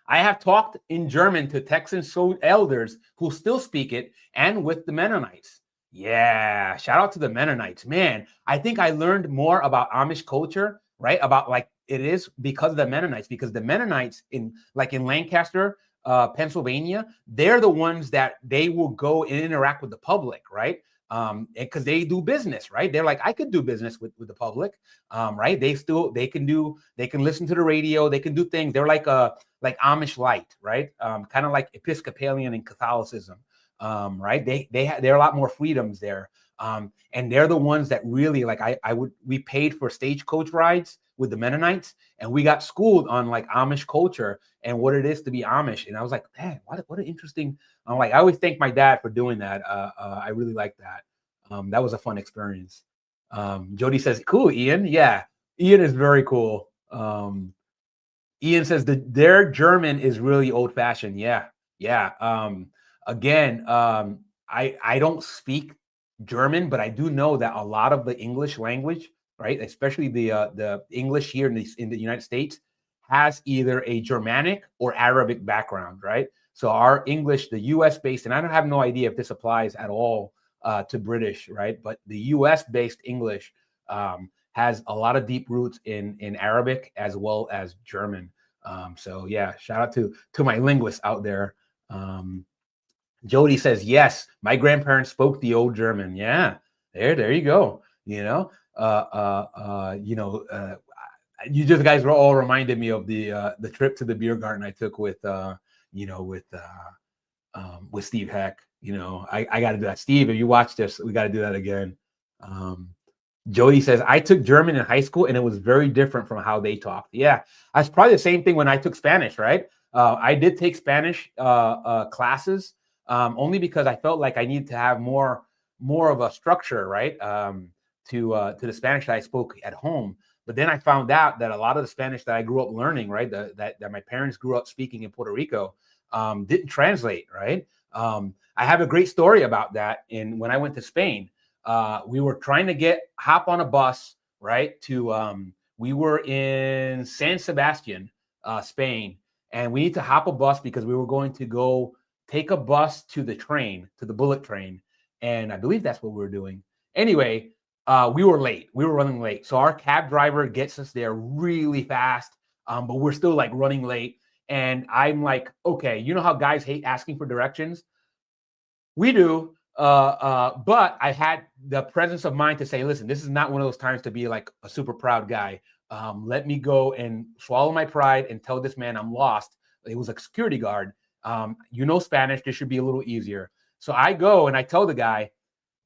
I have talked in German to Texan elders who still speak it, and with the Mennonites. Yeah, shout out to the Mennonites, man. I think I learned more about Amish culture, right? About like it is because of the Mennonites, because the Mennonites in Lancaster, Pennsylvania, they're the ones that they will go and interact with the public, right? Because they do business, right? They're like, I could do business with the public, right? They can listen to the radio, they can do things. They're like Amish light, right? Kind of like Episcopalian and Catholicism, right? They're a lot more freedoms there. And they're the ones that really we paid for stagecoach rides with the Mennonites, and we got schooled on like Amish culture and what it is to be Amish. And I was like, man, what an interesting. I'm like, I always thank my dad for doing that. I really like that. That was a fun experience. Jody says, cool, Ian. Yeah, Ian is very cool. Ian says their German is really old fashioned. Yeah. Again, I don't speak German, but I do know that a lot of the English language, right, especially the English here in the United States, has either a Germanic or Arabic background, right? So our English, the U.S. based, and I don't have no idea if this applies at all to British, right? But the U.S. based English has a lot of deep roots in Arabic as well as German. So yeah, shout out to my linguists out there. Jody says, yes, my grandparents spoke the old German. Yeah, there you go. You just guys were all reminded me of the trip to the beer garden I took with Steve Heck. I got to do that. Steve, if you watch this, we got to do that again. Jody says, I took German in high school and it was very different from how they talked. Yeah, that's probably the same thing when I took Spanish, right? I did take Spanish classes only because I felt like I needed to have more of a structure, right? To the Spanish that I spoke at home. But then I found out that a lot of the Spanish that I grew up learning, right, that my parents grew up speaking in Puerto Rico, didn't translate, right? I have a great story about that. When I went to Spain, we were trying to hop on a bus, right? We were in San Sebastian, Spain, and we need to hop a bus because we were going to go take a bus to the bullet train. And I believe that's what we were doing. Anyway, we were late. We were running late. So our cab driver gets us there really fast, but we're still like running late. And I'm like, okay, you know how guys hate asking for directions? We do. But I had the presence of mind to say, listen, this is not one of those times to be like a super proud guy. Let me go and swallow my pride and tell this man I'm lost. It was a security guard. You know Spanish, this should be a little easier. So I go and I tell the guy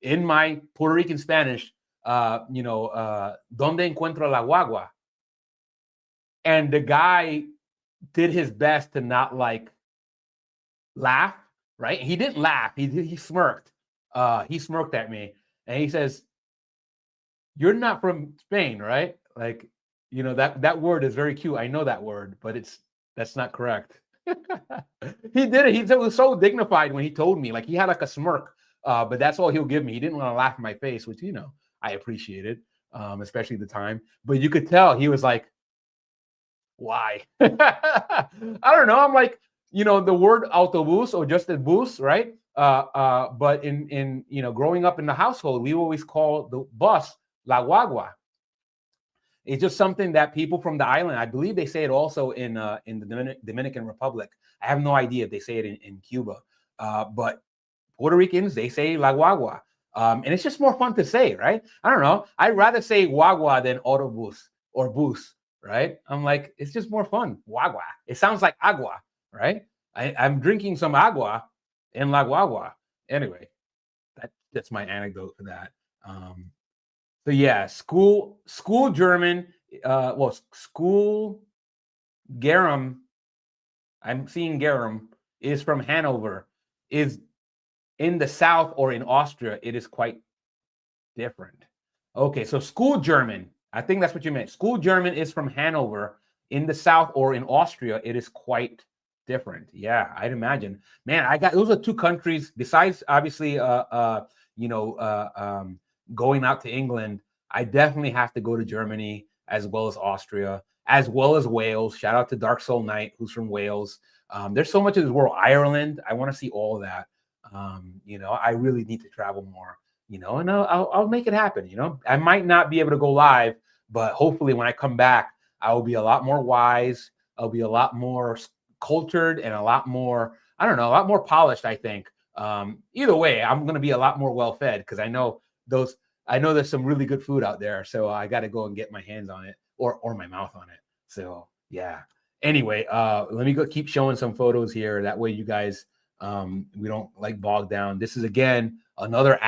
in my Puerto Rican Spanish, ¿Dónde encuentro la guagua? And the guy did his best to not like laugh, right? He didn't laugh. He smirked. He smirked at me and he says, "You're not from Spain, right?" Like, you know, that word is very cute. I know that word, but that's not correct. He did it. He was so dignified when he told me, like he had like a smirk, but that's all he'll give me. He didn't want to laugh in my face, which, you know, I appreciated, especially the time. But you could tell he was like, why? I don't know. I'm like, you know, the word autobus or just the bus, right? But in you know, growing up in the household, we always call the bus la guagua. It's just something that people from the island, I believe they say it also in the Dominican Republic. I have no idea if they say it in Cuba, but Puerto Ricans, they say la guagua. And it's just more fun to say, right? I don't know. I'd rather say guagua than autobus or bus, right? I'm like, it's just more fun. Guagua. It sounds like agua, right? I'm drinking some agua in la guagua. Anyway, that's my anecdote for that. So yeah, school German, school Garum, I'm seeing Garum, is from Hanover, is in the South or in Austria, it is quite different. Okay, so school German, I think that's what you meant. School German is from Hanover. In the South or in Austria, it is quite different. Yeah, I'd imagine. Man, those are two countries, besides obviously going out to England, I definitely have to go to Germany as well as Austria, as well as Wales. Shout out to Dark Soul Knight, who's from Wales. There's so much of this world. Ireland, I want to see all of that. You know, I really need to travel more, you know, and I'll make it happen. You know, I might not be able to go live, but hopefully when I come back, I will be a lot more wise. I'll be a lot more cultured and a lot more, I don't know, a lot more polished, I think. Either way, I'm going to be a lot more well-fed because I know there's some really good food out there. So I got to go and get my hands on it or my mouth on it. So yeah. Anyway, let me go keep showing some photos here. That way you guys, we don't like bog down. This is again, another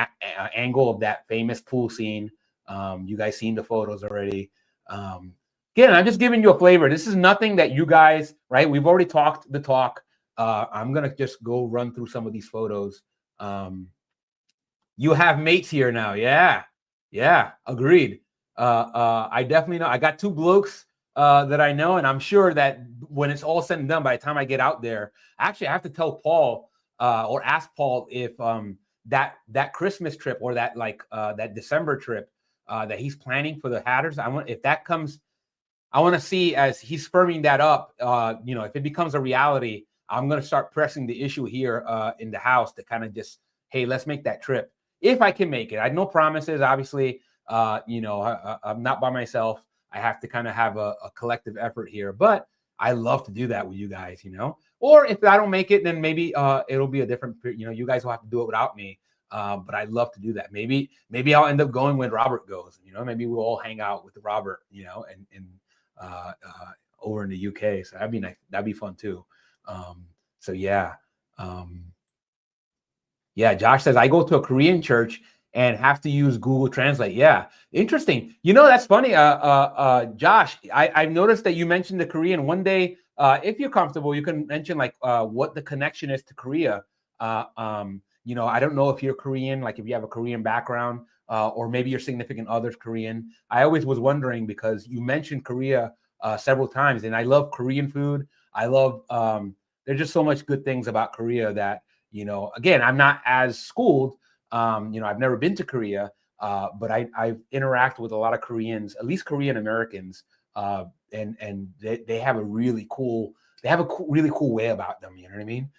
angle of that famous pool scene. You guys seen the photos already. Again, I'm just giving you a flavor. This is nothing that you guys, right? We've already talked the talk. I'm going to just go run through some of these photos. You have mates here now. Yeah, agreed. I definitely know. I got two blokes that I know, and I'm sure that when it's all said and done, by the time I get out there, actually I have to tell Paul or ask Paul if that Christmas trip or that December trip that he's planning for the Hatters, if that comes, I want to see as he's firming that up. You know, if it becomes a reality, I'm going to start pressing the issue here in the house to kind of just, hey, let's make that trip if I can make it. I have no promises, obviously. You know, I'm not by myself. I have to kind of have a collective effort here, but I love to do that with you guys, you know. Or if I don't make it, then maybe it'll be a different, you know, you guys will have to do it without me. But I'd love to do that. Maybe I'll end up going when Robert goes, you know, maybe we'll all hang out with Robert, you know, and over in the UK. So that'd be nice. That'd be fun too. So yeah. Yeah, Josh says, I go to a Korean church and have to use Google Translate. Yeah, interesting. You know, that's funny. Josh, I've noticed that you mentioned the Korean. One day, if you're comfortable, you can mention like what the connection is to Korea. You know, I don't know if you're Korean, like if you have a Korean background, or maybe your significant other's Korean. I always was wondering because you mentioned Korea several times, and I love Korean food. I love, there's just so much good things about Korea that, you know, again, I'm not as schooled. You know, I've never been to Korea, but I've interacted with a lot of Koreans, at least Korean Americans, and they have a really cool, really cool way about them. You know what I mean?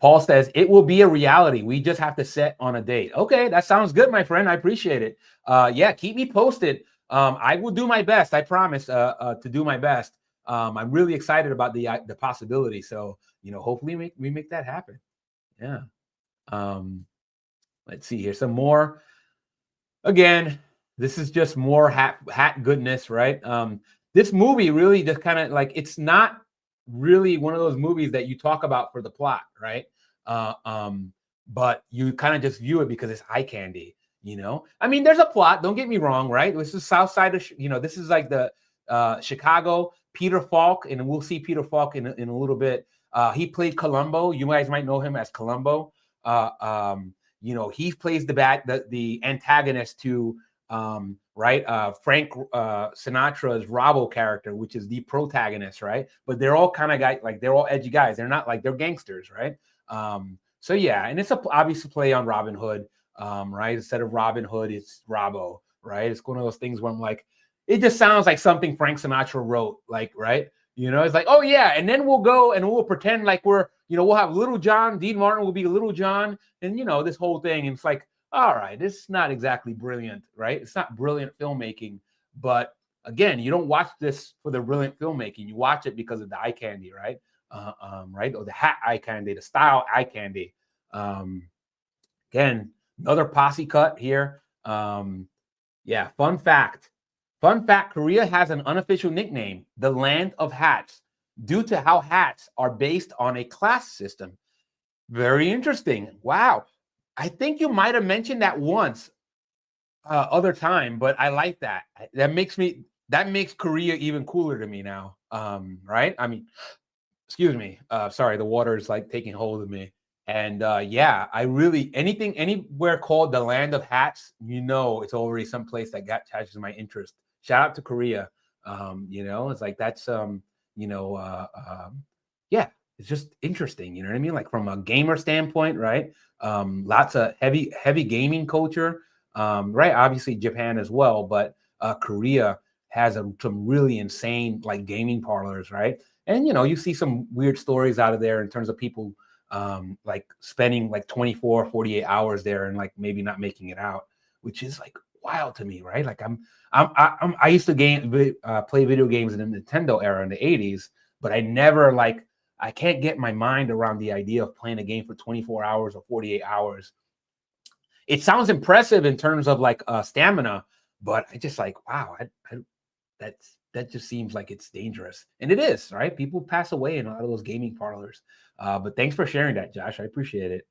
Paul says, it will be a reality. We just have to set on a date. Okay, that sounds good, my friend. I appreciate it. Yeah, keep me posted. I will do my best. I promise to do my best. I'm really excited about the possibility. So, hopefully we make that happen. Yeah. Let's see here. Some more. Again, this is just more hat goodness, right? This movie really just kind of like, it's not really one of those movies that you talk about for the plot, right? But you kind of just view it because it's eye candy. I mean, there's a plot. Don't get me wrong, right? This is South Side of, this is like the Chicago. Peter Falk, and we'll see Peter Falk in a little bit. He played Columbo. You guys might know him as Columbo. He plays the antagonist to Frank Sinatra's Robbo character, which is the protagonist, right? But they're all kind of guys, like they're all edgy guys. They're not like, they're gangsters, right? So yeah, and it's obviously play on Robin Hood, right? Instead of Robin Hood, it's Robbo, right? It's one of those things where I'm like, it just sounds like something Frank Sinatra wrote, like, right? It's like, oh yeah, and then we'll go and we'll pretend like we're, we'll have Little John, Dean Martin will be Little John, and this whole thing. And it's like, all right, it's not exactly brilliant, right? It's not brilliant filmmaking, but again, you don't watch this for the brilliant filmmaking. You watch it because of the eye candy, right? Right, or the hat eye candy, the style eye candy. Again, another posse cut here. Yeah, fun fact, Korea has an unofficial nickname, the Land of Hats, due to how hats are based on a class system. Very interesting. Wow. I think you might have mentioned that once other time, but I like that. That makes Korea even cooler to me now. Right? I mean, excuse me. Sorry, the water is like taking hold of me. And yeah, I really, anywhere called the Land of Hats, it's already someplace that catches my interest. Shout out to Korea. It's like that's yeah, it's just interesting. You know what I mean? Like from a gamer standpoint, right? Lots of heavy gaming culture, right? Obviously Japan as well, but Korea has some really insane like gaming parlors, right? And you see some weird stories out of there in terms of people like spending like 24, 48 hours there and like maybe not making it out, which is like wild to me, right? Like I used to play video games in the Nintendo era in the 80s, but I can't get my mind around the idea of playing a game for 24 hours or 48 hours. It sounds impressive in terms of like stamina, but I just like, wow, that just seems like it's dangerous. And it is, right? People pass away in a lot of those gaming parlors. But thanks for sharing that, Josh. I appreciate it.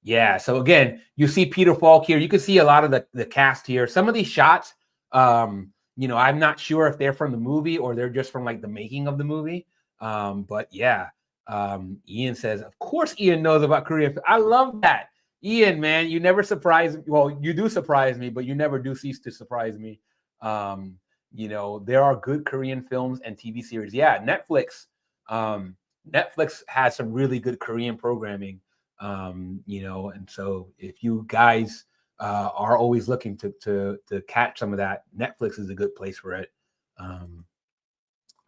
Yeah, so again, you see Peter Falk here. You can see a lot of the cast here. Some of these shots, I'm not sure if they're from the movie or they're just from like the making of the movie. But yeah, Ian says, of course Ian knows about Korea. I love that. Ian, man, you never surprise me. Well, you do surprise me, but you never do cease to surprise me. There are good Korean films and TV series. Yeah, Netflix. Netflix has some really good Korean programming. And so if you guys are always looking to catch some of that, Netflix is a good place for it.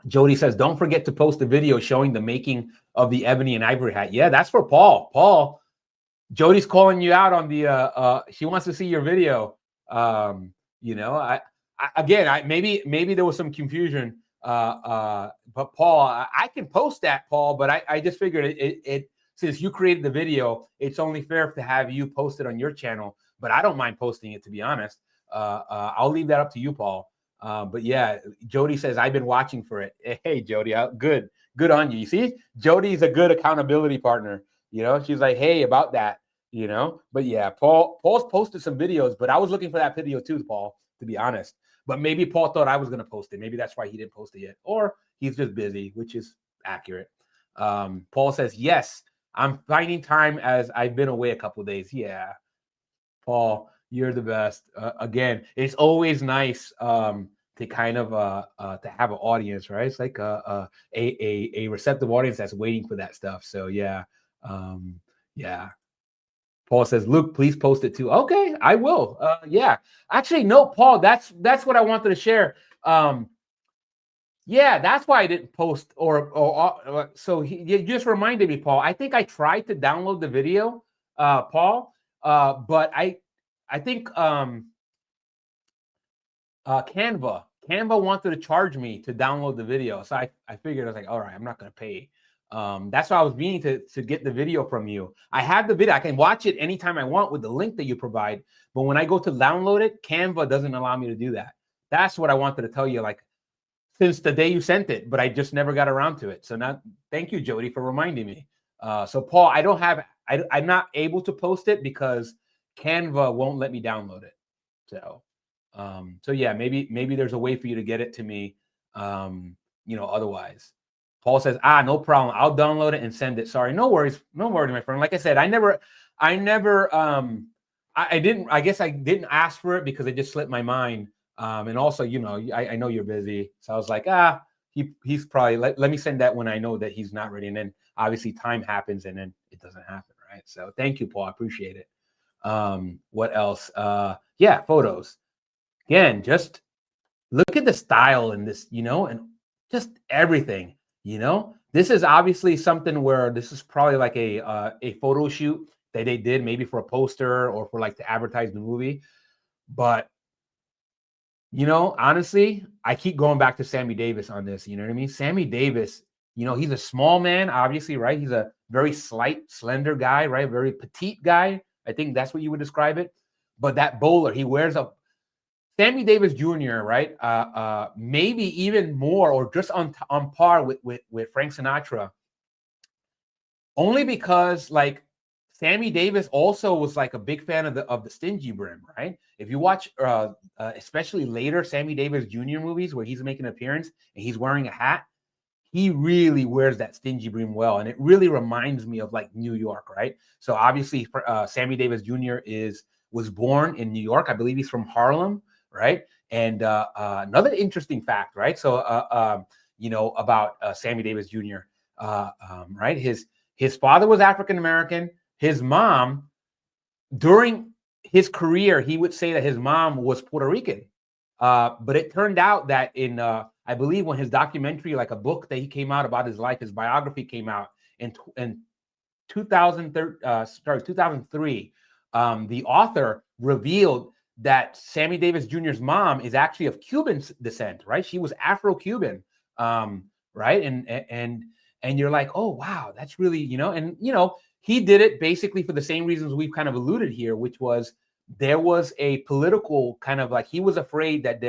Jody says, don't forget to post a video showing the making of the ebony and ivory hat. Yeah, that's for Paul. Paul, Jody's calling you out on the she wants to see your video. Maybe there was some confusion. But Paul, I can post that, Paul, but I just figured it since you created the video, it's only fair to have you post it on your channel, but I don't mind posting it, to be honest. I'll leave that up to you, Paul. But yeah, Jody says, I've been watching for it. Hey, Jody, good on you. You see, Jody's a good accountability partner. She's like, hey, about that, but yeah, Paul's posted some videos, but I was looking for that video too, Paul, to be honest. But maybe Paul thought I was going to post it. Maybe that's why he didn't post it yet. Or he's just busy, which is accurate. Paul says, yes, I'm finding time as I've been away a couple of days. Yeah, Paul, you're the best. Again, it's always nice to kind of to have an audience, right? It's like a receptive audience that's waiting for that stuff. So yeah, yeah. Paul says, Luke, please post it too. Okay, I will. Yeah, actually, no, Paul, that's what I wanted to share. Yeah, that's why I didn't post so you just reminded me, Paul. I think I tried to download the video, Paul, but I think Canva Canva wanted to charge me to download the video. So I figured, I was like, all right, I'm not going to pay. That's why I was meaning to get the video from you. I have the video. I can watch it anytime I want with the link that you provide. But when I go to download it, Canva doesn't allow me to do that. That's what I wanted to tell you, like, since the day you sent it, but I just never got around to it. So now, thank you, Jody, for reminding me. So Paul, I'm not able to post it because Canva won't let me download it. So yeah, maybe there's a way for you to get it to me, otherwise. Paul says, no problem. I'll download it and send it. Sorry, no worries, my friend. Like I said, I guess I didn't ask for it because it just slipped my mind. And also, I know you're busy. So I was like, he's probably, let me send that when I know that he's not ready. And then obviously time happens and then it doesn't happen, right? So thank you, Paul. I appreciate it. What else? Yeah, photos. Again, just look at the style in this, and just everything, This is obviously something where this is probably like a photo shoot that they did maybe for a poster or for like to advertise the movie. But, honestly, I keep going back to Sammy Davis on this, you know what I mean? Sammy Davis, he's a small man, obviously, right? He's a very slight, slender guy, right? Very petite guy. I think that's what you would describe it. But that bowler, he wears Sammy Davis Jr., right? Maybe even more or just on par with Frank Sinatra. Only because, like, Sammy Davis also was like a big fan of the stingy brim, right? If you watch, especially later Sammy Davis Jr. movies where he's making an appearance and he's wearing a hat, he really wears that stingy brim well, and it really reminds me of like New York, right? So obviously, Sammy Davis Jr. was born in New York. I believe he's from Harlem, right? And another interesting fact, right? So about Sammy Davis Jr. Right? His father was African American. His mom, during his career, he would say that his mom was Puerto Rican. But it turned out that in, I believe when his documentary, like a book that he came out about his life, his biography came out in 2003, the author revealed that Sammy Davis Jr.'s mom is actually of Cuban descent, right? She was Afro-Cuban, right? And you're like, oh, wow, that's really, he did it basically for the same reasons we've kind of alluded here, which was there was a political kind of like, he was afraid that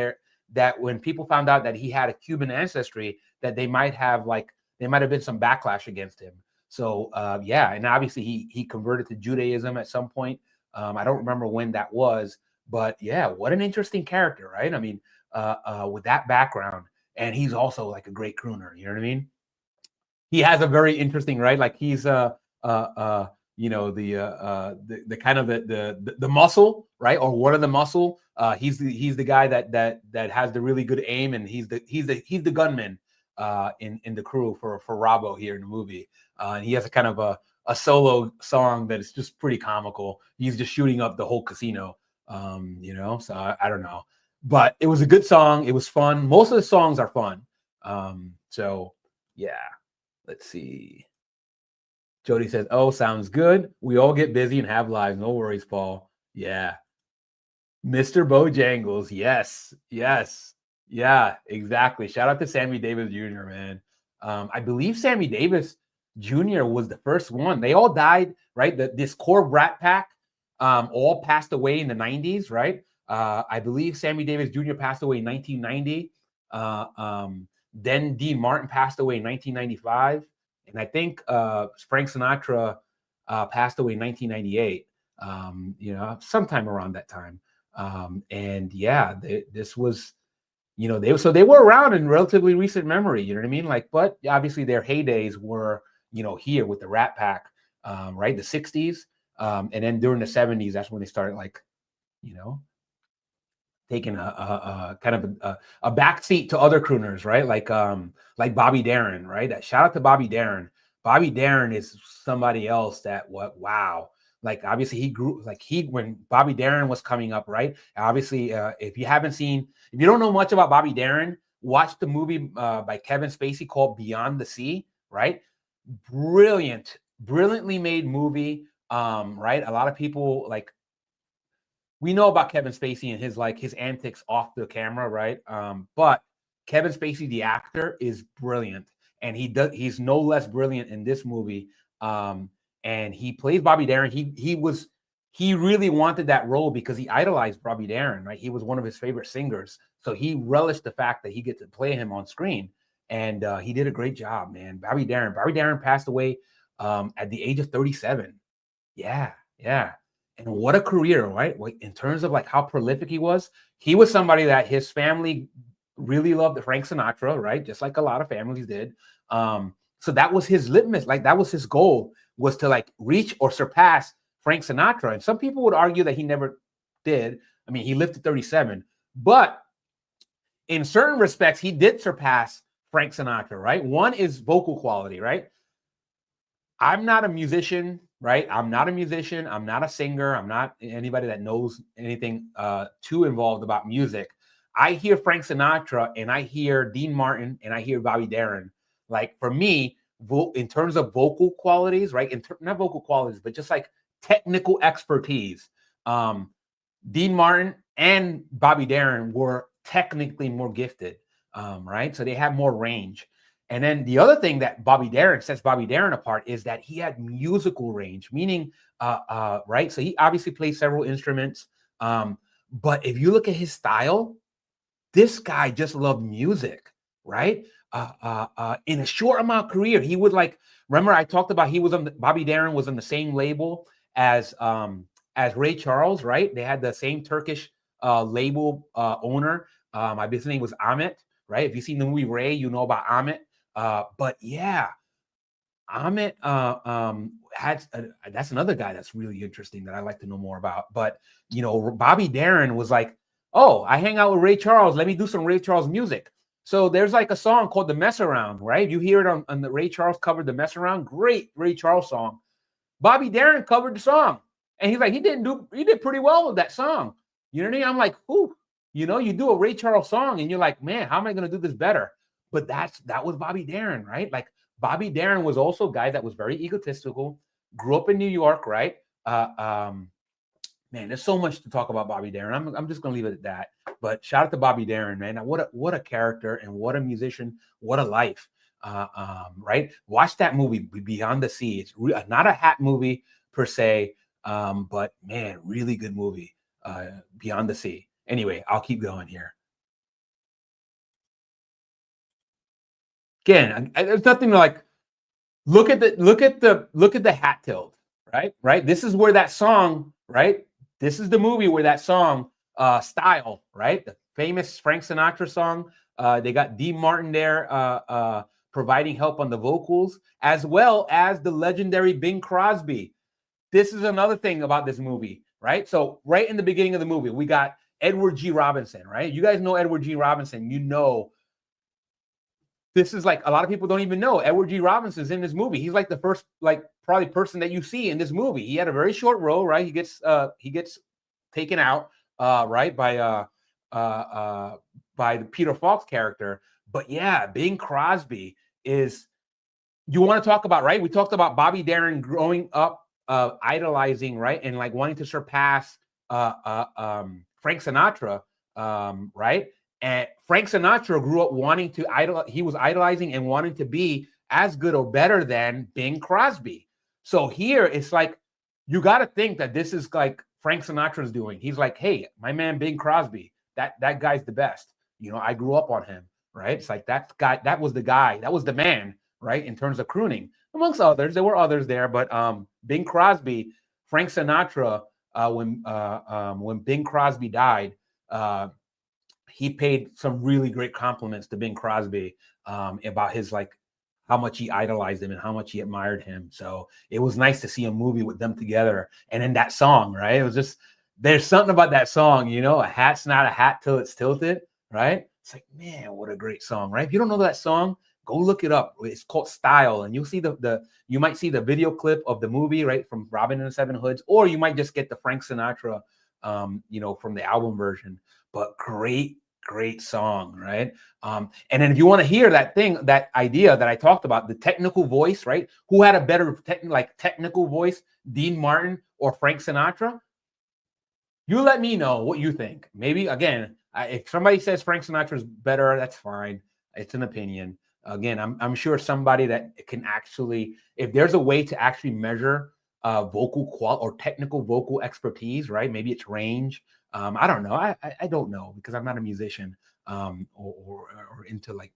when people found out that he had a Cuban ancestry, that they might have been some backlash against him. So yeah, and obviously he converted to Judaism at some point. I don't remember when that was, but yeah, what an interesting character, right? I mean, with that background, and he's also like a great crooner, you know what I mean? He has a very interesting, right? Like he's the kind of the muscle, right? Or one of the muscle. He's the guy that has the really good aim, and he's the gunman in the crew for Robbo here in the movie. And he has a kind of a solo song that is just pretty comical. He's just shooting up the whole casino, So I don't know, but it was a good song. It was fun. Most of the songs are fun. So yeah. Let's see. Jody says, oh, sounds good. We all get busy and have lives. No worries, Paul. Yeah. Mr. Bojangles. Yes. Yeah, exactly. Shout out to Sammy Davis Jr., man. I believe Sammy Davis Jr. was the first one. They all died, right? This core Brat Pack all passed away in the 90s, right? I believe Sammy Davis Jr. passed away in 1990. Then Dean Martin passed away in 1995. And I think Frank Sinatra passed away in 1998, sometime around that time. And yeah, this was, they were around in relatively recent memory, you know what I mean? Like, but obviously their heydays were, here with the Rat Pack, right? The 60s. And then during the 70s, that's when they started taking a kind of a backseat to other crooners, right? Like Bobby Darin, right? Shout out to Bobby Darin. Bobby Darin is somebody else that wow. Like obviously he grew when Bobby Darin was coming up, right? Obviously, if you don't know much about Bobby Darin, watch the movie by Kevin Spacey called Beyond the Sea, right? Brilliantly made movie, right? A lot of people we know about Kevin Spacey and his antics off the camera, right? But Kevin Spacey, the actor, is brilliant, and he's no less brilliant in this movie. And he plays Bobby Darin. He really wanted that role because he idolized Bobby Darin, right? He was one of his favorite singers, so he relished the fact that he get to play him on screen, and he did a great job, man. Bobby Darin passed away at the age of 37. Yeah. And what a career, right? In terms of like how prolific he was somebody that his family really loved, Frank Sinatra, right? Just like a lot of families did. So that was his litmus, like that was his goal, was to like reach or surpass Frank Sinatra. And some people would argue that he never did. I mean, he lived to 37, but in certain respects, he did surpass Frank Sinatra, right? One is vocal quality, right? I'm not a musician, right? I'm not a singer. I'm not anybody that knows anything too involved about music. I hear Frank Sinatra and I hear Dean Martin and I hear Bobby Darin. Like for me, in terms of vocal qualities, right? Not vocal qualities, but just like technical expertise. Dean Martin and Bobby Darin were technically more gifted, right? So they have more range. And then the other thing that sets Bobby Darin apart is that he had musical range, meaning, right? So he obviously plays several instruments. But if you look at his style, this guy just loved music, right? In a short amount of career, he would remember I talked about Bobby Darin was on the same label as Ray Charles, right? They had the same Turkish label owner. I believe his name was Ahmet, right? If you've seen the movie Ray, you know about Ahmet. But yeah, Ahmet that's another guy that's really interesting that I like to know more about. But Bobby Darin was like, oh, I hang out with Ray Charles. Let me do some Ray Charles music. So there's like a song called "The Mess Around," right? You hear it on the Ray Charles covered "The Mess Around." Great Ray Charles song. Bobby Darin covered the song, and he's like, he did pretty well with that song. You know what I mean? I'm like, whew. You do a Ray Charles song, and you're like, man, how am I going to do this better? But that was Bobby Darin, right? Like Bobby Darin was also a guy that was very egotistical, grew up in New York, right? Man, there's so much to talk about Bobby Darin. I'm just gonna leave it at that. But shout out to Bobby Darin, man. What a character and what a musician, what a life. Right? Watch that movie, Beyond the Sea. It's not a hat movie per se, but man, really good movie. Beyond the Sea. Anyway, I'll keep going here. Again, there's nothing like look at the hat tilt, right? Right. This is where that song, right? This is the movie where that song, Style, right? The famous Frank Sinatra song. They got Dean Martin there providing help on the vocals, as well as the legendary Bing Crosby. This is another thing about this movie, right? So right in the beginning of the movie, we got Edward G. Robinson, right? You guys know Edward G. Robinson. This is like a lot of people don't even know Edward G. Robinson's in this movie. He's like the first, probably person that you see in this movie. He had a very short role, right? He gets taken out, right, by the Peter Falk character. But yeah, Bing Crosby is. You want to talk about, right? We talked about Bobby Darin growing up, idolizing, right, and like wanting to surpass Frank Sinatra, right? And Frank Sinatra grew up wanting to he was idolizing and wanting to be as good or better than Bing Crosby. So here it's like, you got to think that this is like Frank Sinatra's doing. He's like, hey, my man Bing Crosby, that guy's the best. I grew up on him, right? It's like that was the man, right? In terms of crooning, amongst others, there were others there, but Bing Crosby, Frank Sinatra, when Bing Crosby died, he paid some really great compliments to Bing Crosby about his how much he idolized him and how much he admired him. So it was nice to see a movie with them together. And in that song, right? It was just, there's something about that song, a hat's not a hat till it's tilted, right? It's like, man, what a great song, right? If you don't know that song, go look it up. It's called Style. And you'll see you might see the video clip of the movie, right? From Robin and the Seven Hoods, or you might just get the Frank Sinatra, from the album version. But great song, right? And then if you want to hear that idea that I talked about, the technical voice, right? Who had a better technical voice, Dean Martin or Frank Sinatra? You let me know what you think. Maybe again, if somebody says Frank Sinatra is better, that's fine. It's an opinion. Again, I'm sure somebody that can actually, if there's a way to actually measure vocal qual or technical vocal expertise, right? Maybe it's range. I don't know. I don't know because I'm not a musician or into like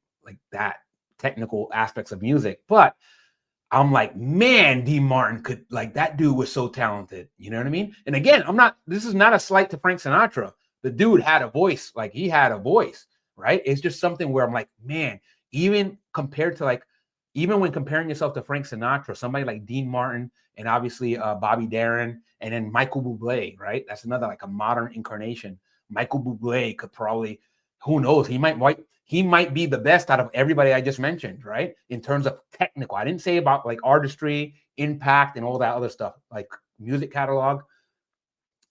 that technical aspects of music, but I'm like, man, D. Martin could, like, that dude was so talented. You know what I mean? And again, this is not a slight to Frank Sinatra. The dude had a voice, like, he had a voice, right? It's just something where I'm like, man, even compared to like, even when comparing yourself to Frank Sinatra, somebody like Dean Martin and obviously Bobby Darin and then Michael Bublé, right? That's another like a modern incarnation. Michael Bublé could probably, who knows, he might be the best out of everybody I just mentioned, right? In terms of technical. I didn't say about like artistry, impact, and all that other stuff, like music catalog.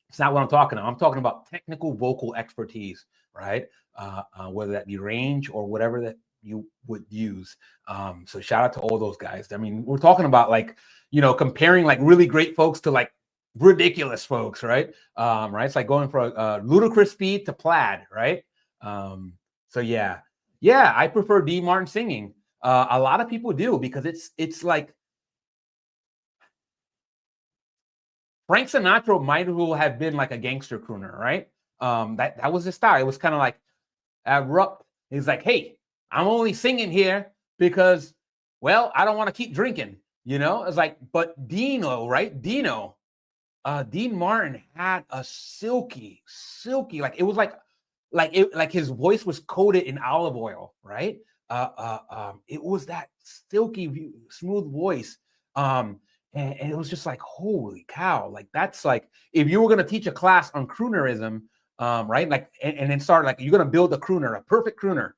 It's not what I'm talking about. I'm talking about technical vocal expertise, right? Whether that be range or whatever that you would use. So shout out to all those guys. I mean, we're talking about like, comparing like really great folks to like ridiculous folks, right? Right. It's like going from ludicrous speed to plaid, right? So yeah, I prefer D. Martin singing. A lot of people do because it's like Frank Sinatra might have been like a gangster crooner, right? That was his style. It was kind of like abrupt. He's like, hey, I'm only singing here because, well, I don't want to keep drinking. It's like, but Dino, right? Dean Martin had a silky, like it was like his voice was coated in olive oil, right? It was that silky, smooth voice. And it was just like, holy cow, like that's like if you were gonna teach a class on croonerism, right? Like and then start like you're gonna build a crooner, a perfect crooner.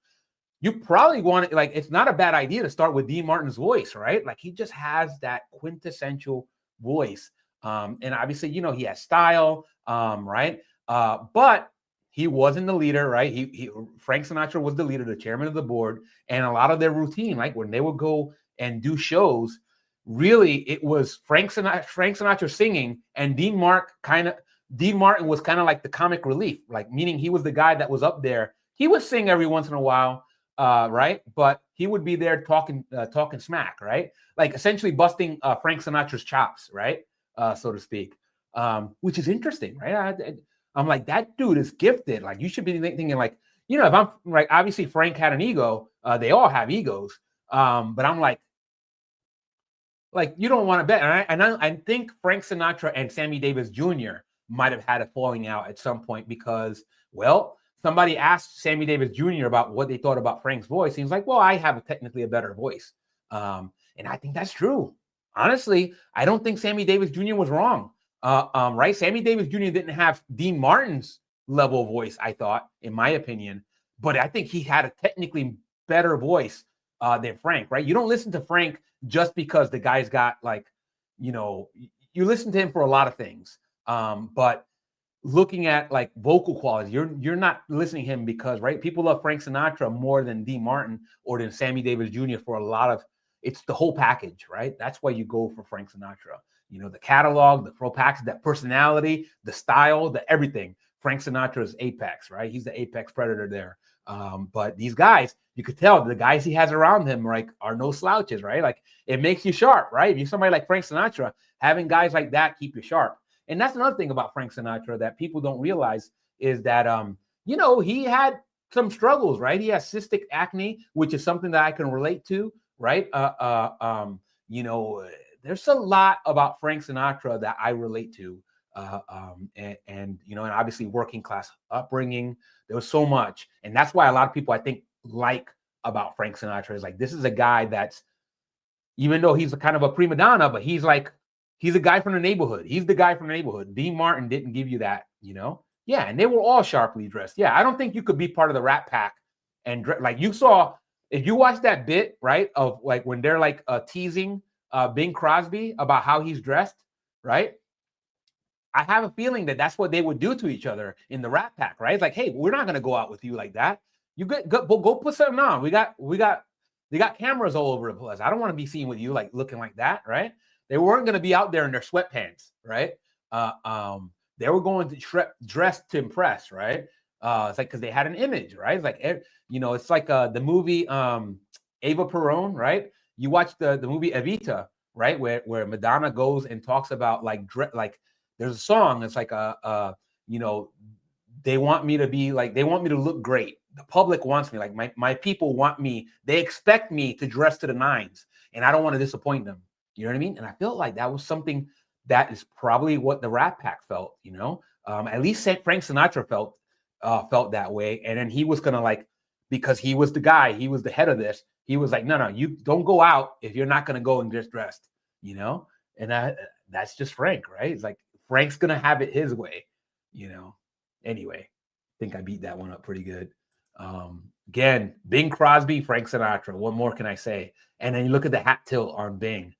You probably want it, like it's not a bad idea to start with Dean Martin's voice, right? Like he just has that quintessential voice. And obviously, he has style, right? But he wasn't the leader, right? Frank Sinatra was the leader, the chairman of the board, and a lot of their routine, like when they would go and do shows, really it was Frank Sinatra singing, and Dean Martin was kind of like the comic relief, like meaning he was the guy that was up there. He would sing every once in a while, right? But he would be there talking smack, right? Like essentially busting Frank Sinatra's chops, right? So to speak, which is interesting, right? I'm like, that dude is gifted. Like you should be thinking like, if I'm like, obviously Frank had an ego. They all have egos. But I'm like you don't want to bet. I think Frank Sinatra and Sammy Davis Jr. might have had a falling out at some point because, well, somebody asked Sammy Davis Jr. about what they thought about Frank's voice. He was like, well, I have technically a better voice. And I think that's true. Honestly, I don't think Sammy Davis Jr. was wrong. Right? Sammy Davis Jr. didn't have Dean Martin's level voice, I thought, in my opinion. But I think he had a technically better voice than Frank, right? You don't listen to Frank just because the guy's got like, you listen to him for a lot of things. But looking at like vocal quality, you're not listening to him because, right? People love Frank Sinatra more than Dean Martin or than Sammy Davis Jr. for a lot of, it's the whole package, right? That's why you go for Frank Sinatra. The catalog, the full package, that personality, the style, the everything. Frank Sinatra's apex, right? He's the apex predator there. But these guys, you could tell the guys he has around him, like, are no slouches, right? Like it makes you sharp, right? If you're somebody like Frank Sinatra, having guys like that keep you sharp. And that's another thing about Frank Sinatra that people don't realize is that, he had some struggles, right? He has cystic acne, which is something that I can relate to, right? There's a lot about Frank Sinatra that I relate to. And obviously working class upbringing, there was so much. And that's why a lot of people, I think, like about Frank Sinatra is like, this is a guy that's, even though he's a kind of a prima donna, but he's a guy from the neighborhood. He's the guy from the neighborhood. Dean Martin didn't give you that, Yeah, and they were all sharply dressed. Yeah, I don't think you could be part of the Rat Pack and like you saw, if you watch that bit, right, of like when they're like teasing Bing Crosby about how he's dressed, right? I have a feeling that that's what they would do to each other in the Rat Pack, right? It's like, hey, we're not going to go out with you like that. You go put something on. They got cameras all over the place. I don't want to be seen with you like looking like that, right? They weren't going to be out there in their sweatpants, right? they were going to dress to impress, right? It's like because they had an image, right? It's like, you know, it's like the movie Eva Peron, right? You watch the movie Evita, right? Where Madonna goes and talks about like there's a song. It's like you know, they want me to be like, they want me to look great. The public wants me, like my people want me. They expect me to dress to the nines, and I don't want to disappoint them. You know what I mean? And I felt like that was something that is probably what the Rat Pack felt. You know, at least Frank Sinatra felt that way. And then he was gonna like, because he was the guy, he was the head of this. He was like, no, you don't go out if you're not gonna go and just dressed. You know, and that's just Frank, right? It's like Frank's gonna have it his way. You know. Anyway, I think I beat that one up pretty good. Again, Bing Crosby, Frank Sinatra. What more can I say? And then you look at the hat tilt on Bing.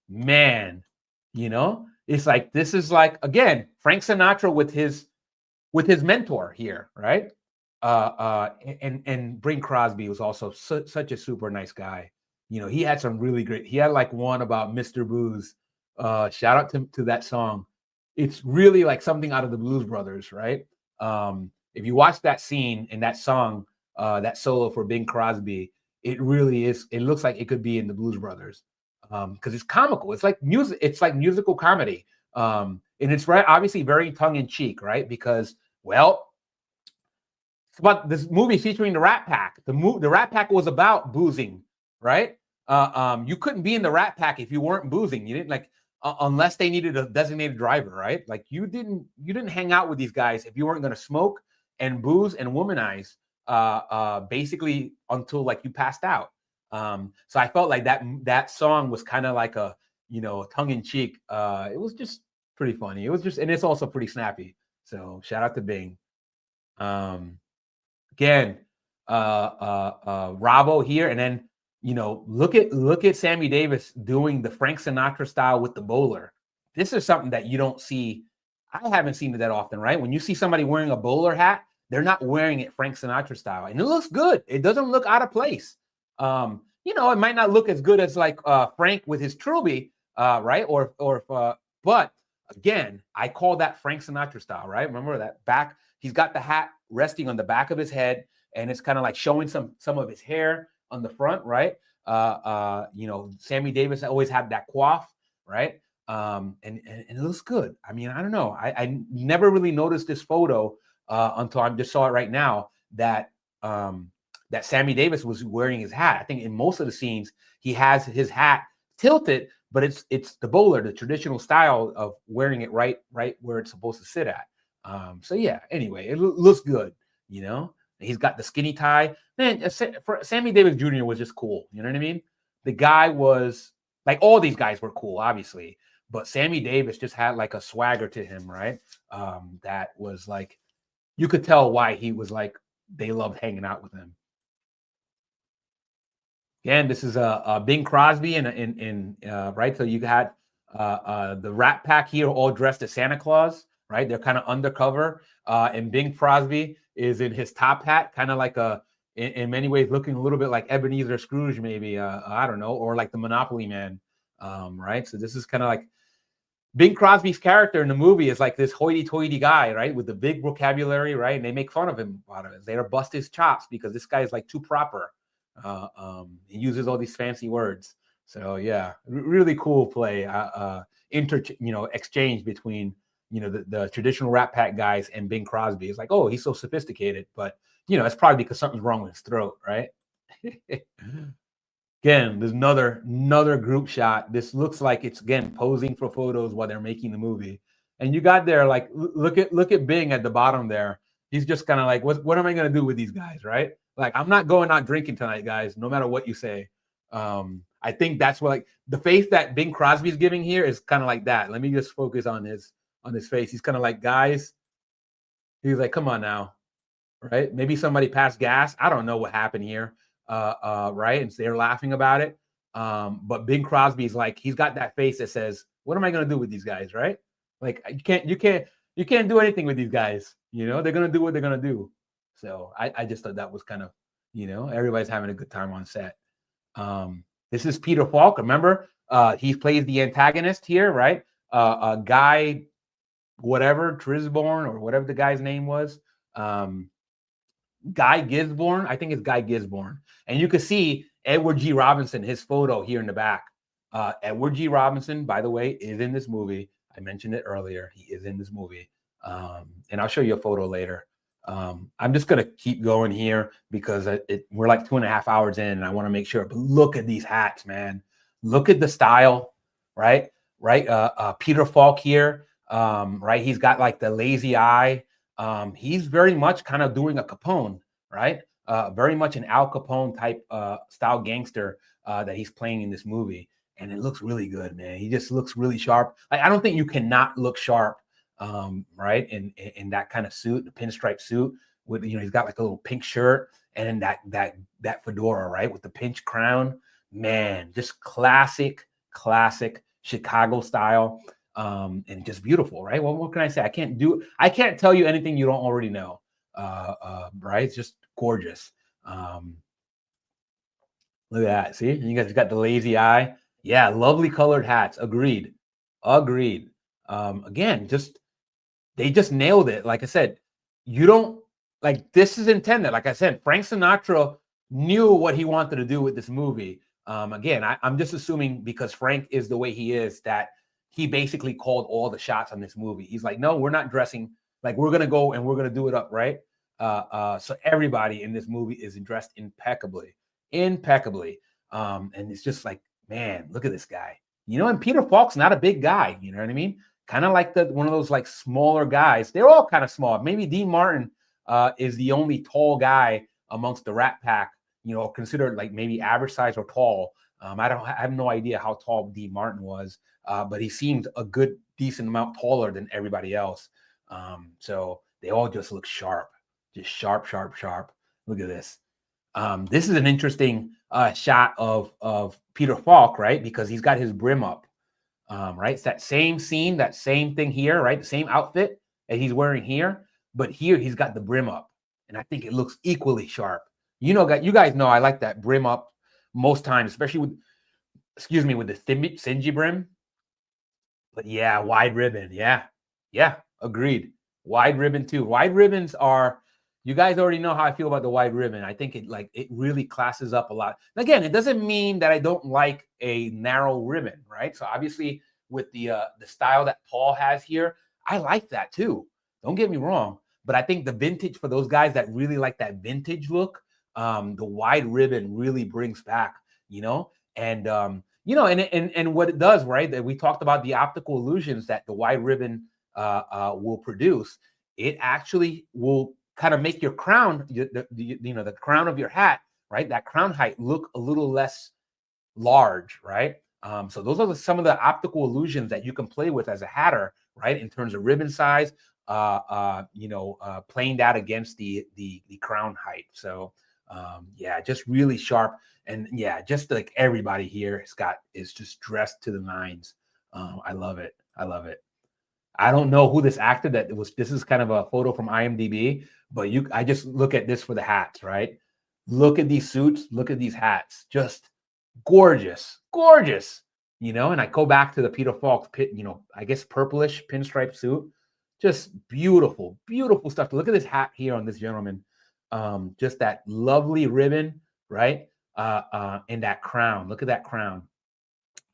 Man, you know, it's like, this is like, again, Frank Sinatra with his mentor here, right? And Bing Crosby was also such a super nice guy. You know, he had some really great, he had like one about Mr. Booze. Shout out to that song. It's really like something out of the Blues Brothers, right? If you watch that scene in that song, that solo for Bing Crosby, it really is. It looks like it could be in the Blues Brothers, because it's comical. It's like music. It's like musical comedy, and it's obviously very tongue in cheek, right? Because, well, it's about this movie featuring the Rat Pack. The Rat Pack was about boozing, right? You couldn't be in the Rat Pack if you weren't boozing. You didn't like. Unless they needed a designated driver, right? Like you didn't hang out with these guys if you weren't going to smoke and booze and womanize, basically until like you passed out. So I felt like that song was kind of like a, you know, tongue in cheek. It was just pretty funny. It was just, and it's also pretty snappy. So shout out to Bing. Again, Robbo here, and then, you know, look at Sammy Davis doing the Frank Sinatra style with the bowler. This is something that you don't see. I haven't seen it that often, right? When you see somebody wearing a bowler hat, they're not wearing it Frank Sinatra style, and it looks good. It doesn't look out of place. You know, it might not look as good as like Frank with his trilby, right? But again, I call that Frank Sinatra style, right? Remember that back? He's got the hat resting on the back of his head, and it's kind of like showing some of his hair on the front, right? You know, Sammy Davis always had that coif, right? And it looks good. I mean, I don't know. I never really noticed this photo until I just saw it right now, that that Sammy Davis was wearing his hat. I think in most of the scenes he has his hat tilted, but it's the bowler, the traditional style of wearing it right where it's supposed to sit at. So yeah. Anyway, it looks good. You know. He's got the skinny tie. Man, Sammy Davis Jr. was just cool. You know what I mean? The guy was like, all these guys were cool, obviously, but Sammy Davis just had like a swagger to him, right? That was like, you could tell why he was like, they loved hanging out with him. Again, this is Bing Crosby and right. So you had the Rat Pack here, all dressed as Santa Claus, right? They're kind of undercover, and Bing Crosby is in his top hat, kind of like in many ways looking a little bit like Ebenezer Scrooge, maybe, I don't know, or like the Monopoly Man, right? So this is kind of like Bing Crosby's character in the movie is like this hoity-toity guy, right, with the big vocabulary, right? And they make fun of him about it. They bust his chops because this guy is like too proper. He uses all these fancy words. So yeah, really cool play, exchange between, you know, the traditional Rat Pack guys and Bing Crosby. It's like, oh, he's so sophisticated, but you know, it's probably because something's wrong with his throat, right? Again, there's another group shot. This looks like it's, again, posing for photos while they're making the movie. And you got there, like, look at Bing at the bottom there. He's just kind of like, what am I gonna do with these guys, right? Like, I'm not going out drinking tonight, guys, no matter what you say. I think that's what, like, the face that Bing Crosby is giving here is kind of like that. Let me just focus on his face. He's kind of like, guys, he's like, come on now, right? Maybe somebody passed gas. I don't know what happened here, right? And so they're laughing about it. But Bing Crosby's like, he's got that face that says, what am I going to do with these guys, right? Like, you can't do anything with these guys. You know, they're going to do what they're going to do. So I just thought that was kind of, you know, everybody's having a good time on set. This is Peter Falk. Remember, he plays the antagonist here, right? A guy whatever, Trisborn or whatever the guy's name was. Guy Gisborne, I think it's Guy Gisborne. And you can see Edward G. Robinson, his photo here in the back. Edward G. Robinson, by the way, is in this movie. I mentioned it earlier. He is in this movie. And I'll show you a photo later. I'm just going to keep going here because we're like 2.5 hours in and I want to make sure. But look at these hats, man. Look at the style, right? Peter Falk here, right? He's got like the lazy eye. He's very much kind of doing a Capone, right? Very much an Al Capone type style gangster that he's playing in this movie. And it looks really good, man. He just looks really sharp. I don't think you cannot look sharp, right? In that kind of suit, the pinstripe suit with, he's got like a little pink shirt and that fedora, right? With the pinch crown, man, just classic Chicago style. And just beautiful, right? Well, what can I say? I can't tell you anything you don't already know. Right? It's just gorgeous. Look at that. See, you guys got the lazy eye. Yeah, lovely colored hats. Agreed. Again, they just nailed it. Like I said, this is intended. Like I said, Frank Sinatra knew what he wanted to do with this movie. Again, I'm just assuming because Frank is the way he is that he basically called all the shots on this movie. He's like, no, we're not dressing. Like, we're going to go and we're going to do it up, right? So everybody in this movie is dressed impeccably. And it's just like, man, look at this guy. And Peter Falk's not a big guy. You know what I mean? Kind of like one of those like smaller guys. They're all kind of small. Maybe Dean Martin is the only tall guy amongst the Rat Pack, considered like maybe average size or tall. I have no idea how tall Dean Martin was. But he seemed a good, decent amount taller than everybody else. So they all just look sharp, just sharp. Look at this. This is an interesting shot of Peter Falk, right? Because he's got his brim up, right? It's that same scene, that same thing here, right? The same outfit that he's wearing here, but here he's got the brim up. And I think it looks equally sharp. You guys know I like that brim up most times, especially with the stingy brim. But yeah, wide ribbon. Yeah, agreed. Wide ribbon too. Wide ribbons you guys already know how I feel about the wide ribbon. I think it really classes up a lot. And again, it doesn't mean that I don't like a narrow ribbon, right? So obviously with the style that Paul has here, I like that too. Don't get me wrong. But I think the vintage, for those guys that really like that vintage look, the wide ribbon really brings back, and and what it does, right? That we talked about the optical illusions that the wide ribbon will produce. It actually will kind of make your crown, the crown of your hat, right? That crown height look a little less large, right? So those are some of the optical illusions that you can play with as a hatter, right? In terms of ribbon size, playing that against the crown height. So yeah, just really sharp. And yeah, just like everybody here is just dressed to the nines. I love it. I don't know who this actor this is kind of a photo from IMDb, but I just look at this for the hats, right? Look at these suits, look at these hats, just gorgeous. And I go back to the Peter Falk I guess purplish pinstripe suit, just beautiful stuff. Look at this hat here on this gentleman. Just that lovely ribbon, right? And that crown. Look at that crown.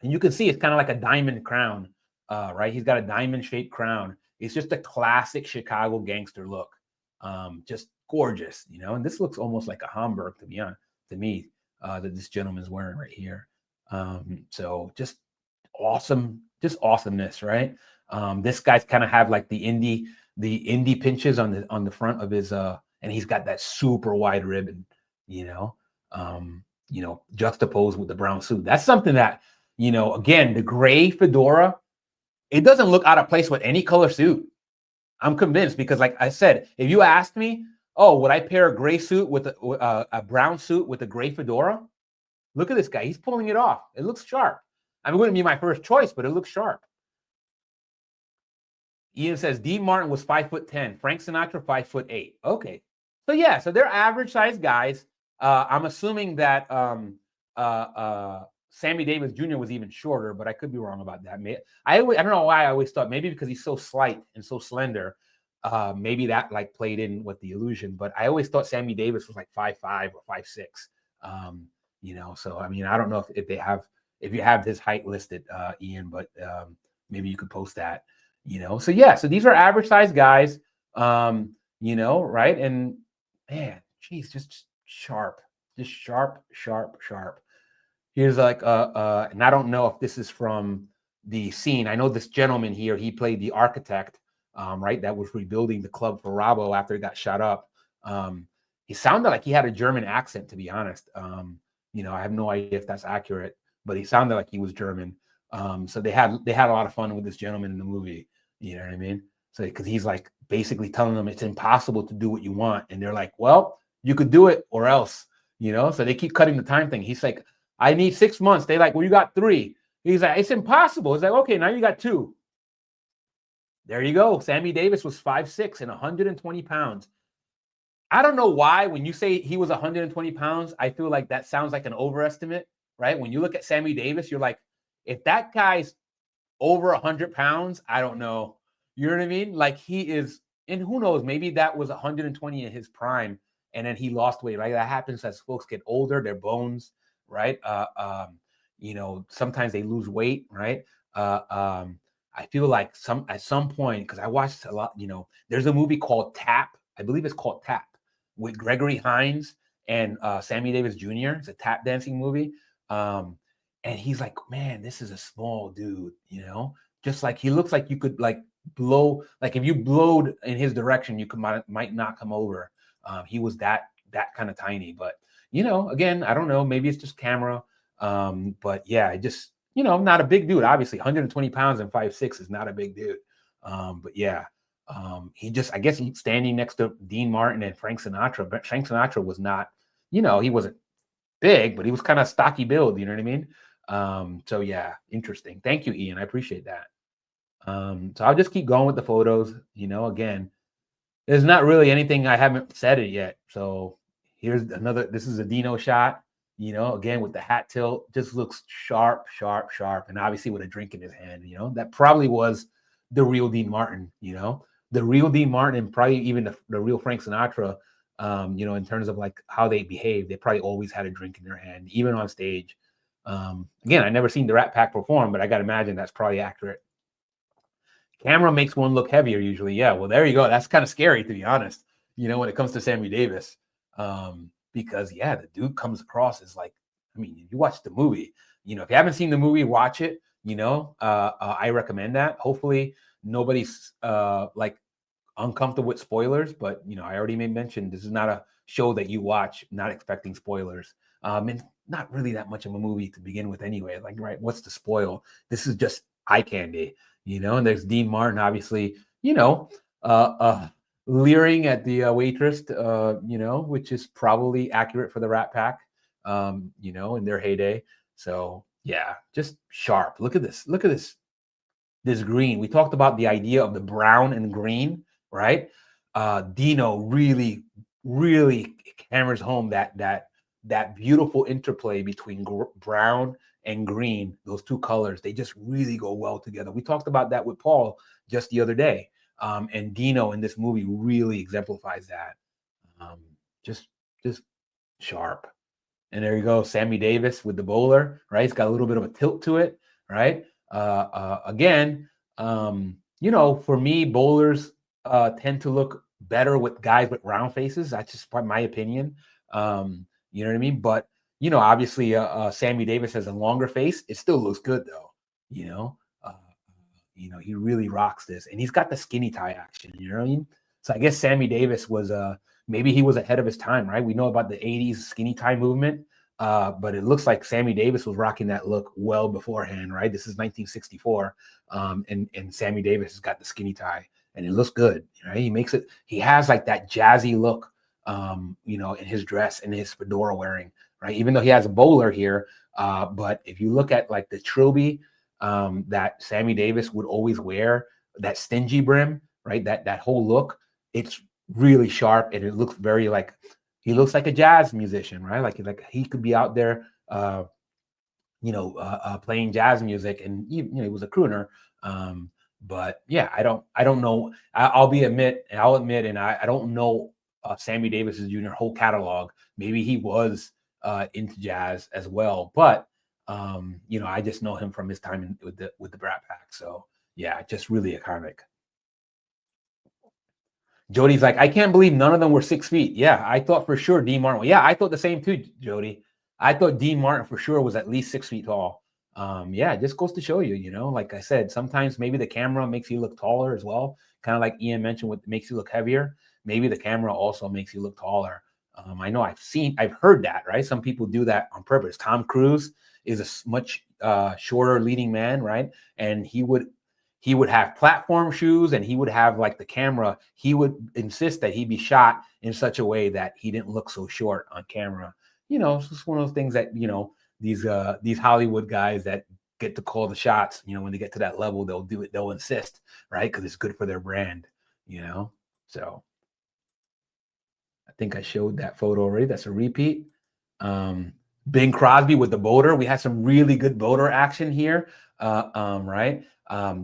And you can see it's kind of like a diamond crown, right? He's got a diamond-shaped crown. It's just a classic Chicago gangster look. Just gorgeous, And this looks almost like a Homburg, to be honest, to me, that this gentleman's wearing right here. So just awesome, just awesomeness, right? This guy's kind of have like the indie pinches on the front of his and he's got that super wide ribbon, juxtaposed with the brown suit. That's something that, again, the gray fedora, it doesn't look out of place with any color suit. I'm convinced because, like I said, if you asked me, oh, would I pair a gray suit with a brown suit with a gray fedora? Look at this guy. He's pulling it off. It looks sharp. I mean, it wouldn't be my first choice, but it looks sharp. Ian says, Dean Martin was 5'10". Frank Sinatra, 5'8". Okay. So yeah, so they're average sized guys. I'm assuming that Sammy Davis Jr. was even shorter, but I could be wrong about that. I don't know why I always thought maybe because he's so slight and so slender, maybe that like played in with the illusion. But I always thought Sammy Davis was like 5'5" or 5'6". You know, so I mean, I don't know if you have his height listed, Ian, but maybe you could post that. You know, so yeah, so these are average size guys. You know, right? And man, geez, just sharp, sharp. Here's like and I don't know if this is from the scene. I know this gentleman here, he played the architect, right, that was rebuilding the club for Robbo after he got shot up. He sounded like he had a German accent, to be honest. You know, I have no idea if that's accurate, but he sounded like he was German. So they had a lot of fun with this gentleman in the movie. You know what I mean? So because he's like basically telling them it's impossible to do what you want, and they're like, well, you could do it or else. You know, so they keep cutting the time thing. He's like, I need 6 months. They like, well, you got 3. He's like, it's impossible. It's like, okay, now you got 2. There you go. Sammy Davis was 5'6" and 120 pounds. I don't know why when you say he was 120 pounds, I feel like that sounds like an overestimate, right? When you look at Sammy Davis, you're like, if that guy's over 100 pounds, I don't know. You know what I mean? Like he is, and who knows, maybe that was 120 in his prime. And then he lost weight, right? That happens as folks get older, their bones, right? You know, sometimes they lose weight, right? I feel like at some point, because I watched a lot, you know, there's a movie called Tap. I believe it's called Tap with Gregory Hines and Sammy Davis Jr. It's a tap dancing movie. And he's like, man, this is a small dude, you know, just like he looks like you could like blow, like if you blowed in his direction, you might knock him over. He was that kind of tiny, but you know, again, I don't know, maybe it's just camera. But yeah, just, you know, not a big dude. Obviously 120 pounds and 5'6" is not a big dude. But yeah, he just, I guess he's standing next to Dean Martin and Frank Sinatra, but Frank Sinatra was not, you know, he wasn't big, but he was kind of stocky build, you know what I mean? So yeah, interesting. Thank you, Ian. I appreciate that. So I'll just keep going with the photos, you know, again, there's not really anything I haven't said it yet. So here's another, this is a Dino shot, you know, again, with the hat tilt, just looks sharp. And obviously with a drink in his hand, you know, that probably was the real Dean Martin, you know, the real Dean Martin, and probably even the real Frank Sinatra, you know, in terms of like how they behave, they probably always had a drink in their hand, even on stage. Again, I never seen the Rat Pack perform, but I got to imagine that's probably accurate. Camera makes one look heavier usually. Yeah, well, there you go. That's kind of scary, to be honest, you know, when it comes to Sammy Davis. Because, yeah, the dude comes across as like, I mean, you watch the movie, you know, if you haven't seen the movie, watch it, you know, I recommend that. Hopefully nobody's like uncomfortable with spoilers, but, you know, I already made mention, this is not a show that you watch not expecting spoilers. And not really that much of a movie to begin with anyway. Like, right, what's the spoil? This is just eye candy. You know, and there's Dean Martin, obviously, you know, leering at the waitress, you know, which is probably accurate for the Rat Pack, you know, in their heyday. So yeah, just sharp. Look at this. Look at this green. We talked about the idea of the brown and green, right? Dino really hammers home that beautiful interplay between brown and green. Those two colors, they just really go well together. We talked about that with Paul just the other day. And Dino in this movie really exemplifies that. Just sharp. And there you go, Sammy Davis with the bowler, right? It's got a little bit of a tilt to it, right? Again, you know, for me, bowlers tend to look better with guys with round faces. That's just my opinion. You know what I mean? But you know, obviously, Sammy Davis has a longer face. It still looks good, though. You know, he really rocks this, and he's got the skinny tie action. You know what I mean? So I guess Sammy Davis was maybe he was ahead of his time, right? We know about the '80s skinny tie movement, but it looks like Sammy Davis was rocking that look well beforehand, right? This is 1964, and Sammy Davis has got the skinny tie, and it looks good, right? He makes it. He has like that jazzy look, you know, in his dress and his fedora wearing. Right, even though he has a bowler here, but if you look at like the trilby that Sammy Davis would always wear, that stingy brim, right, that whole look, it's really sharp, and it looks very like he looks like a jazz musician, right? Like he could be out there, playing jazz music, and he was a crooner. But yeah, I don't know. I'll admit, and I don't know Sammy Davis Jr. whole catalog. Maybe he was into jazz as well, but I just know him from his time with the Brat Pack. So yeah, just really iconic. Jody's like, I can't believe none of them were 6 feet. Yeah, I thought for sure Dean Martin. Yeah, I thought the same too, Jody. I thought Dean Martin for sure was at least 6 feet tall. Yeah, it just goes to show you, like I said, sometimes maybe the camera makes you look taller as well. Kind of like Ian mentioned, what makes you look heavier. Maybe the camera also makes you look taller. I know I've heard that, right? Some people do that on purpose. Tom Cruise is a much shorter leading man, right? And he would have platform shoes, and he would have like the camera. He would insist that he be shot in such a way that he didn't look so short on camera. It's just one of those things that, these Hollywood guys that get to call the shots, when they get to that level, they'll do it. They'll insist, right? Because it's good for their brand, So I think I showed that photo already. That's a repeat. Bing Crosby with the boater. We had some really good boater action here, right?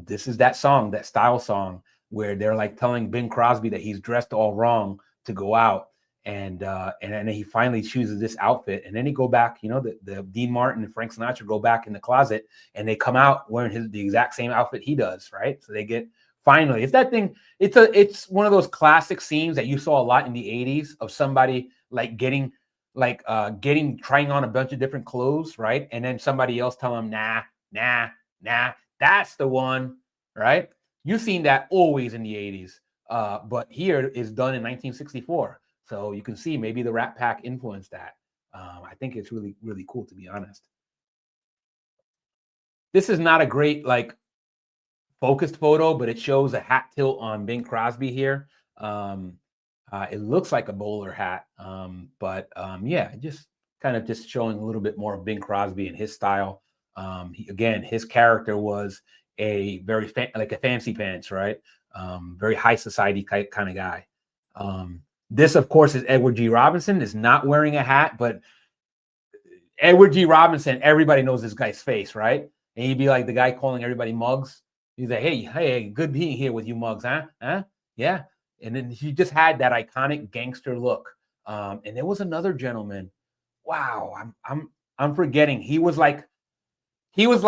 This is that song, that style song, where they're like telling Bing Crosby that he's dressed all wrong to go out. And then he finally chooses this outfit, and then he go back, the Dean Martin and Frank Sinatra go back in the closet, and they come out wearing the exact same outfit he does, right? So they get finally, it's one of those classic scenes that you saw a lot in the 80s of somebody like trying on a bunch of different clothes, right? And then somebody else tell them, nah, that's the one, right? You've seen that always in the 80s, but here is done in 1964. So you can see maybe the Rat Pack influenced that. I think it's really, really cool, to be honest. This is not a great focused photo, but it shows a hat tilt on Bing Crosby here. It looks like a bowler hat, but yeah, just kind of just showing a little bit more of Bing Crosby and his style. Again, his character was a very like a fancy pants, right? Very high society kind of guy. This, of course, is Edward G. Robinson. Is not wearing a hat, but Edward G. Robinson, everybody knows this guy's face, right? And he'd be like the guy calling everybody mugs. He's like, hey, good being here with you mugs, huh? Yeah. And then he just had that iconic gangster look. And there was another gentleman. Wow, I'm forgetting. He was like the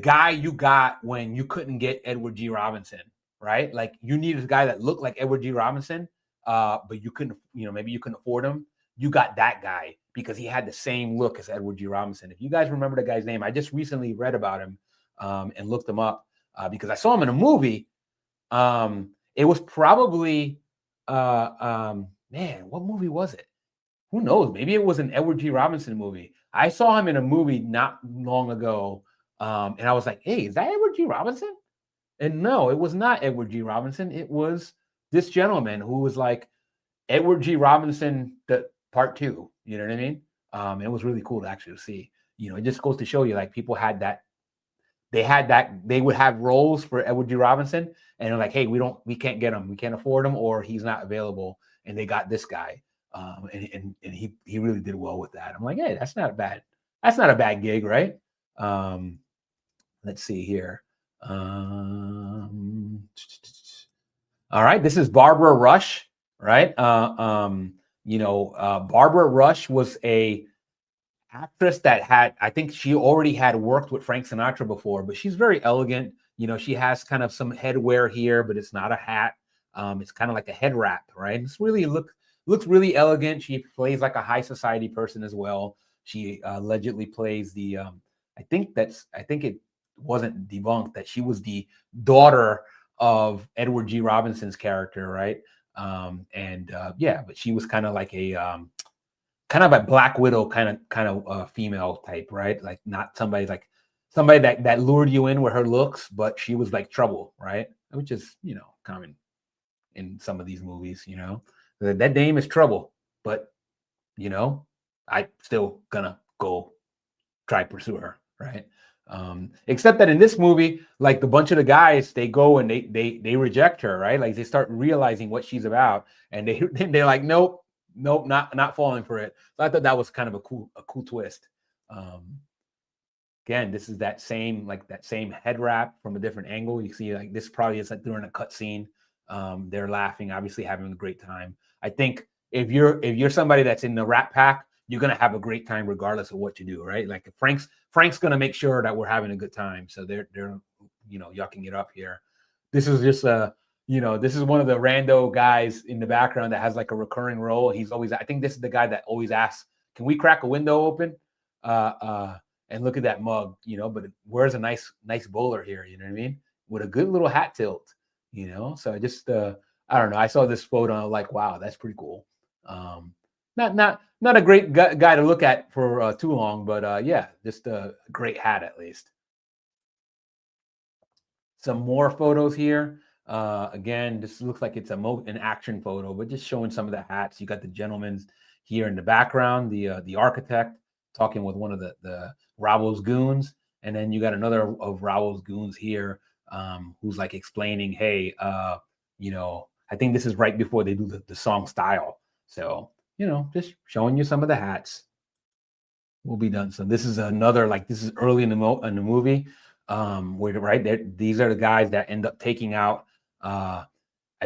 guy you got when you couldn't get Edward G. Robinson, right? Like you needed a guy that looked like Edward G. Robinson, but you couldn't, maybe you couldn't afford him. You got that guy because he had the same look as Edward G. Robinson. If you guys remember the guy's name, I just recently read about him and looked him up because I saw him in a movie. It was probably, man, what movie was it? Who knows? Maybe it was an Edward G. Robinson movie. I saw him in a movie not long ago, and I was like, hey, is that Edward G. Robinson? And no, it was not Edward G. Robinson. It was this gentleman who was like Edward G. Robinson, the part 2. You know what I mean? It was really cool to actually see. It just goes to show you, like, people had that. They would have roles for Edward G. Robinson, and they're like, hey, we can't get him. We can't afford him, or he's not available. And they got this guy. And he really did well with that. I'm like, hey, that's not a bad gig, right? Let's see here. All right, this is Barbara Rush, right? Barbara Rush was a actress that I think she already had worked with Frank Sinatra before, but she's very elegant. She has kind of some headwear here, but it's not a hat. It's kind of like a head wrap, right? It's really looks really elegant. She plays like a high society person as well. She allegedly plays the I think it wasn't debunked that she was the daughter of Edward G. Robinson's character, right? Yeah, but she was kind of like a Black Widow kind of female type, right? Like not somebody that lured you in with her looks, but she was like trouble, right? Which is common in some of these movies. That name is trouble, but I still gonna go try pursue her, right? Except that in this movie, like the bunch of the guys, they go and they reject her, right? Like they start realizing what she's about, and they're like, nope, not falling for it. So I thought that was kind of a cool twist. Again, this is that same head wrap from a different angle. You see, like this probably is like during a cut scene. They're laughing, obviously having a great time. I think if you're somebody that's in the Rat Pack, you're gonna have a great time regardless of what you do, right? Like Frank's gonna make sure that we're having a good time. So they're yucking it up here. This is just this is one of the rando guys in the background that has like a recurring role. He's always, I think this is the guy that always asks, "Can we crack a window open?" And look at that mug, but it wears a nice bowler here, you know what I mean? With a good little hat tilt, So I just, I don't know. I saw this photo and I'm like, wow, that's pretty cool. Not a great guy to look at for too long, but yeah, just a great hat at least. Some more photos here. Again, this looks like it's an action photo, but just showing some of the hats. You got the gentleman here in the background, the architect talking with one of the Raoul's goons, and then you got another of Raoul's goons here, who's like explaining, hey, I think this is right before they do the song Style. So, just showing you some of the hats. We'll be done. So this is another, this is early in the movie, where these are the guys that end up taking out, I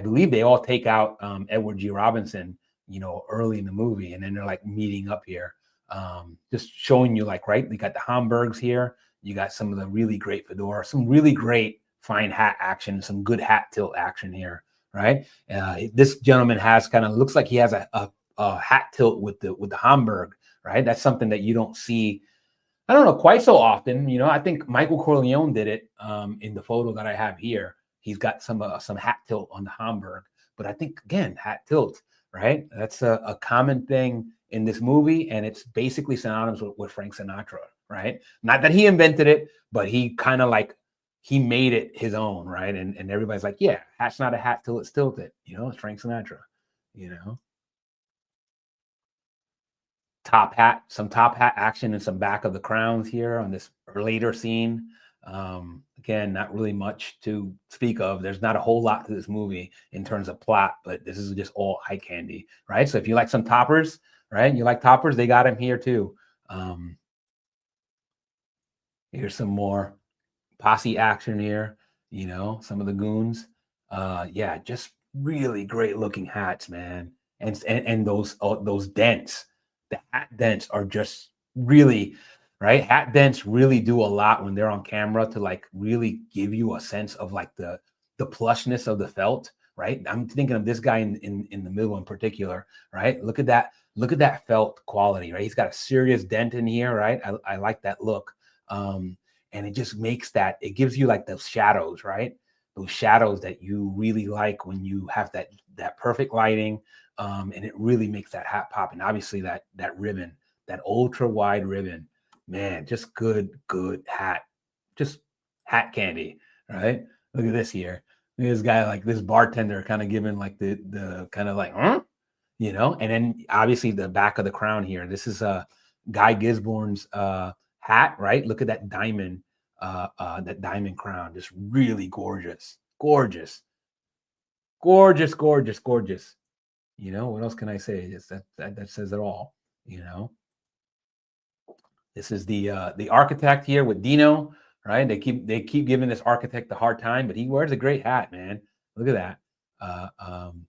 believe they all take out Edward G. Robinson, early in the movie, and then they're like meeting up here. Just showing you you got the Hamburgs here, you got some of the really great fedora, some really great fine hat action, some good hat tilt action here, right? This gentleman has looks like he has a hat tilt with the Hamburg, right? That's something that you don't see, I don't know, quite so often. I think Michael Corleone did it in the photo that I have here. He's got some hat tilt on the Hamburg, but I think again, hat tilt, right? That's a common thing in this movie, and it's basically synonymous with Frank Sinatra, right? Not that he invented it, but he he made it his own, right? And everybody's like, yeah, hat's not a hat till it's tilted, it's Frank Sinatra, Top hat, some top hat action and some back of the crowns here on this later scene. Again, not really much to speak of. There's not a whole lot to this movie in terms of plot, but this is just all eye candy, right? So if you like some toppers, right? You like toppers, they got them here too. Here's some more posse action here, some of the goons. Yeah, just really great looking hats, man. And those dents, the hat dents are just really, right? Hat dents really do a lot when they're on camera to really give you a sense of the plushness of the felt, right? I'm thinking of this guy in the middle in particular, right? Look at that felt quality, right? He's got a serious dent in here, right? I like that look. And it just makes it gives you those shadows, right? Those shadows that you really like when you have that perfect lighting. And it really makes that hat pop. And obviously that ribbon, that ultra wide ribbon, man, just good hat, just hat candy, right? Look at this here. Look at this guy, this bartender kind of giving the kind of huh? And then obviously the back of the crown here. This is Guy Gisborne's hat, right? Look at that diamond crown, just really gorgeous. What else can I say? Just that says it all. This is the architect here with Dino, right? They keep giving this architect a hard time, but he wears a great hat, man. Look at that.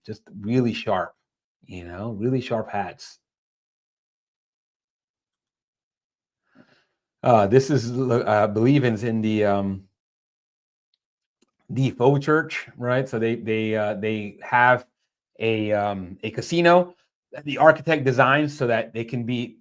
Just really sharp, really sharp hats. This is believe in the faux church, right? So they have a casino that the architect designs so that it can be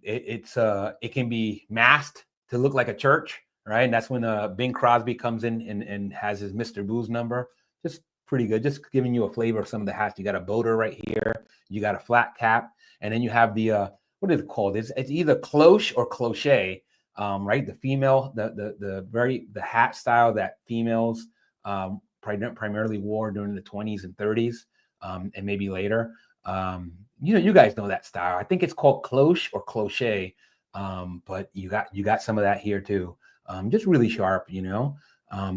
masked to look like a church, right? And that's when Bing Crosby comes in and has his Mr. Boo's number. Just pretty good. Just giving you a flavor of some of the hats. You got a boater right here. You got a flat cap, and then you have the what is it called? It's either cloche or cloche. Right, the female, the hat style that females primarily wore during the 20s and 30s, and maybe later. You guys know that style. I think it's called cloche or cloche, but you got some of that here too. Just really sharp.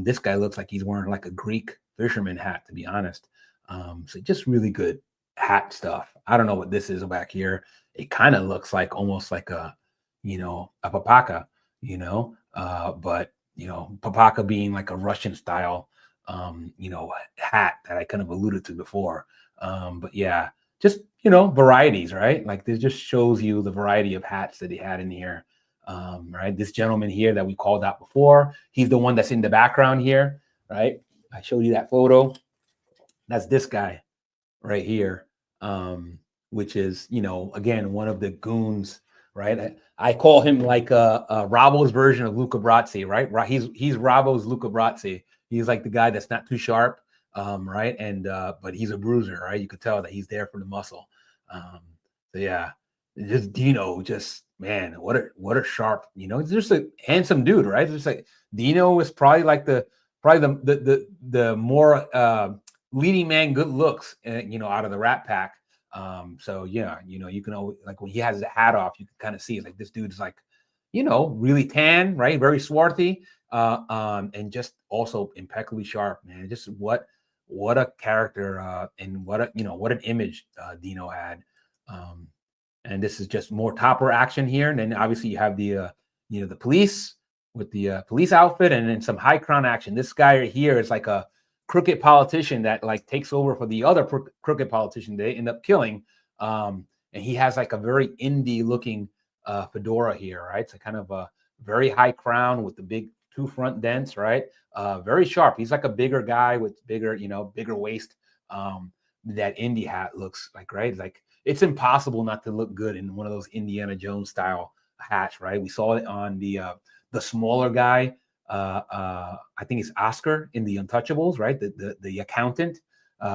This guy looks like he's wearing a Greek fisherman hat, to be honest. So just really good hat stuff. I don't know what this is back here. It kind of looks almost like a a papaka, but papaka being like a Russian style, hat that I kind of alluded to before. But yeah, just, varieties, right? Like this just shows you the variety of hats that he had in here. Right. This gentleman here that we called out before, he's the one that's in the background here, right? I showed you that photo. That's this guy right here, which is, again, one of the goons, right? I call him like a Robbo's version of Luca Brasi, right? He's Robbo's Luca Brasi. He's like the guy that's not too sharp, right? And but he's a bruiser, right? You could tell that he's there for the muscle. So yeah, just Dino, just man, what a sharp, he's just a handsome dude, right? Just like Dino is probably like the more leading man good looks, out of the Rat Pack. So yeah, you can always, like when he has the hat off, you can kind of see like this dude's like, really tan, right? Very swarthy, and just also impeccably sharp, man. Just what a character, and what an image Dino had. And this is just more topper action here, and then obviously you have the the police with the police outfit, and then some high crown action. This guy right here is like a crooked politician that like takes over for the other crooked politician they end up killing, and he has like a very indie looking fedora here, right? So kind of a very high crown with the big two front dents, right? Very sharp. He's like a bigger guy with bigger waist. That indie hat looks like, right? Like it's impossible not to look good in one of those Indiana Jones style hats, right? We saw it on the smaller guy. I think it's Oscar in the Untouchables, right? The accountant.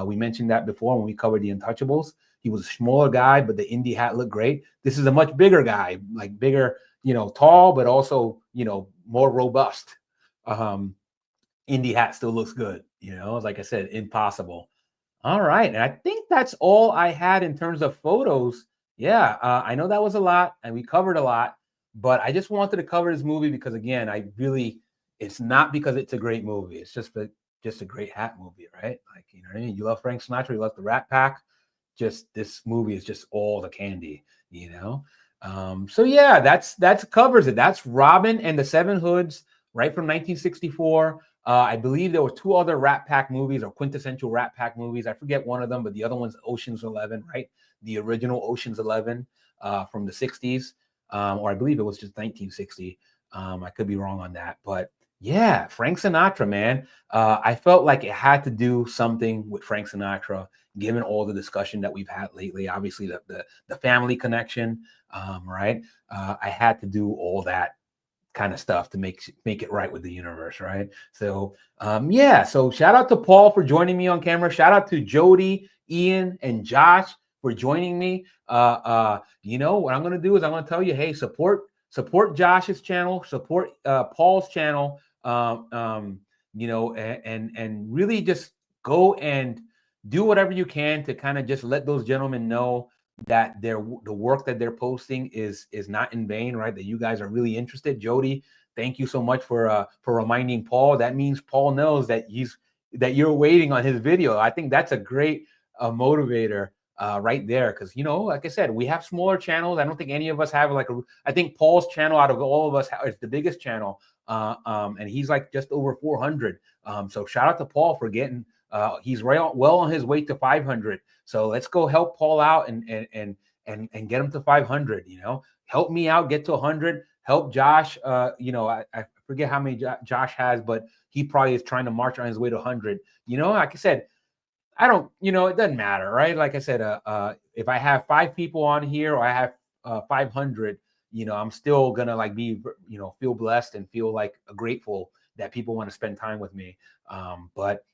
We mentioned that before when we covered the Untouchables. He was a smaller guy, but the indie hat looked great. This is a much bigger guy, like bigger, tall, but also, more robust. Indie hat still looks good, like I said, impossible. All right. And I think that's all I had in terms of photos. Yeah, I know that was a lot and we covered a lot, but I just wanted to cover this movie because, again, it's not because it's a great movie. It's just a great hat movie, right? Like, you know what I mean? You love Frank Sinatra, you love the Rat Pack. Just this movie is just all the candy, So yeah, that covers it. That's Robin and the Seven Hoods, right, from 1964. I believe there were two other Rat Pack movies or quintessential Rat Pack movies. I forget one of them, but the other one's Ocean's 11, right? The original Ocean's 11 from the 60s, or I believe it was just 1960. I could be wrong on that, but yeah, Frank Sinatra, man. I felt like it had to do something with Frank Sinatra, given all the discussion that we've had lately. Obviously, the family connection, right? I had to do all that kind of stuff to make it right with the universe, right? So yeah, so shout out to Paul for joining me on camera. Shout out to Jody, Ian, and Josh for joining me. What I'm gonna do is I'm gonna tell you, hey, support Josh's channel, support Paul's channel, and really just go and do whatever you can to kind of just let those gentlemen know that the work that they're posting is not in vain, right? That you guys are really interested. Jody, thank you so much for reminding Paul. That means Paul knows that you're waiting on his video. I think that's a great motivator right there, because like I said, we have smaller channels. I don't think any of us have I think Paul's channel out of all of us is the biggest channel, and he's like just over 400. So shout out to Paul for getting. He's well on his way to 500. So let's go help Paul out and get him to 500. Help me out, get to 100. Help Josh. I forget how many Josh has, but he probably is trying to march on his way to 100. Like I said, I don't. It doesn't matter, right? Like I said, if I have 5 people on here or I have 500, I'm still gonna be, feel blessed and feel grateful that people want to spend time with me. But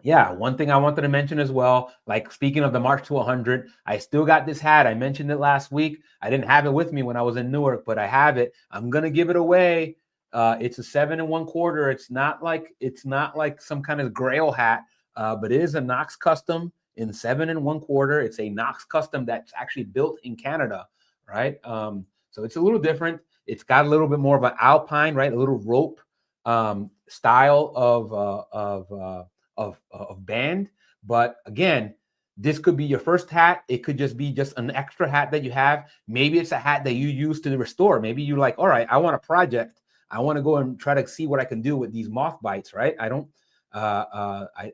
yeah, one thing I wanted to mention as well, speaking of the March to 100, I still got this hat. I mentioned it last week. I didn't have it with me when I was in Newark, but I have it. I'm going to give it away. It's a 7 1/4. It's not like some kind of Grail hat, but it is a Knox custom in 7 1/4. It's a Knox custom that's actually built in Canada, right? So it's a little different. It's got a little bit more of an alpine, right? A little rope style of band. But again, This could be your first hat. It could just be just an extra hat that you have. Maybe it's a hat that you use to restore. Maybe you're like, all right, I want a project. I want to go and try to see what I can do with these moth bites, right? I don't, I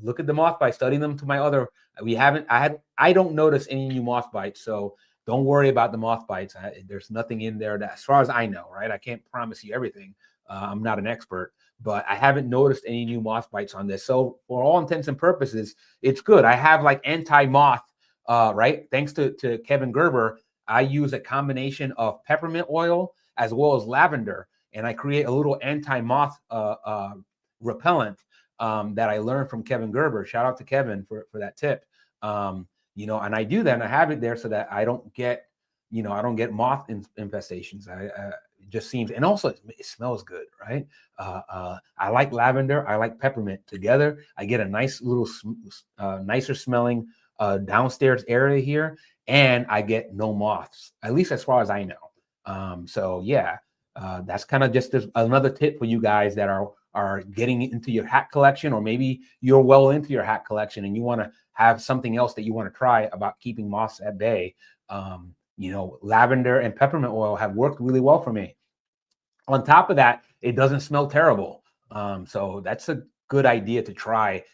look at the moth bites, study them to my other, I don't notice any new moth bites. So don't worry about the moth bites. There's nothing in there that, as far as I know, right? I can't promise you everything. I'm not an expert, but I haven't noticed any new moth bites on this. So for all intents and purposes, it's good. I have like anti-moth, right? Thanks to Kevin Gerber, I use a combination of peppermint oil as well as lavender, and I create a little anti-moth repellent that I learned from Kevin Gerber. Shout out to Kevin for that tip. You know, and I do that, and I have it there so that I don't get, you know, I don't get moth infestations. It just seems, and also it smells good, right? I like lavender, I like peppermint together. I get a nice little, nicer smelling downstairs area here, and I get no moths, at least as far as I know. So yeah, that's kind of just another tip for you guys that are getting into your hat collection, or maybe you're well into your hat collection and you want to have something else that you want to try about keeping moths at bay. You know, lavender and peppermint oil have worked really well for me. On top of that, it doesn't smell terrible. So that's a good idea to try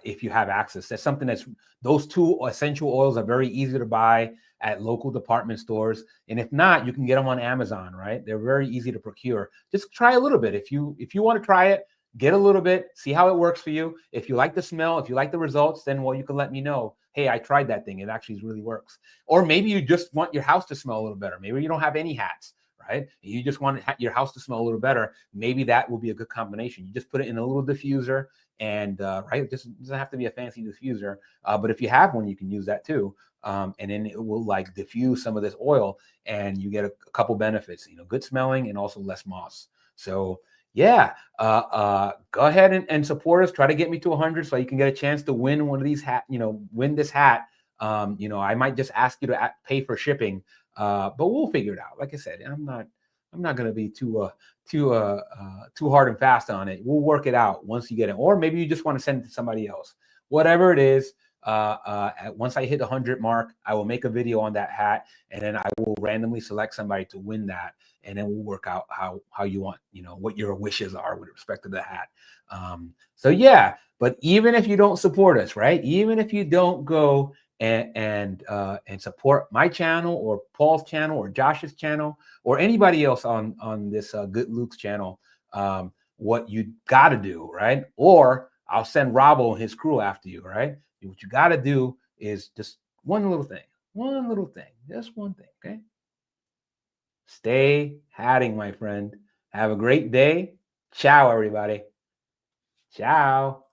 if you have access. That's something those two essential oils are very easy to buy at local department stores. And if not, you can get them on Amazon, right? They're very easy to procure. Just try a little bit. If you want to try it, get a little bit, see how it works for you. If you like the smell, if you like the results, then, well, you can let me know. Hey, I tried that thing. It actually really works. Or maybe you just want your house to smell a little better. Maybe you don't have any hats, right? You just want your house to smell a little better. Maybe that will be a good combination. You just put it in a little diffuser, and right, it doesn't have to be a fancy diffuser. But if you have one, you can use that too. And then it will like diffuse some of this oil, and you get a couple benefits, you know, good smelling and also less moss. So yeah, go ahead and support us. Try to get me to 100 so you can get a chance to win one of these win this hat. You know, I might just ask you to pay for shipping, but we'll figure it out. Like I said, I'm not going to be too hard and fast on it. We'll work it out once you get it, or maybe you just want to send it to somebody else. Whatever it is, once I hit the 100 mark, I will make a video on that hat, and then I will randomly select somebody to win that, and then we'll work out how you want, you know, what your wishes are with respect to the hat. So yeah, but even if you don't support us, right? Even if you don't go and support my channel or Paul's channel or Josh's channel or anybody else on this Good Luke's channel, what you got to do, right? Or I'll send Robbo and his crew after you, right? What you got to do is just one little thing, just one thing, okay? Stay hatting, my friend. Have a great day. Ciao, everybody. Ciao.